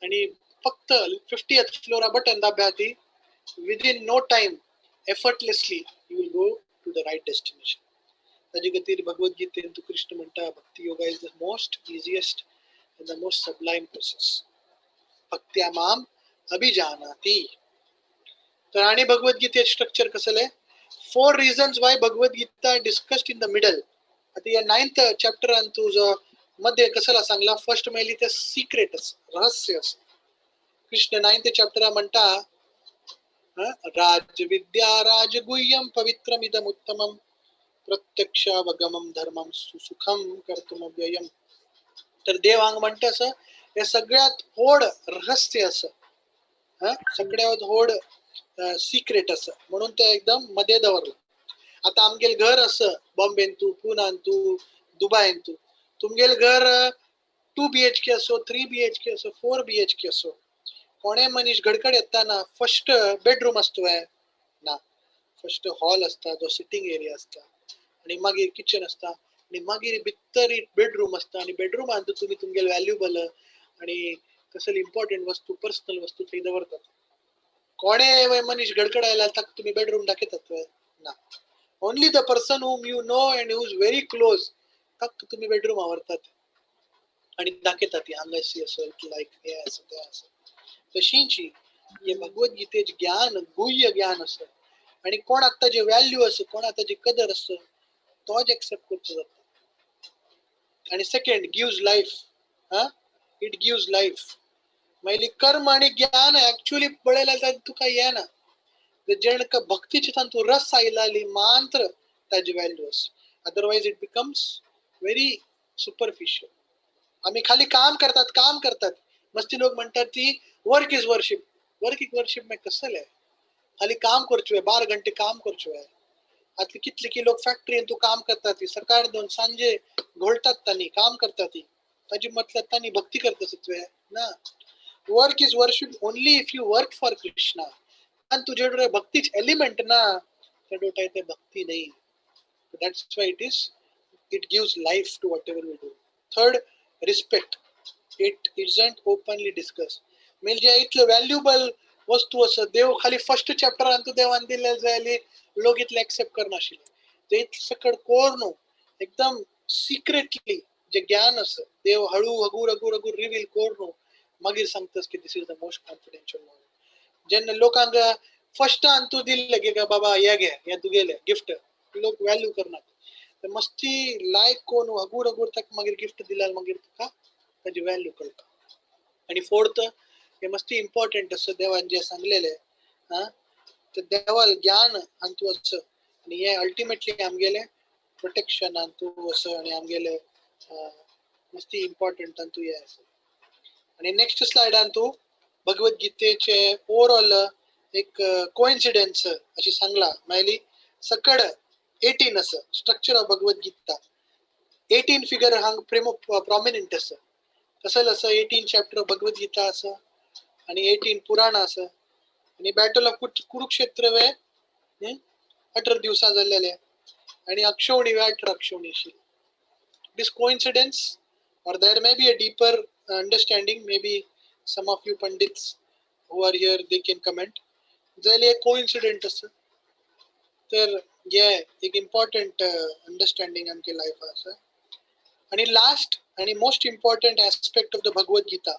आणि फक्त 50th फ्लोर बटन दाब्याती, within no time effortlessly you will go to the right destination. ताजे खातीर भगवद्गीतेन तू कृष्ण म्हणता bhakti yoga is the most easiest and the most sublime process. भक्त्या माम अभिजानाति. तर आणि भगवद्गीतेचे स्ट्रक्चर कसले, 4 reasons why Bhagavad Gita discussed in the middle. आता या 9th चॅप्टर आणि तुझं मध्ये कसला सांगला, फर्स्ट मेली ते सिक्रेटच रहस्य. कृष्ण 9th चॅप्टर म्हणता राजविद्या राजगुह्यम पवित्रमिदम उत्तमम प्रत्यक्षावगमम धर्मम सुसुखम कर्तुमव्ययम. तर देव हांग म्हणता असं हे सगळ्यात होड रहस्य असं, सगळ्यात होड सिक्रेट असं म्हणून ते एकदम मध्ये दवरलं. आता आमगेल घर असं बॉम्बेन तू पुण्यान तू दुबईन तू तुमगेल घर 2 BHK असो 3 BHK असो 4 BHK असो, कोणे मनीस घडकड येताना फर्स्ट बेडरूम असतोय ना, फर्स्ट हॉल असता जो सिटिंग एरिया असता आणि मागीर किचन असता आणि मागीर भितर बेडरूम असता आणि बेडरूम आंतू तुम्ही तुमगेल व्हॅल्युएबल आणि कसली इम्पॉर्टंट वस्तू पर्सनल वस्तू थंय दवरतात. कोणे मनीस घडकड आयला ताका तुम्ही बेडरूम दाखयतात ना, only the person whom you know and who is very close ताका तुम्ही बेडरूम आवरतात आणि दाखयतात हांगाशी असं लाईक हे असं ते असं. तशींची हे भगवद्गीतेचे ज्ञान गुह्य ज्ञान असं आणि कोणाक ताजे व्हॅल्यू असं कोणाक ताजी कदर असं तोच एक्सेप्ट करचो जाता. आणि second gives life. It gives life. मागीर कर्म आणि ज्ञान ऍक्च्युअली पळयला तुका येना, जेणका भक्तीचे तांतू रस आयलाली मात्र ताजी व्हॅल्यू असं, otherwise it becomes very superficial. आम्ही खाली काम करतात मस्ती लोक म्हणतात ती work is worship. Work is worship में कसं आहे, खाली काम करचो आहे 12 घंटे काम करचो आहे. आता कितले की लोक फॅक्टरीन तू काम करतात सकाळ दोन सांजे घोळतात त्यांनी काम करतात ताजी मतलब त्यांनी भक्ती करत असत ना. Work is worship only if you work for Krishna. आणि तुझ्याकडे भक्तीच एलिमेंट ना त्या ते भक्ती नाही. That's why it gives life to whatever we do. Third respect. It isn't openly discuss. म्हणजे इथलं व्हॅल्युएबल वस्तू असं देव खाली फर्स्ट चॅप्टर आणतो देवान दिले जायले लोक इथले एक्सेप्ट करनाशिल्ले ते सकड कोर न्हू एकदम सिक्रेटली जे ज्ञान असं देव हळू हगूर हगूर हगूर रिव्हील कोर न्हू मागीर सांगतास की this is the most confidential knowledge. जेन्ना लोकांक फर्स्ट आणतो दिले की बाबा हे घे हे तुगेले गिफ्ट लोक व्हॅल्यू करनात. तर मस्ती लायक कोण हगूर हगूर ताका मागीर गिफ्ट दिल्यार मागीर तुका ताजी व्हॅल्यू कळटा. आणि फोर्थ हे मस्ती इम्पॉर्टंट असं देवान जे सांगलेले तर देवाल ज्ञान आणतो असं आणि हे अल्टिमेटली आमगेले प्रोटेक्शन आणतो असं आणि आमगेले मस्ती इम्पॉर्टंट आणतो हे असं. आणि नेक्स्ट स्लाइड आणतो भगवद्गीतेचे ओव्हरऑल एक कोइन्सिडेंस अशी सांगला मायली सकड 18 असं स्ट्रक्चर ऑफ भगवद्गीता 18 फिगर हांग प्रॉमिनंट असं कसं असं 18 चॅप्टर भगवद्गीता असं आणि 18 पुराण असं आणि बॅटल ऑफ कुरुक्षेत्र वे 18 दिवसा जाल्लेले आणि अक्षौणी वे 18 अक्षौणी अशी. दिस coincidence or there may be a deeper understanding, maybe some of you pandits who are here they can comment. जायले एक कोइन्सिडेंट असं तर हे एक इम्पॉर्टंट अंडरस्टँडिंग आमचे लाईफ असं. आणि लास्ट आणि most important aspect of the Bhagavad Gita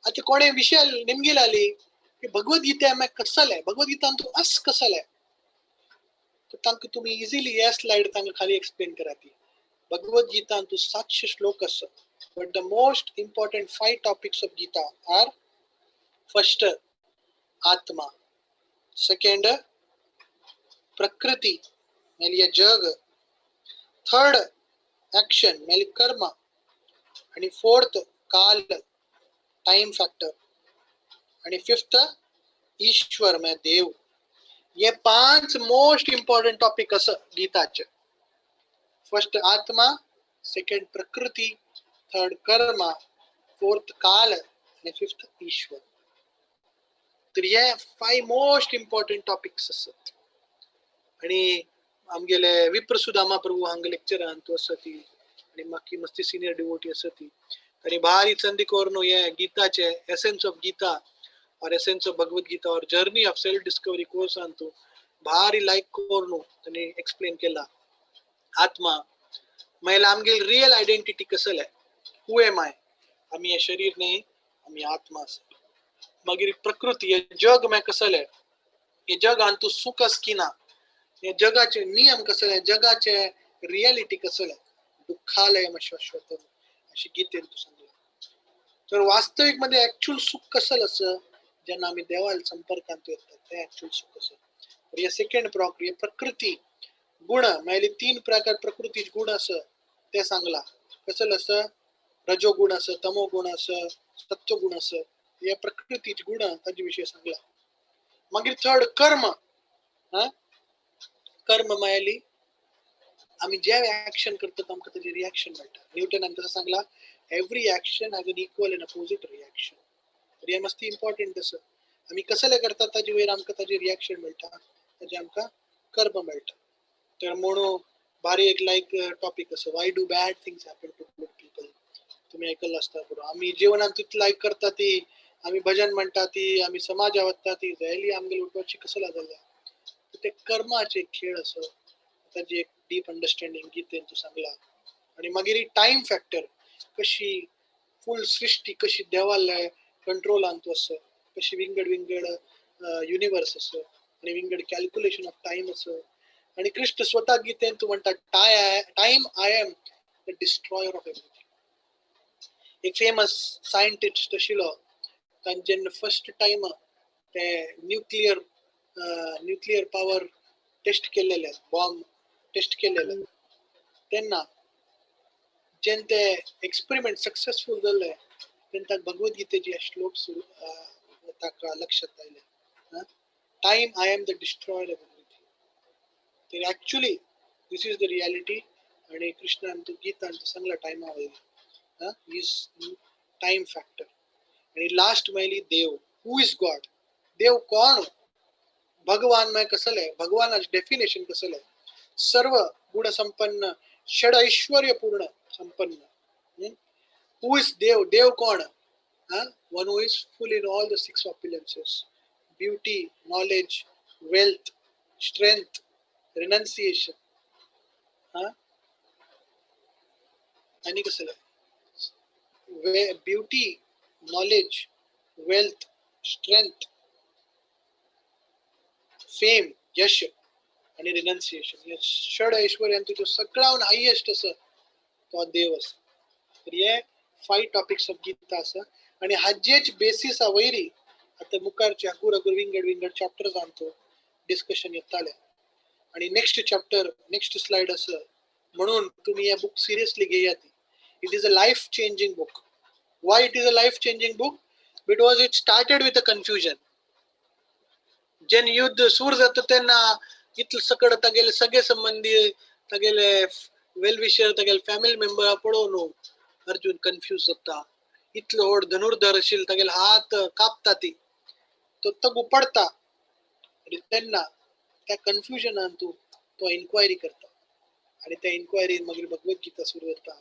आता कोणे विषय निमगेल आली की भगवद्गीता में कसं आहे भगवद्गीता तो अस कसं आहे तर तांक तुम्ही इझिली या स्लाइड तांक खाली एक्सप्लेन करा ती. भगवद्गीता तो 700 श्लोक असं. But the most important 5 topics of Gita are first Atma, second Prakriti, म्हणजे जग, third ऍक्शन म्हणजे कर्म, आणि फोर्थ काल टाइम फॅक्टर, आणि फिफ्थ ईश्वर म्हणजे देव. हे 5 मोस्ट इम्पॉर्टंट टॉपिक असं गीताचे. फर्स्ट आत्मा, सेकंड प्रकृती, थर्ड कर्म, फोर्थ काल आणि फिफ्थ ईश्वर. तर हे 5 मोस्ट इम्पॉर्टंट टॉपिक्स असत. आणि आमगेले विप्रसुदामा प्रभू हांगा लेक्चर आणतो असती, आणि माकी मस्ती सिनियर डिवोटी असती. आणि भारी संधी करून हे गीताचे एसेन्स ऑफ गीता और एसेन्स ऑफ भगवद गीता और journey of self discovery course आणतो भारी लाईक करून त्यांनी एक्सप्लेन केला. आत्मा महिला आमगे रियल आयडेंटिटी कसं आहे, हू एम आय, आम्ही हे शरीर नाही, आम्ही आत्मा अस. मागीर प्रकृती हे जग मैं कसं आहे, हे जग आणतो सुख की ना, हे जगाचे नियम कसं आहे, जगाचे रियालिटी कसं आहे, दुःखालय शाश्वत अशी गीतेन तू सांगला. तर वास्तविक मध्ये ऍक्च्युअल सुख कसं असं, ज्यांना आम्ही देवाला संपर्कात येतात ते ऍक्च्युअल सुख असं. तर या सेकंड प्रक्रिया प्रकृती गुण म्हणजे 3 प्रकार प्रकृतीचे गुण असं ते सांगला. कसं असं, रजोगुण असं, तमोगुण असं, सत्वगुण असं, या प्रकृतीचे गुण त्याच्या विषयी सांगला. मग थर्ड कर्म. कर्म म्हणजे आम्ही ज्या ऍक्शन करतो आमका त्याचे रिॲक्शन मिळतात. न्यूटन कसं सांगला, every action has an equal and opposite reaction. तर हे मस्त इम्पॉर्टंट असं. आम्ही कसले करतात त्याचे वेळ आमका त्याचे रिॲक्शन मिळतात, त्याचे आमका कर्म मिळतात. तर म्हणून भारी एक लाईक टॉपिक असं, why do bad things happen to good people. तुम्ही ऐकलं असता पुढं. आम्ही जीवनात तिथं लाईक करता ती, आम्ही भजन म्हणता ती, आम्ही समाज आवडता ती, रॅली आमगे लुटवाची कसं लागल्या. ते कर्माचे खेळ असं, त्याची एक डीप अंडरस्टँडिंग गीतेन तू सांगला. आणि मागीर टाइम फॅक्टर, कशी फुल सृष्टी कशी देवाला कंट्रोल आणतो असं, कशी विंगड युनिवर्स असं, आणि विंगड कॅल्क्युलेशन ऑफ टाइम असं. आणि कृष्ण स्वतः गीतेन तू म्हणतात time I am the destroyer of everything. एक फेमस सायंटिस्ट आशिल्लो, तांचे फर्स्ट टाइम ते न्यूक्लियर पॉवर टेस्ट केलेले, बॉम्ब टेस्ट केलेले, तेन्ना जेन ते एक्सपेरिमेंट सक्सेसफुल जाले तेन्ना भगवद्गीतेचे श्लोक ताका लक्षात आयले. Time I am the destroyer of everything. तर actually this is the reality. आणि कृष्णान तो गीतान सांगला टाइमा वयली इज टाइम फॅक्टर. आणि लास्ट म्हणजे देव, हू इज गॉड. देव कोण, भगवान में कसं आहे, भगवानाचं डेफिनेशन कसं आहे, सर्व गुण संपन्न, षड ऐश्वर्य पूर्ण संपन्न. हू इज देव, देव कोण, one who is full in all the 6 opulences, beauty, knowledge, wealth, strength, renunciation. आणि कसं आहे, beauty, knowledge, wealth, strength, fame, यश आणि रिनन्सिएशन, या षड ऐश्वर्यांचं जो सगळ्याहून हायेस्ट असं तो देव असं. तर हे 5 टॉपिक्स ऑफ गीता असं. आणि हाजेच बेसिस वैरी आता मुखारच्या अगुर विंगड चॅप्टर्स आणतो डिस्कशन येताले. आणि नेक्स्ट चॅप्टर नेक्स्ट स्लाइड असं. म्हणून तुम्ही या बुक सिरियसली घेयात. It is a life changing book. Why it is a life changing book? Because it started with a confusion. जेन युद्ध सुरू जातं त्यांना इथलं सकड तगेले सगळे संबंधी तगेले वेल विशर तगेले फॅमिली मेंबर पळवून अर्जुन कन्फ्युज होता. इथलं ओढ धनुर्धर असेल तगेले हात कापता ती तो तगू पडता. आणि त्यांना त्या कन्फ्युजन आणतो तो इन्क्वायरी करता. आणि त्या इन्क्वायरी मागीर भगवद्गीता सुरू होता.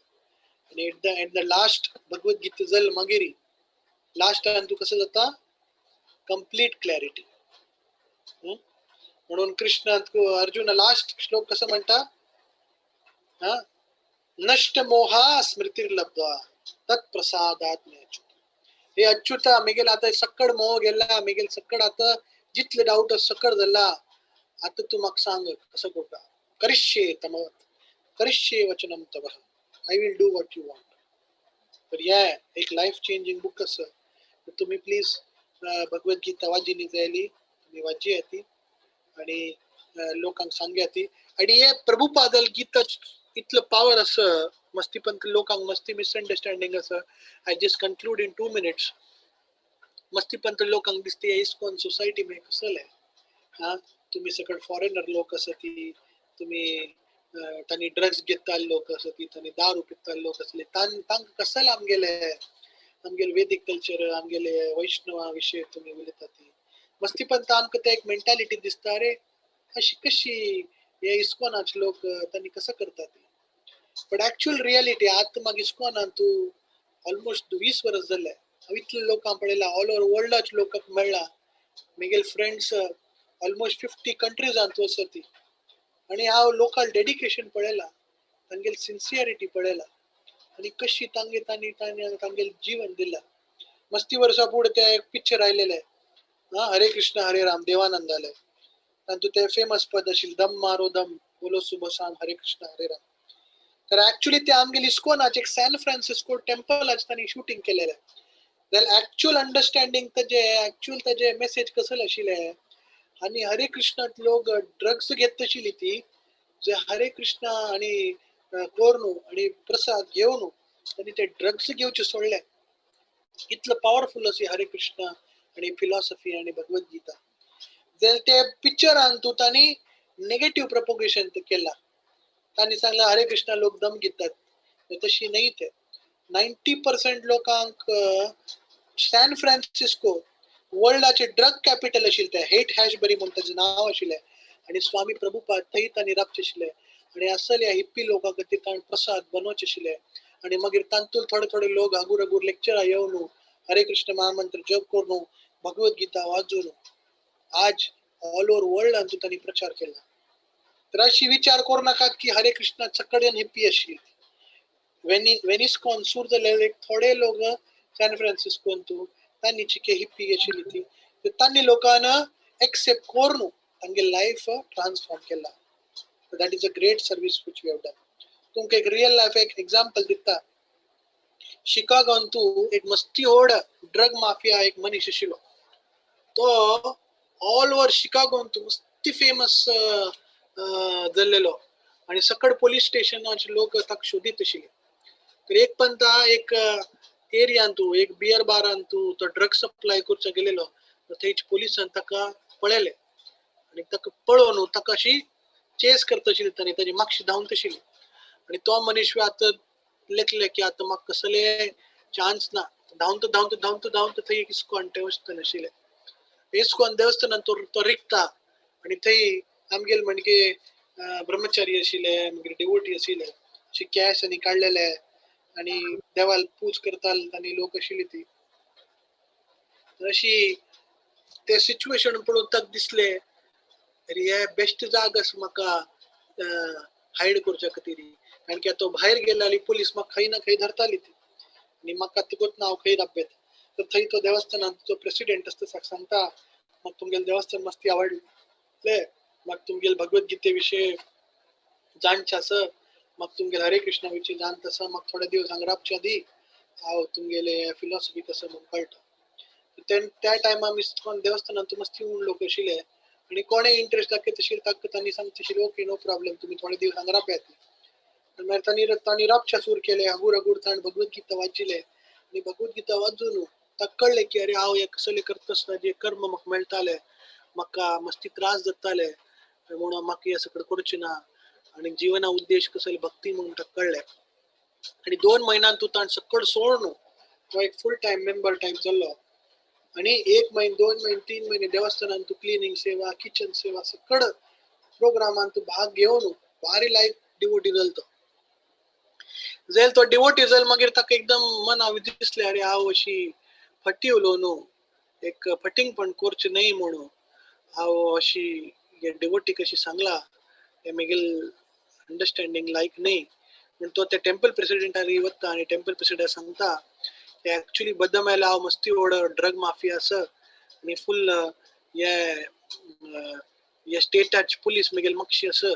आणि एट द लास्ट भगवद्गीता जल मागीर लास्ट आणतो कसं जाता, कंप्लीट क्लॅरिटी. म्हणून कृष्ण अर्जुन लास्ट श्लोक कसं म्हणता, नष्ट मोहा स्मृतिर्लब्ध्वा तत्प्रसादात् मे अच्युत. हे अच्युता मेगेल आता सकड मोह गेला, मेगेल सकड आता जितले डाऊट सकड झाला. आता तू मग सांग कसं गोटा करिष्ये वचनम तव, I will do what you want. तर या एक लाईफ चेंजिंग बुक असं. तुम्ही प्लीज भगवद्गीता वाजिनी जायली तुम्ही वाची येते आणि लोकांक सांग्या ती. आणि हे प्रभुपादल गीता इतलं पावर असं मस्तीपंत लोकांक मस्ती मिसअंडरस्टँडिंग असं. I just conclude in 2 minutes. मस्तीपंत लोकांक दिसते इस्कॉन सोसायटी में कसं हा तुम्ही सकट फॉरेनर लोक असं ती तुम्ही त्यांनी ड्रग्स घेता लोक असं ती त्यांनी दारू पिता लोक असले तांक कसं आमगेले वेदिक कल्चर आमगेले वैष्णवा विषय तुम्ही उलयता ती मस्तीपंत आमकां ते एक मेंटॅलिटी दिसता रे अशी कशी हे इस्कॉनाचे लोक त्यांनी कसं करतात बट ऍक्च्युअल रियालिटी आता माग इस्कॉनान तू ऑलमोस्ट 20 वर्ष झाले हांव इतले लोकांक पळयला ऑल ओव्हर वर्ल्डाचे लोकांक मेळ्ळा म्हगेले फ्रेंड्स ऑलमोस्ट 50 कंट्रीजान तू आसा ती आणि हांव लोकल डेडिकेशन पळयला तांगेली सिन्सियरिटी पळयला आणि कशी तांगेले जीवन दिला मस्ती वर्सां पुढे ते एक पिक्चर आयलेले हरे कृष्ण हरे राम देवानंद आले तातूंत ते फेमस पद आशिल्लें दम मारो दम बोलो सुबह शाम हरे कृष्ण हरे राम तर ऍक्च्युअली ते आमगेले इस्कॉनाचे एक सॅन फ्रान्सिस्को टेम्पलाचे तांणी शूटिंग केलेलें जाल्यार ऍक्च्युअल अंडरस्टँडिंग तेजे मेसेज कसले आशिल्ले आणि हरे कृष्ण लोक ड्रग्स घेत आशिल्ली ती जे हरे कृष्ण आणि कोरनू आणि प्रसाद घेवन त्यांनी ते ड्रग्स घेवचे सोडले इतलं पॉवरफुल अशी हरे कृष्ण आणि फिलॉसॉफी आणि भगवद्गीता जर ते पिक्चरान तू तांणी नेगेटिव्ह प्रोपोगेशन केला तांणी सांगला हरे कृष्ण लोक दम घेतात तशी नाही ते 90% लोकांक सॅन फ्रान्सिस्को वर्ल्डाचे ड्रग कॅपिटल आशिल्ले ते हेट हॅशबरी म्हणून ताचें नाव आशिल्लें आणि स्वामी प्रभुपाद थंय तांणी रावचे आशिल्ले आणि असले हिप्पी लोकां खातीर ताणें प्रसाद बनवचे आशिल्ले आणि मागीर तांतून थोडे लोक अगूर लेक्चरां येवन हरे कृष्ण महामंत्र जप करून भगवद्गीता वाचून आज ऑल ओव्हर वर्ल्डान तांणी प्रचार केला तर अशी विचार करू नाकात की हरे कृष्ण कडेन हिप्पी आशिल्ली वेनिस्कॉन सूर जाल्यार एक थोडे लोक सॅन फ्रान्सिस्कोन तू तांणी चिके हिप्पी आशिल्ली ती तांणी लोकांना एक्सेप्ट करून तांगे लायफ ट्रान्सफॉर्म केला that is a great service which we have done तुमकां एक रियल लायफ एक एग्जांपल दिता शिकागोन तू एक मस्ती ओड ड्रग माफिया एक मनीस आशिल्लो तो ऑल ओव्हर शिकागोन तू मस्ती फेमस जाल्लेलो आणि सकड पोलीस स्टेशनाचे लोक ताका शोधीत आशिल्ले तर एक पंता एक एरियान तू एक बियर बारान तू तो ड्रग सप्लाय करचो गेलेलो थंयच्या पुलिसान ताका पळयलें आणि ताका पळोवन ताका अशी चेस करता आशिल्ली तांणी ताची मागशी धांवत आशिल्ली आणि तो मनीस आतां लेखले की आतां म्हाका कसले चान्स ना धांवत थंय एक इस्कॉन देवस्थान आशिल्लें इस्कॉन देवस्थानान तो रिकता आणि थंय आमगेले म्हणजे ब्रह्मचारी आशिल्ले मागीर डिवोटी आशिल्ले अशी कॅश आनी काडलेले आणि देवाल पूज करताले तांणी लोक आशिल्ली ती अशी ते सिच्युएशन पळोवन ताका दिसले अरे हे बेस्ट जाग आसा म्हाका हायड करच्या खातीर कारण की तो भायर गेला आनी पुलीस म्हाका खंय ना खंय धरताली ती आनी म्हाका तिगोत हांव खंय राबयत तर थंय तो देवस्थानान जो प्रेसिडेंट आसता ताका सांगता म्हाका तुमगेलें देवस्थान मस्ती आवडलें म्हाका तुमगेले भगवद्गीते विशय जाणचें आसा म्हाका तुमगेले हरे कृष्णा विशीं जाणत आसा म्हाका थोडे दिवस हांगा रावचे दी हांव तुमगेले फिलॉसॉफी कसो म्हणून कळटा त्या टायमार इस्कॉन देवस्थानान तू मस्ती लोक आशिल्ले आणि कोणे इंटरेस्ट दाखयत आशिल्ले ताका तांणी सांगता आशिल्ले ओके नो प्रॉब्लेम तुमी थोडे दिवस हांगा राबयात मागीर तांणी राबचे सुरू केले अगूर ताणें भगवद्गीता वाचिले आणि भगवद्गीता वाचून ताका कळलें की अरे हांव हे कसले करता आसतना जे कर्म म्हाका मेळटाले म्हाका मस्ती त्रास जाताले म्हणून म्हाका हे सगळें करचें ना आणि जीवना उद्देश कसले भक्ती म्हणून ताका कळलें आणि 2 महिन्यान तू ताण सकड सोडून तो एक फुल टायम मेंबर टायप जाल्लो आणि 1 महिने 2 महिने 3 महिने देवस्थानान तू क्लिनिंग सेवा किचन सेवा सकड प्रोग्रामान तू भाग घेवन भारी लायक डिवोटी जाल तो डिवोटी जाल मागीर ताका एकदम मना दिसलें अरे हांव अशी फटी उलोव न्हू एक फटिंगपण करचें न्हय म्हणून हांव अशी हे डिवोटी कशी सांगला हे म्हगेल अंडरस्टँडिंग लायक न्हय म्हण तो त्या टेम्पल प्रेसिडेंटाक वता आनी टेम्पल प्रेसिडेंट सांगता एक्चुअली बदम आयला हांव मस्ती व्हड ड्रग माफिया आसा आनी फुल हे स्टेटाची पुलीस म्हगेल मागशी आसा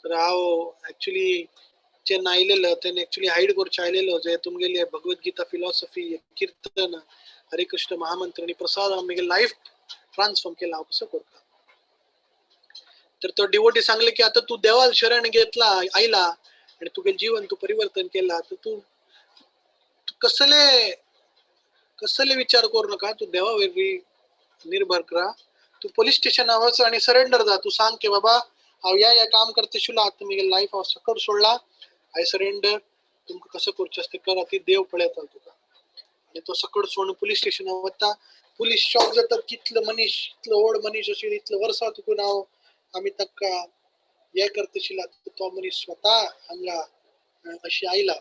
तर हांव एक्चुअली जेन्ना आयलेलो तेन्ना एक्चुअली हायड करचे आयलेलो जे तुमगेले भगवद्गीता फिलॉसॉफी कीर्तन हरे कृष्ण महामंत्र आनी प्रसाद म्हगेल लायफ ट्रान्सफॉर्म केला हांव कसो करता तर तो डिवोटी सांगले की आता तू देवाल शरण घेतला आयला आणि तुगे जीवन तू परिवर्तन केला तर तू कसले विचार करू नका. तू देवा वेगळी निर्भर करा. तू पोलीस स्टेशन वच आणि सरेंडर जा. तू सांग की बाबा हांव या काम करता शिवला आता मी लाईफ हांव सकट सोडला. I surrender. तुमकां कसं करचें आसता करा ती देव पळयता तुका. आणि तो सकट सोडून पोलीस स्टेशनार वता. पुलीस शॉक जातात कितलो मनीस इतलो व्हड मनीस आशिल्लो इतलो वर्सां तुकून हांव आमी ताका हे करता शिला तो मनीस स्वता हांगा अशी आयला.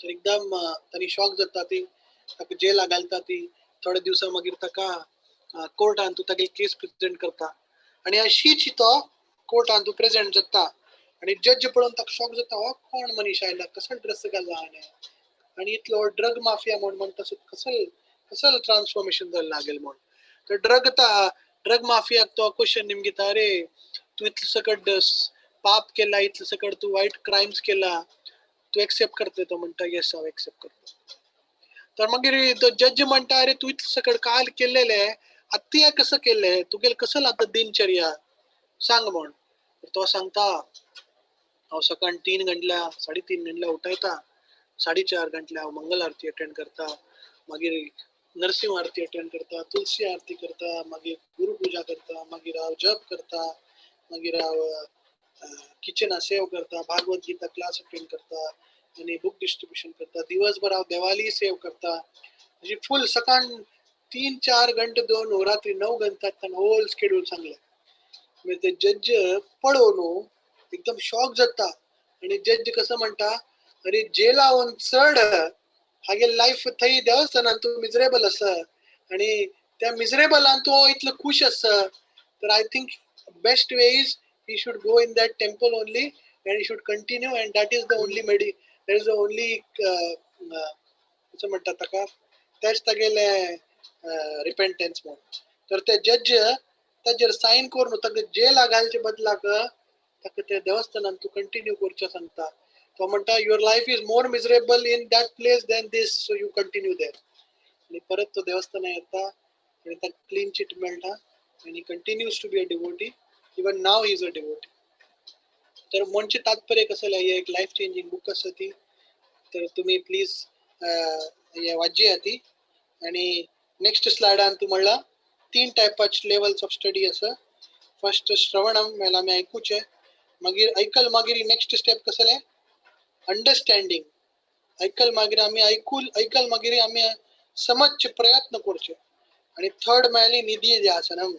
तर एकदम तांणी शॉक जाता. ती ताका जेला घालता. ती थोडे दिवसां मागीर ताका कोर्टान तू तागे केस प्रेझेंट करता आणि अशीच तो कोर्टान तू प्रेझेंट जाता आणि जज पळोवन ताका शॉक जाता. हो कोण मनीस आयला कसो ड्रेस घाला हाणें आणि इतलो ड्रग माफिया म्हणटा कसं ट्रान्सफॉर्मेशन जालें लागेल म्हण. तर ड्रग माफियाक तो क्वेश्चन निमगिता. अरे तू इतलो सकट पाप केला इतलो सकट तू वाईट क्राइम्स केला तू एक्सेप्ट करता. तो म्हणटा येस हांव एक्सेप्ट करता. तर मागीर तो जज म्हणटा अरे तू इतलो सकट काल केल्लेले आत्ती हे कसं केलें तुगेलें कसं लागता दिनचर्या सांग म्हण. तो सांगता हांव सकाळ 3 गंटल्या 3:30 गंटल्या उठयता. 4:30 गंटल्या हांव मंगल आरती अटेंड करता. मागीर नरसिंह आरती अटेंड करता. तुलसी आरती करता. मागीर गुरुपूजा करता. मागीर हांव जप करता. मागीर हांव किचना सेव करता. भागवत गीता क्लास अटेंड करता आणि बुक डिस्ट्रीब्युशन करता. दिवसभर हांव देवाली सेव करता. म्हणजे फुल सकाळ 3-4 घंटे 2 रात्री 9 घंटात होल शेड्यूल सांगले. ते जज पळोवन एकदम शॉक जाता आणि जज कसं म्हणटा अरे जेला वचून चड हागे लाईफ थंय देवस्थानान तू मिजरेबल आसा आणि त्या मिजरेबलान तू इतलो खुश आसा. तर I think best way is he should go in that temple only and he should continue and that is the only that is the only कसं म्हणतात ताका तेच तागेले रिपेंटन्स म्हणून. तर ते जज ताजेर सायन करून ताका जेला घालचे बदलाक ताका त्या देवस्थानान तू कंटिन्यू करचें सांगता. तो म्हणटा your life is more miserable in that place than this so you continue there. आणि परत तो देवस्थानात येता आणि ताका क्लीन चिट मेळटा आणि continues to be a devotee. Even now he is a devotee. तर म्हणचे तात्पर्य कसं हे एक लाईफ चेंजिंग बुक आसा ती. तर तुम्ही प्लीज हे वाचया ती. आणि नेक्स्ट स्लायडान तू म्हणला 3 टायपाचे लेवल्स ऑफ स्टडी आसा. फर्स्ट श्रवणम मेला आमी आयकुचें. मागीर ऐकल मागीर नेक्स्ट स्टेप कसले अंडरस्टँडिंग. ऐकल मागीर आमी ऐकल मागीर आमी समजचे प्रयत्न करचे. आणि थर्ड मेळ्ळी निधी ध्यासनम.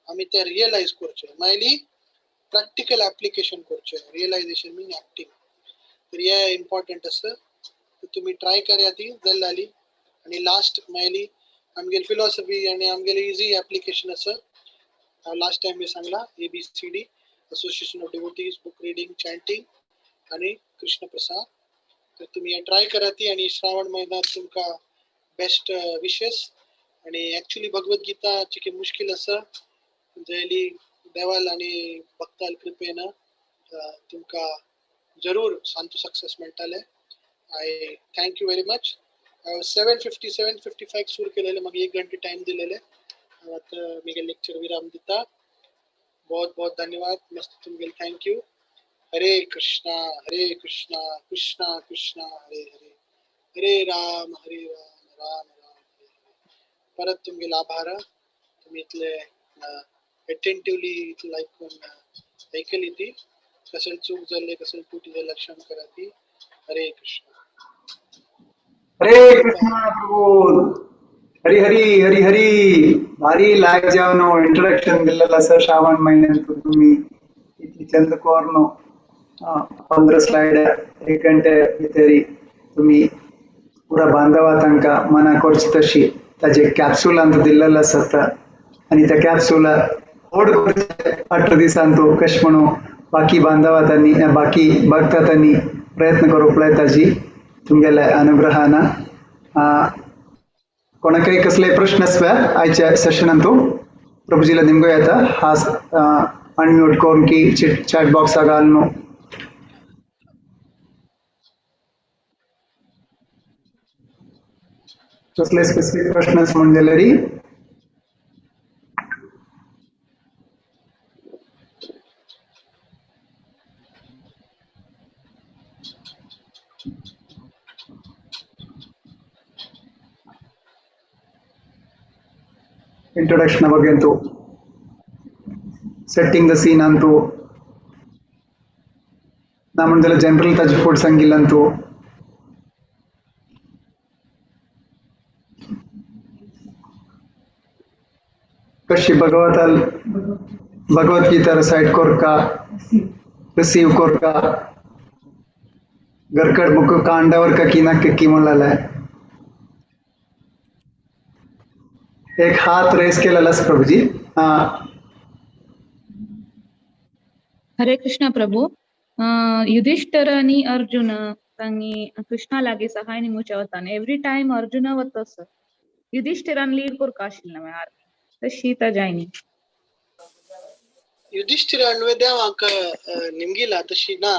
आमी ते रियलायज करचे. मागीर प्रॅक्टिकल ऍप्लिकेशन करचे. रियलायझेशन मीन ऍक्टिंग. तर हे इम्पॉर्टंट आसा. तुम्ही ट्राय करा ती जाली. आणि लास्ट मेळ्ळी आमगेली फिलॉसॉफी आणि आमगेली इझी ऍप्लिकेशन आसा. लास्ट टाइम मी सांगला ABCD association of devotees book reading chanting आणि कृष्ण प्रसाद. तर तुम्ही हे ट्राय करा ती. आणि श्रावण महिन्यात तुमका बेस्ट विशेस. आणि ऍक्च्युली भगवद्गीता चिकी मुश्किल आसा जयली देवाल आणि भक्ताल कृपेन तुमका जरूर सांतू सक्सेस मेळटाले. I thank you very much. 7:55 सुरू केलेले मागीर 1 घंटे टाइम दिलेले. आता मी लेक्चर विराम दिता. बहुत बहुत धन्यवाद. मस्त तुमगेल थँक यू. हरे कृष्णा कृष्णा कृष्णा हरे हरे हरे राम राम राम हरे हरे. परत तुमगेल आभार. तुम्ही इतले अटेंटिव्हली इतलं ऐकली ती. कसं चूक झाले कसं तुटी झालं क्षम करा ती. हरे कृष्ण. हरे कृष्णा प्रभू. हरी हरी हरी हरी. भारी लाग जावनो इंट्रोडक्शन दिलेलं सर. श्रावण महिन्यात तुम्ही इतली चंद कोरनो 15 स्लाइड 1 घंटे भितरी तुम्ही पुरा बांधवा तांकां मना करची तशी ताजे कॅप्सूल अंत दिल्लेलं आसता. आणि त्या कॅप्सूल ओड 8 दिसांतू कश म्हणून बाकी बांधवातांनी बाकी भक्तांनी प्रयत्न करूंक लाय ताजी तुमगेल्या अनुग्रहाना. कोणाकय कसले प्रश्न आसल्या आयच्या सेशनांतू प्रभुजीला निमगो येता. हा अनम्यूट करून की चॅट बॉक्सा घालून कसले स्पेसिफिक प्रश्न म्हणजे ಇಂಟ್ರೊಡಕ್ಷನ್ ಬಗ್ಗೆ ಅಂತೂ ಸೆಟ್ಟಿಂಗ್ ದ ಸೀನ್ ಅಂತೂ ನಮ್ಮದೆಲ್ಲ ಜನರಲ್ ಟಚ್ ಫುಡ್ ಸಂಗಿಲ್ಲ ಅಂತೂ कशी भगवद्गीता रिसाइट कोरका रिसीव कोरका गरकड बुक कांडावर का कीना की म्हणला एक हात रेस केलेलाच प्रभुजी. हरे कृष्ण प्रभु. युधिष्ठिर आणि अर्जुन तांणी कृष्णा लागी सहाय निमुच्या वताने एव्हरी टाइम अर्जुन वतस युधिष्ठिरान लीड कोरका आशिल्लें म्हळ्यार तशी ता जायनी युधिष्ठिर अन्वे देवाक निमगिला तशी ना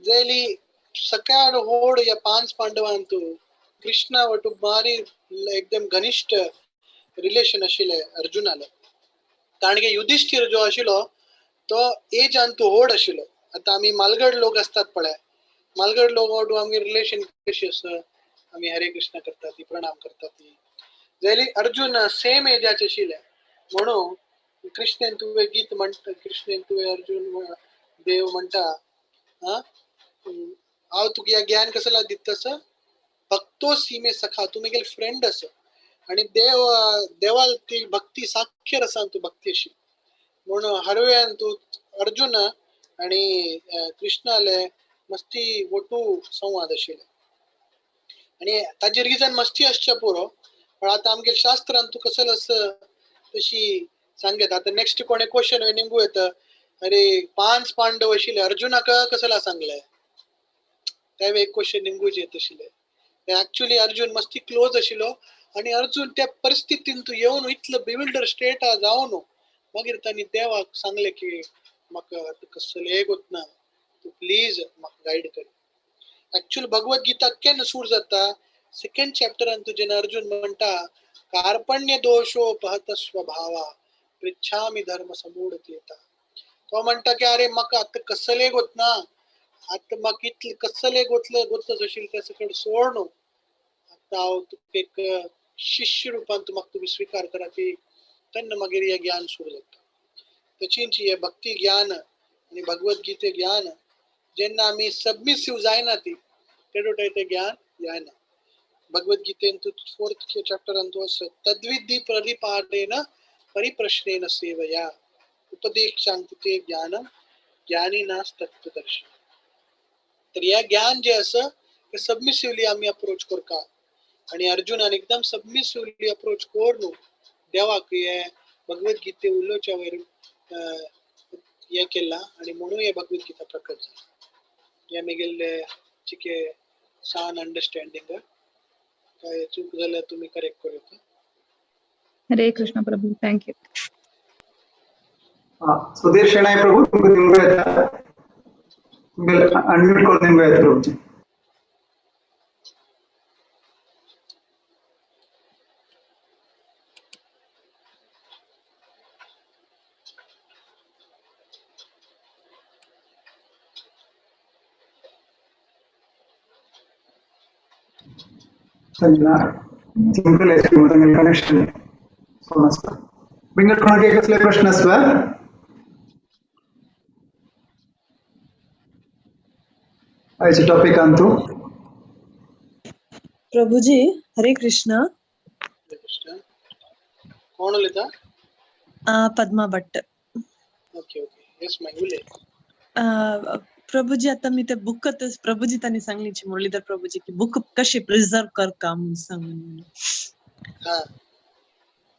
जैली सकाळ होड या 5 पांडवांतू कृष्णा वटू मारी एकदम घनिष्ठ रिलेशन आशिल्ले अर्जुनाले. कारण की युधिष्ठिर जो आशिलो तो एज अंतू होड आशिलो. आता आम्ही मालगड लोक असतात पळय मालगड लोक वाटू आमगे रिलेशन कशी आसा आम्ही हरे कृष्ण करतात ती प्रणाम करतात ती जैली अर्जुन सेम एजाचे आशिले म्हणून कृष्णेन तुवे गीत म्हणता कृष्णेन तुवे अर्जुन देव म्हणता हांव तुका ज्ञान कसला दितस भक्तो सीमे सखा तू मेगेल फ्रेंड अस आणि देवाल ती भक्ती साक्षर असा तू भक्ती अशी म्हणून हरव्यान तू अर्जुन आणि कृष्णाले मस्ती वटू संवाद आशिले आणि ताजे रिजन मस्ती असच्या पुरो पण आता आमगे शास्त्रांत तू कसं असं तशी सांगत आता नेक्स्ट कोणे क्वेश्चन निघू येत अरे 5 पांडव आशिले अर्जुनाक कसला सांगले त्यावेळी एक क्वेश्चन निघूच येत आशिले ऍक्च्युअली अर्जुन मस्ती क्लोज आशिलो आणि अर्जुन त्या परिस्थितीन तू येऊन इतलं बिविल्डर स्टेट जाऊन मागीर तांणी देवाक सांगले की म्हाका कसले गोत ना तू प्लीज म्हाका गाईड कर. ऍक्च्युअली भगवद्गीता केन्ना सुरू जाता 2nd चॅप्टरान तुजेन अर्जुन म्हणटा कार्पण्य दोषोपहत स्वभावा पृच्छामि धर्म समूढतेता. तो म्हणता की अरे म्हाका आता कसले गोत ना आता म्हाका इतले कसले गोतच अशिल त्या सकट सोड न्हू आता हांव तुका एक शिष्य रुपान तू म्हाका तुम्ही स्वीकार करा की तेन्ना मागीर हे ज्ञान सुरू जाता. तशींच हे भक्ती ज्ञान आणि भगवद्गीते ज्ञान जेन्ना आमी सबमिसिव्ह जायना ती तेडोटे ते ज्ञान जायना. भगवद्गीतेन तू 4th चॅप्टरान तू असं तद्विद्धि परिपाठेन परिप्रश्नेन सेवया उपदेशांत ते ज्ञान ज्ञानीनास तत्वदर्शी. तर या ज्ञान जे असं ते सबमिसिव्हली आम्ही अप्रोच करका आणि अर्जुनान एकदम सबमिसिव्हली अप्रोच करून देवाक हे भगवद्गीते उलोवच्या वयर हे केला आणि म्हणून हे भगवद्गीता प्रकट झाली. हे मेगेले चिके सान अंडरस्टँडिंग काय चूक झाल्या तुम्ही करेक्ट करूया. हरे कृष्ण प्रभु. थँक्यू. सुधीर शेणाय प्रभू तुमका निमगो येता अनम्यूट करून निमगो येता प्रभूजी. सिंपल कनेक्शन समजता बिंगट कोणाक कसले प्रश्न आसला आयचे टॉपिक आणतो. प्रभुजी हरे कृष्ण. कोण उलयता? Padma Bhatt. Okay okay yes माय उलय. प्रभुजी आता मी ते बुक प्रभुजी त्यांनी सांगलीची मुरलीधर प्रभुजी की बुक कशी प्रिझर्व करका म्हणून सांगून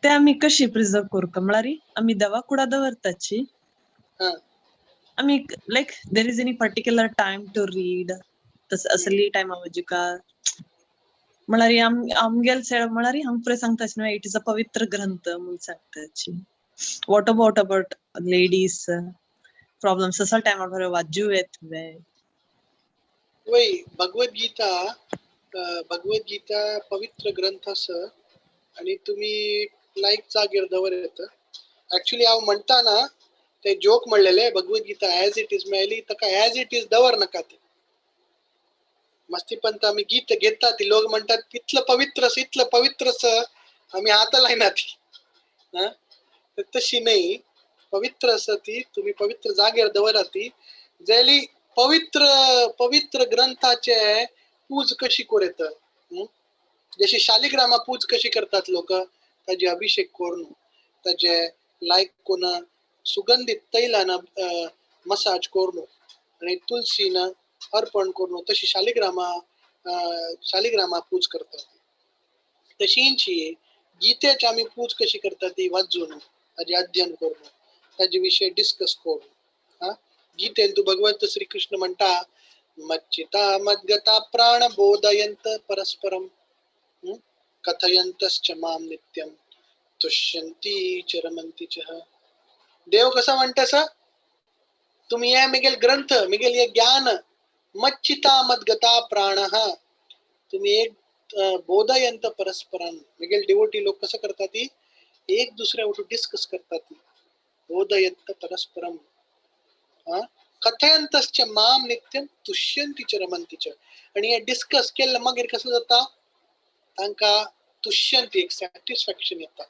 ते आम्ही कशी प्रिझर्व करका म्हळ्यार आम्ही देवा कुडा दवरताची आम्ही like there is any particular time to read तस असली टाइम आवजुका म्हळ्यार आमगेल म्हळ्यार हांग पुरे सांगताच न्हू इट इज अ पवित्र ग्रंथ म्हणून सांगताची. वॉट अबाउट लेडीज प्रॉब्लम्स असा टाइमार बरो वाजू येत वय भगवद्गीता पवित्र ग्रंथ आस आणि तुम्ही लाईक जागेर दवरता. ऍक्च्युअली हांव म्हणटा ना ते जोक म्हणलेले भगवद्गीता ॲज इट इज मेळली ताका ॲज इट इज दवर नाका ती मस्ती पण आम्ही गीत घेतात ती लोक म्हणतात इतलं पवित्र आम्ही हात लायना ती हा तर तशी नाही, पवित्र असं ती तुम्ही पवित्र जागेवर दवरा ती जैली पवित्र पवित्र ग्रंथाचे पूज कशी करेत. जशी शालिग्रामा पूज कशी करतात लोक, ताजे अभिषेक करून ताजे लायक कोण सुगंधित तैलानं मसाज करून आणि तुलसीनं अर्पण करून तशी शालिग्रामा पूज करतात. तशींची गीतेची आम्ही पूज कशी करतात ती वाचून ताजे अध्ययन करून ताजे विषय डिस्कस करून. गीतेन तू भगवंत श्रीकृष्ण म्हणता मच्चिता मद्गता प्राण बोधयंत परस्परम कथयंतश्च माम नित्यम तुष्यंती च रमंती च. देव कसा म्हणतास, तुम्ही ये मिगेल ग्रंथ मिगेल ये ज्ञान मच्चिता मद्गता प्राण, तुम्ही एक बोधयंत परस्परम मिगेल डिवोटी लोक कसं करतात ती एक दुसऱ्यावर डिस्कस करतात ती बोधयंत परस्परम कथयंतश्च माम नित्यम तुष्यंती च रमंती च. आणि हे डिस्कस केलं मग कसं जाता तांका तुष्यंती एक सॅटिस्फॅक्शन येता.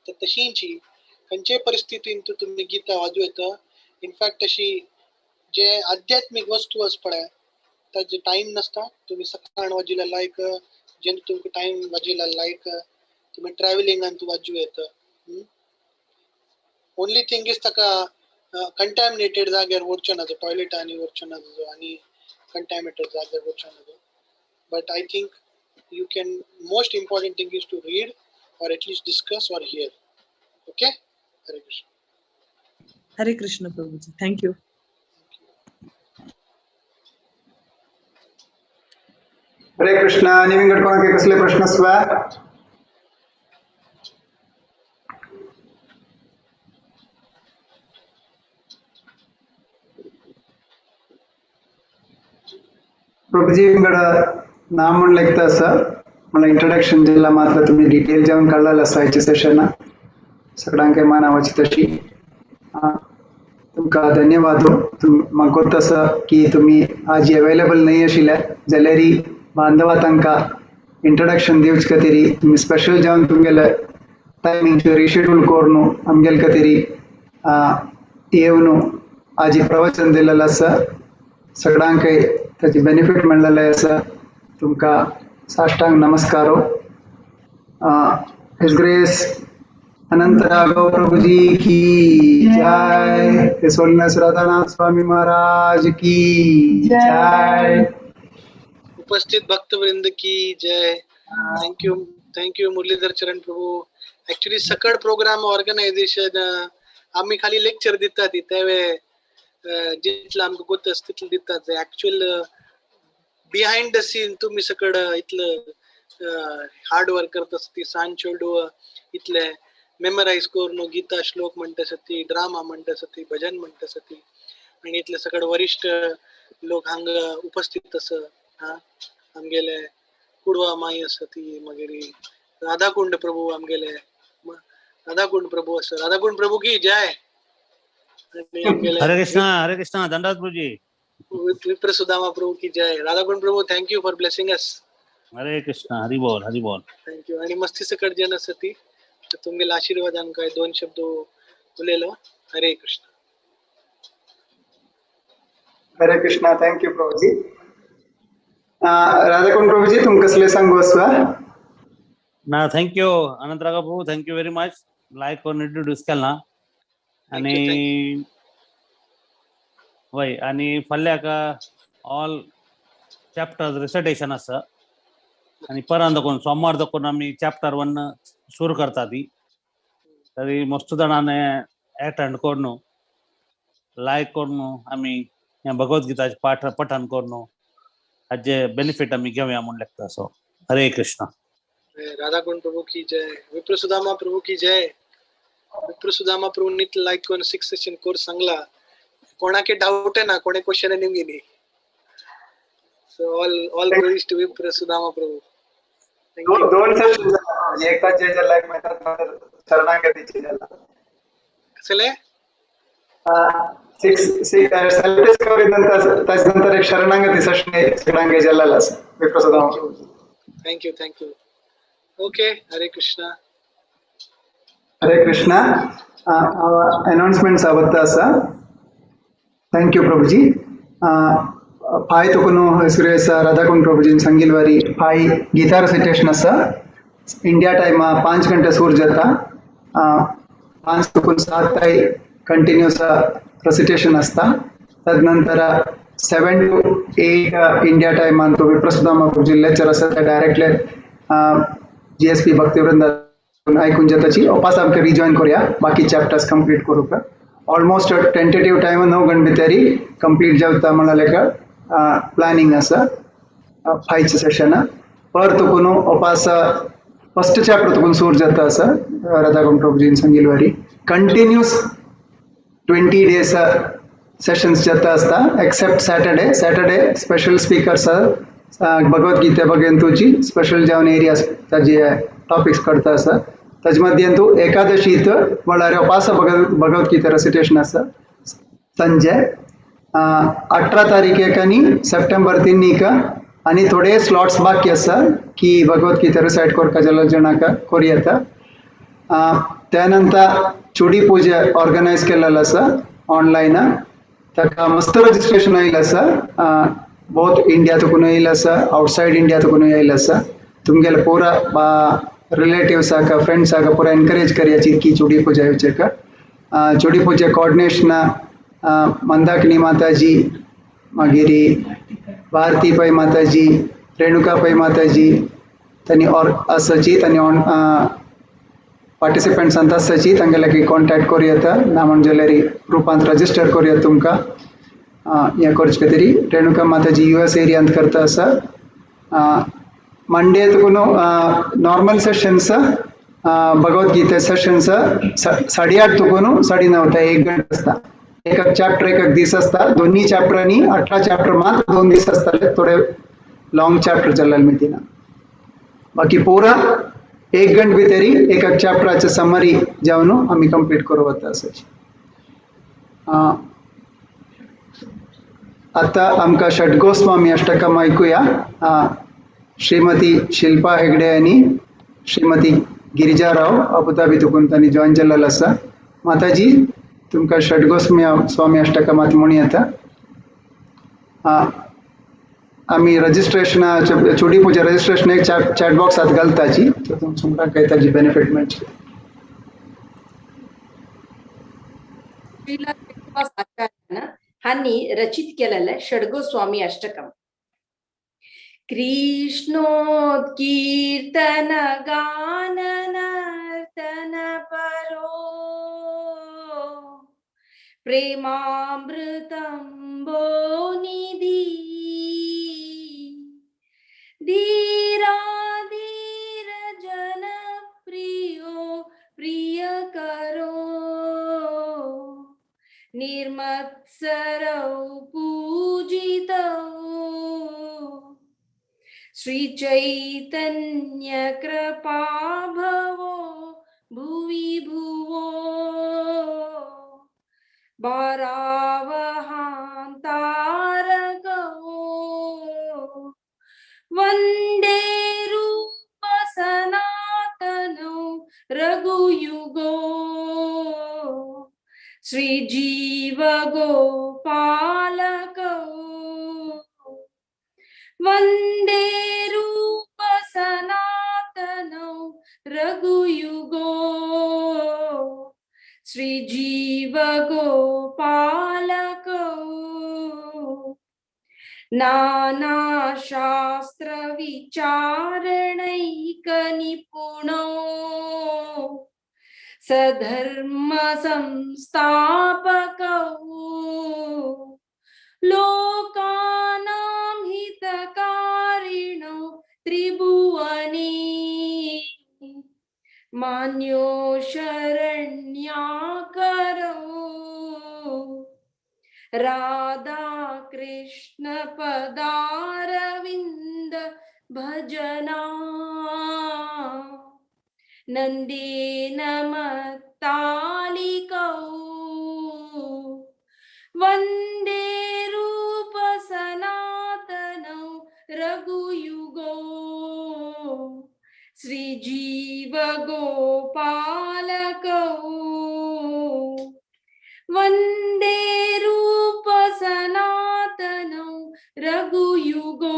तर तशींची खंयचे परिस्थितीन तुम्ही गीता वाजू येतं. इनफॅक्ट अशी जे आध्यात्मिक वस्तू आस पळय ताजे टाइम नसता, तुम्ही सकाळ वाजिला लायक जेन्ना तुमकां टाइम वाजिला लायक तुम्ही ट्रॅव्हलिंगान तू वाजू येतं. ओनली थिंग इज ताका कंटॅमिनेटेड जाग्यार वरचें नाजो, टॉयलेट आणि वरचें नाजो आणि कंटॅमिनेटेड जाग्यार वरचें नाजो. But I think you can, most important thing is to read or at least discuss or hear. Okay? Hare Krishna. हरे कृष्ण प्रभूजी, थँक्यू. हरे कृष्ण. आणि विंगड कोणाके कसले प्रश्न आसवा? प्रभूजी विंगड नाम म्हणलं एक असं मला इंट्रोडक्शन दिला मात्र तुम्ही डिटेल जाऊन कळलं असायचे सेशन सगळ्यांके मानावाची तशी तुमका धन्यवाद. म्हाका तसं की तुम्ही आज अवेलेबल नाही आशिल्ले जाल्यार बांधवा तांकां इंट्रोडक्शन दिवचे खातीर तुम्ही स्पेशल जावन तुमगेले टायमिंग रिशेड्यूल करून आमगेले खातीर येवन आज प्रवचन दिलेलं आसा. सगळ्यांक ताचे बेनिफिट मेळलेले आसा. तुमका साष्टांग नमस्कार. हिज ग्रेस अनंत राघव प्रभुजी की जय. हिज होलीनेस राधानाथ स्वामी महाराज की जय. उपस्थित भक्तवृंद की जय. थँक्यू मुरलीधर चरण प्रभू. ऍक्च्युली सकळ प्रोग्राम ऑर्गनायझेशन आम्ही खाली लेक्चर दितात त्यावे जितलं आमकां गोतस तितलं दितात. ऍक्च्युअल बिहाइंड द सीन तुम्ही सकड इतलं हार्ड वर्क करता ती सांज चेडू इतले मेमराइज करून गीता श्लोक म्हणटासती, ड्रामा म्हणटासती, भजन म्हणटासती आणि इतले सकड वरिष्ठ लोक हांगा उपस्थित आसा. आमगेले कुडवा माई आसा ती, मागीर राधाकुंड प्रभू आमगेले राधाकुंड प्रभू आसा. राधाकुंड प्रभू की जय. हरे कृष्णा दंडवत प्रभुजी. विप्र सुदामा प्रभू की जय. राधाकुंड प्रभू थँक्यू फॉर ब्लेसिंग अस. हरे कृष्णा हरि बोल हरि बोल. थँक्यू. आणि मस्ती सकट जन असती तुमगेले आशीर्वादान काय दोन शब्द उलयलो. हरे कृष्ण. हरे कृष्णा. थँक्यू प्रभुजी. राधाकुंड प्रभुजी तुम कसले सांगू आसवा? ना थँक्यू अनंतराव प्रभू, थँक्यू व्हेरी मच. लायक करून इंट्रोड्यूस केला आणि वय आणि फल्ल्याक ऑल चॅप्टर रिसर्टेशन आसा आणि परांत कोण सोमवार कोण आम्ही चॅप्टर 1 सुरू करता ती तरी मस्त जाणांनी अटेंड करून लायक करून आम्ही भगवद्गीताचे पठण करून हाचे बेनिफिट आम्ही घेऊया म्हणून लागता. सो हरे कृष्ण. राधाकुंड प्रभू की जय. विप्र सुदामा प्रभू की जय. विप्र सुदामा प्रभू नीट लायक करून 6 सेशन कोर्स सांगला. कोणाके डाऊट आहे ना, कोणे क्वेश्चन निमगेली. So all glories to Vipra Sudama प्रभू. दोन सेशन एकाच ज्याला एक मेथड शरणागतीची ज्याला कसले 6 सेल्फ डिस्कवरी नंतर त्याच्यानंतर एक शरणागती सेशन सगळ्यांगे ज्याला विप्र सुदामा प्रभू. थँक्यू. ओके. हरे Krishna. Hare Krishna. Our announcements avata sir. Thank you, Prabhuji. Pai Tukuno Esresa Radhakun Prabhuji Sangilwari. Pai Gita recitation sir. India time 5 घंटे सूर जाता 5 तुकुन 7 ताई continuous recitation असता तदनंतर 7 to 8 India time अंतो विप्रसुदामा प्रभुजी lecture असता directly GSP भक्तिवृंद ऐकून जाताची वापस आमके rejoin करूया बाकी chapters complete करू का almost tentative time 9 घंटे भितरी complete जावता मला लेका planning असा 5 session पर तुकुनो वापस फर्स्ट चैप्टर तो सूर जाता सर राधाकुंड प्रभुजी संगीलवारी कंटिन्यूस 20 days सेशंस जाता असता except Saturday special speaker sir Bhagavad Gita बघेंतुची स्पेशल जावन एरियास ताजे टॉपिक्स करता सर तज मध्यंतु एकादशी वळारे उपास भगवद गीता रेसिटेशन असा संजय 18 तारीखेकनी सप्टेंबर 3 का आणि थोडे स्लॉट्स बाकी असा की भगवद गीता रिसाइट करका जनाका कोरियाता त्यानंतर चुडी पूजा ऑर्गनाइज केलेला असा ऑनलाइन ताका मस्त रजिस्ट्रेशन आयला असा बहुत इंडिया तो कुनो येईल असा आउटसाइड इंडिया तो कुनो येईल असा तुमगेला पूरा रिलेटिव्स आका फ्रेंड्स आका पूरा एनकरेज करियाची की चुडी पूजा येचका चुडी पूजा कोऑर्डिनेशन मंदाकिनी माताजी मागिरी भारती पै माताजी रेणुका पै माताजी तनी और असची तनी ऑन पार्टिसिपेंट्स अंत असची तंगेलकी कांटेक्ट करूया नामन ज्वेलरी रूपांत रजिस्टर करूया तुमका या करचकतरी रेणुका माताजी यूएस एरिया अंत करता असा मंडे तुकुनो normal sessions Bhagavad Gita sessions 8:30 तुकुनो 9:30 1 घंटा असता एक चैप्टर एक दिस असता दोन्ही चॅप्टरांनी 18 चॅप्टर मात्र 2 दिवस असतात थोडे लॉन्ग चॅप्टर चलाल मितीना बाकी पूरा 1 घंटे भितरी एक चॅप्टरचे समरी जाऊन आम्ही कंप्लीट करू आता असच आता आमका षड्गोस्वामी अष्टकम ऐकूया श्रीमती शिल्पा हेगडे आणि श्रीमती गिरिजाराव अबुधाबी तुकुन त्यांनी जॉइन झालेला असा माताजी तुमका षड्गोस्वामी अष्टकमात म्हणून येता आम्ही रजिस्ट्रेशन चुडी पूजा रजिस्ट्रेशन एक चॅट बॉक्स आत घालताची तर तुमका काही त्याची बेनिफिट मिळते हानी रचित केलेलं षड्गोस्वामी अष्टकम कृष्णोत्कीर्तन गान नर्तन परो प्रेमामृतं निधि धीरा धीर जन प्रियो प्रिय करो निर्मत्सरौ पूजितो श्री चैतन्य कृपा भवो भुवि भुवो बारावहां तारको वंदे रूप सनातनो रघुयुगो श्री जीव गोपालको वंदे रूप सनातनो रघुयुगो श्री जीव गोपालको नाना शास्त्र विचारणैक निपुणो सधर्म संस्थापको लोकानां हितकारिणो त्रिभुवने मान्यो शरण्याकरो राधा कृष्ण पदारविंद भजना नंदेन मत्तालिकौ वंदे रूप सनातनौ रघुयुगो श्रीजीव गोपालकौ वन्दे रूप सनातनौ रघुयुगो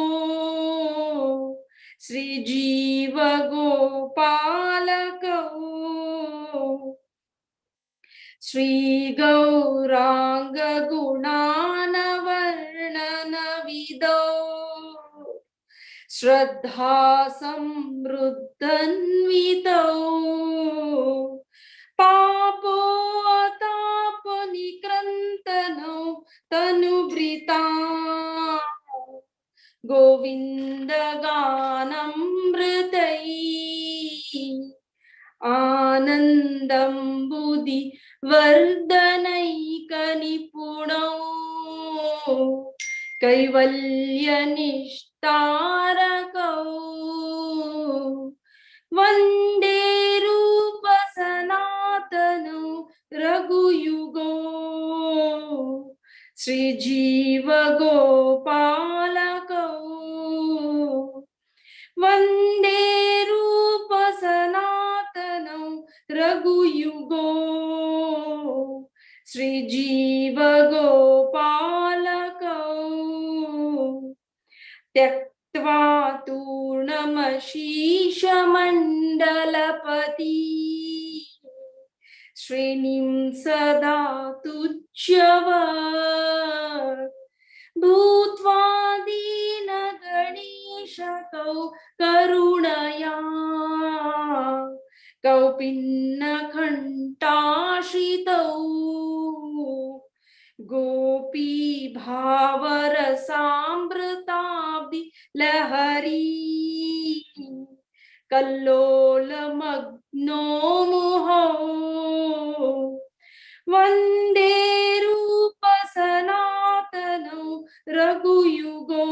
श्रीजीव गोपालकौ श्री गौरांग गुणानवर्णन विदौ श्रद्धा समृद्धन्वितौ पापोतापनिकृन्तनौ तनुभृता गोविन्द गानमृतैः आनन्दम्बुधि वर्धनैकनिपुणौ कैवल्यनिष्ठारकौ वन्दे रूप सनातनौ रघुयुगो श्रीजीव गोपालकौ वन्दे रूप सनातनौ रघुयुगो श्रीजीव गोपालकौ त्यक्त्वा तूर्णमशीषमण्डलपति श्रेणीं सदा तुच्छ्यवत् भूत्वा दीनगणेशकौ करुणया कौपिन्नघण्टाश्रितौ गोपी भावरसामृताब्धि लहरी कल्लोलमग्नो मुहौ वन्दे रूप सनातनौ रघुयुगो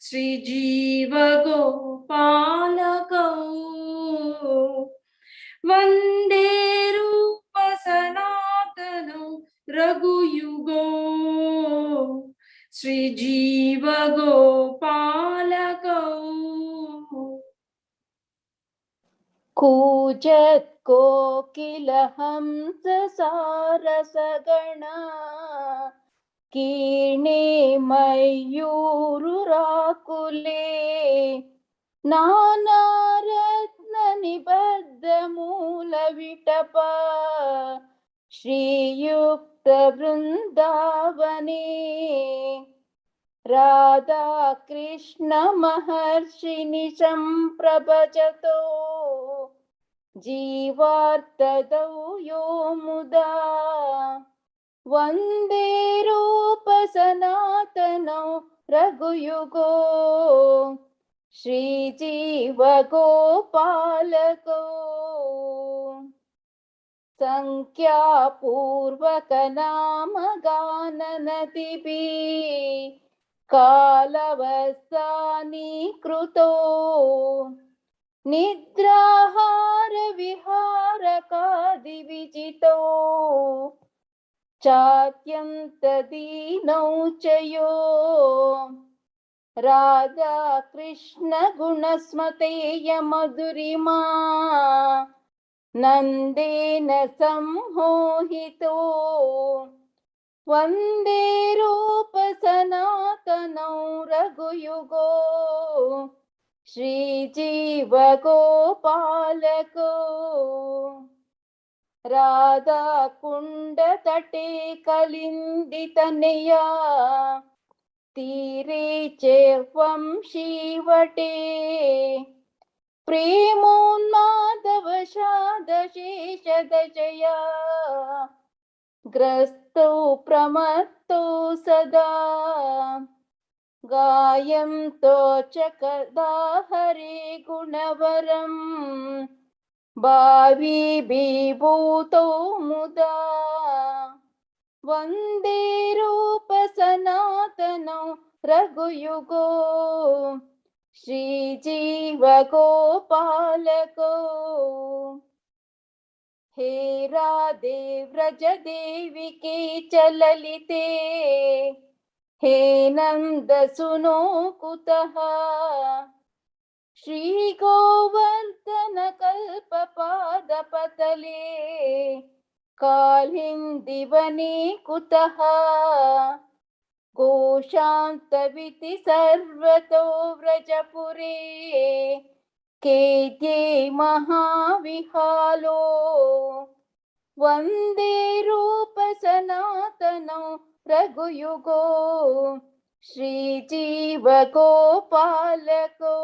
श्रीजीव गोपालकौ वन्दे रूप सनातनौ रघुयुगो श्रीजीव गोपालकौ कूजत् कोकिलहंस सारसगणा कीर्णे मयूरुराकुले नानारत्ननिबद्धमूलविटप श्रीयुक्तवृन्दावने राधा कृष्ण महर्षिणि सम्प्रभजतो जीवार्तदौ यो मुदा वन्दे रूप सनातनौ रघुयुगो श्रीजीव गोपालको संख्यापूर्वक नाम गाननतिभिः कालवसानि कृतो निद्राहार विहारकादिविजितो चात्यन्तदीनौ च यो राधा कृष्ण गुणस्मतेय मधुरिमा नन्देन सम्मोहितो वन्दे रूप सनातनौ रघुयुगो श्रीजीव गोपालको राधा कुंड तटे कलिंदितनया तीरे चेह्वं श्रीवटे प्रेमोन्मादवशादशेषदशया ग्रस्तौ प्रमत्तो सदा गायन्तो च कदा हरे गुणवरं भावी विभूतो मुदा वन्दे रूप सनातनौ रघुयुगो श्रीजीव गोपालको हे राधे व्रज देविके च ललिते हे नंद सुनो कुतः श्री गोवर्धन कल्पपादपतले कालिन्दीवने कुतः गोशान्तविति सर्वतो व्रजपुरे केद्ये महाविहालो वन्दे रूप सनातनो रघुयुगो श्रीजीव गोपालको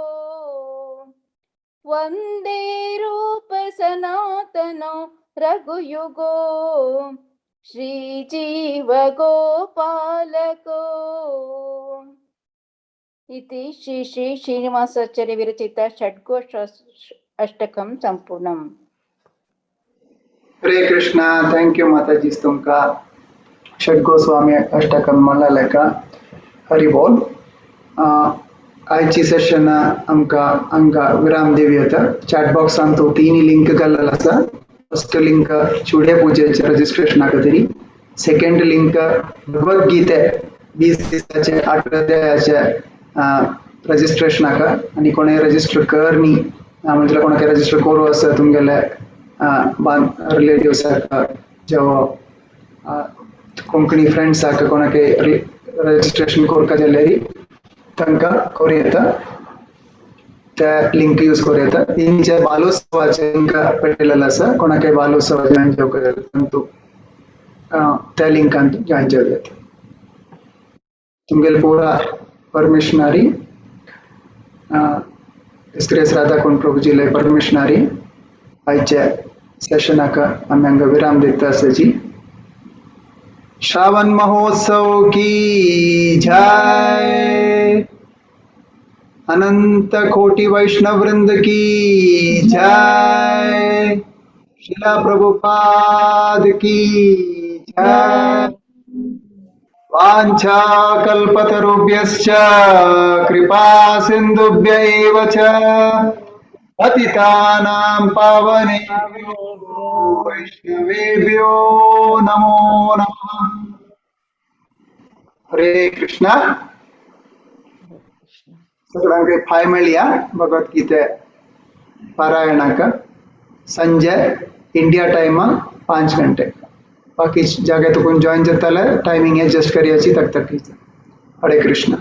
वन्दे रूप सनातनो रघुयुगो श्रीजीव गोपालको। इति श्री श्री श्रीनिवासाचार्य विरचित षड्घोष अष्टकं संपूर्णम्। हरे कृष्णा. थैंक यू माताजी तुमका षड्गोस्वामी अष्टकं म्हणलें का. हरि बोल. आयची सेशन आमकां हांगा विराम दिवया. चॅट बॉक्स तो तीन लिंक घाल्लेलो आसा. फर्स्ट लिंक चुडे पूजेचे रजिस्ट्रेशन तरी. सेकंड लिंक भगवद्गीते 20 दिसाचे 8 अध्यायाचे रजिस्ट्रेशन आणि कोणे रजिस्टर करनी म्हणजे कोणाक रजिस्टर करू आसा तुमगेले रिलेटिव्स जो कोंकणी फ्रेंड्स कोणाक रजिस्ट्रेशन करता जाल्यार तांकां करूं येता. त्या लिंक यूज करूं येता. तेंचे बालोत्सवाचे लिंक पेटलेलो आसा. कोणाक बालोत्सव जॉइन जावंक त्या लिंकान जॉइन जावं येता. तुमगेले पूरा परमिशनरी एस राधाकुंड प्रभुजीले परमिशनरी आयचे सेशनाक आमी हांगा विराम दिता आसाची. श्रावण महोत्सव की जय. अनंत कोटि वैष्णव वृंद की जय. शिला प्रभुपाद की जय. वाञ्छा कल्पतरुभ्यश्च कृपा सिन्धुभ्य एव च पतितानां पावनेभ्यो वैष्णवेभ्यो नमो नमः. हरे कृष्णा. सगळ्यांक फाय मेळ्ळ्या भगवद्गीते पारायणाक. संजे इंडिया टाइम 5 घंटे. बाकी जगह तो जॉइन जाता टाइमिंग एडजस्ट करिए तक तक. हरे कृष्णा.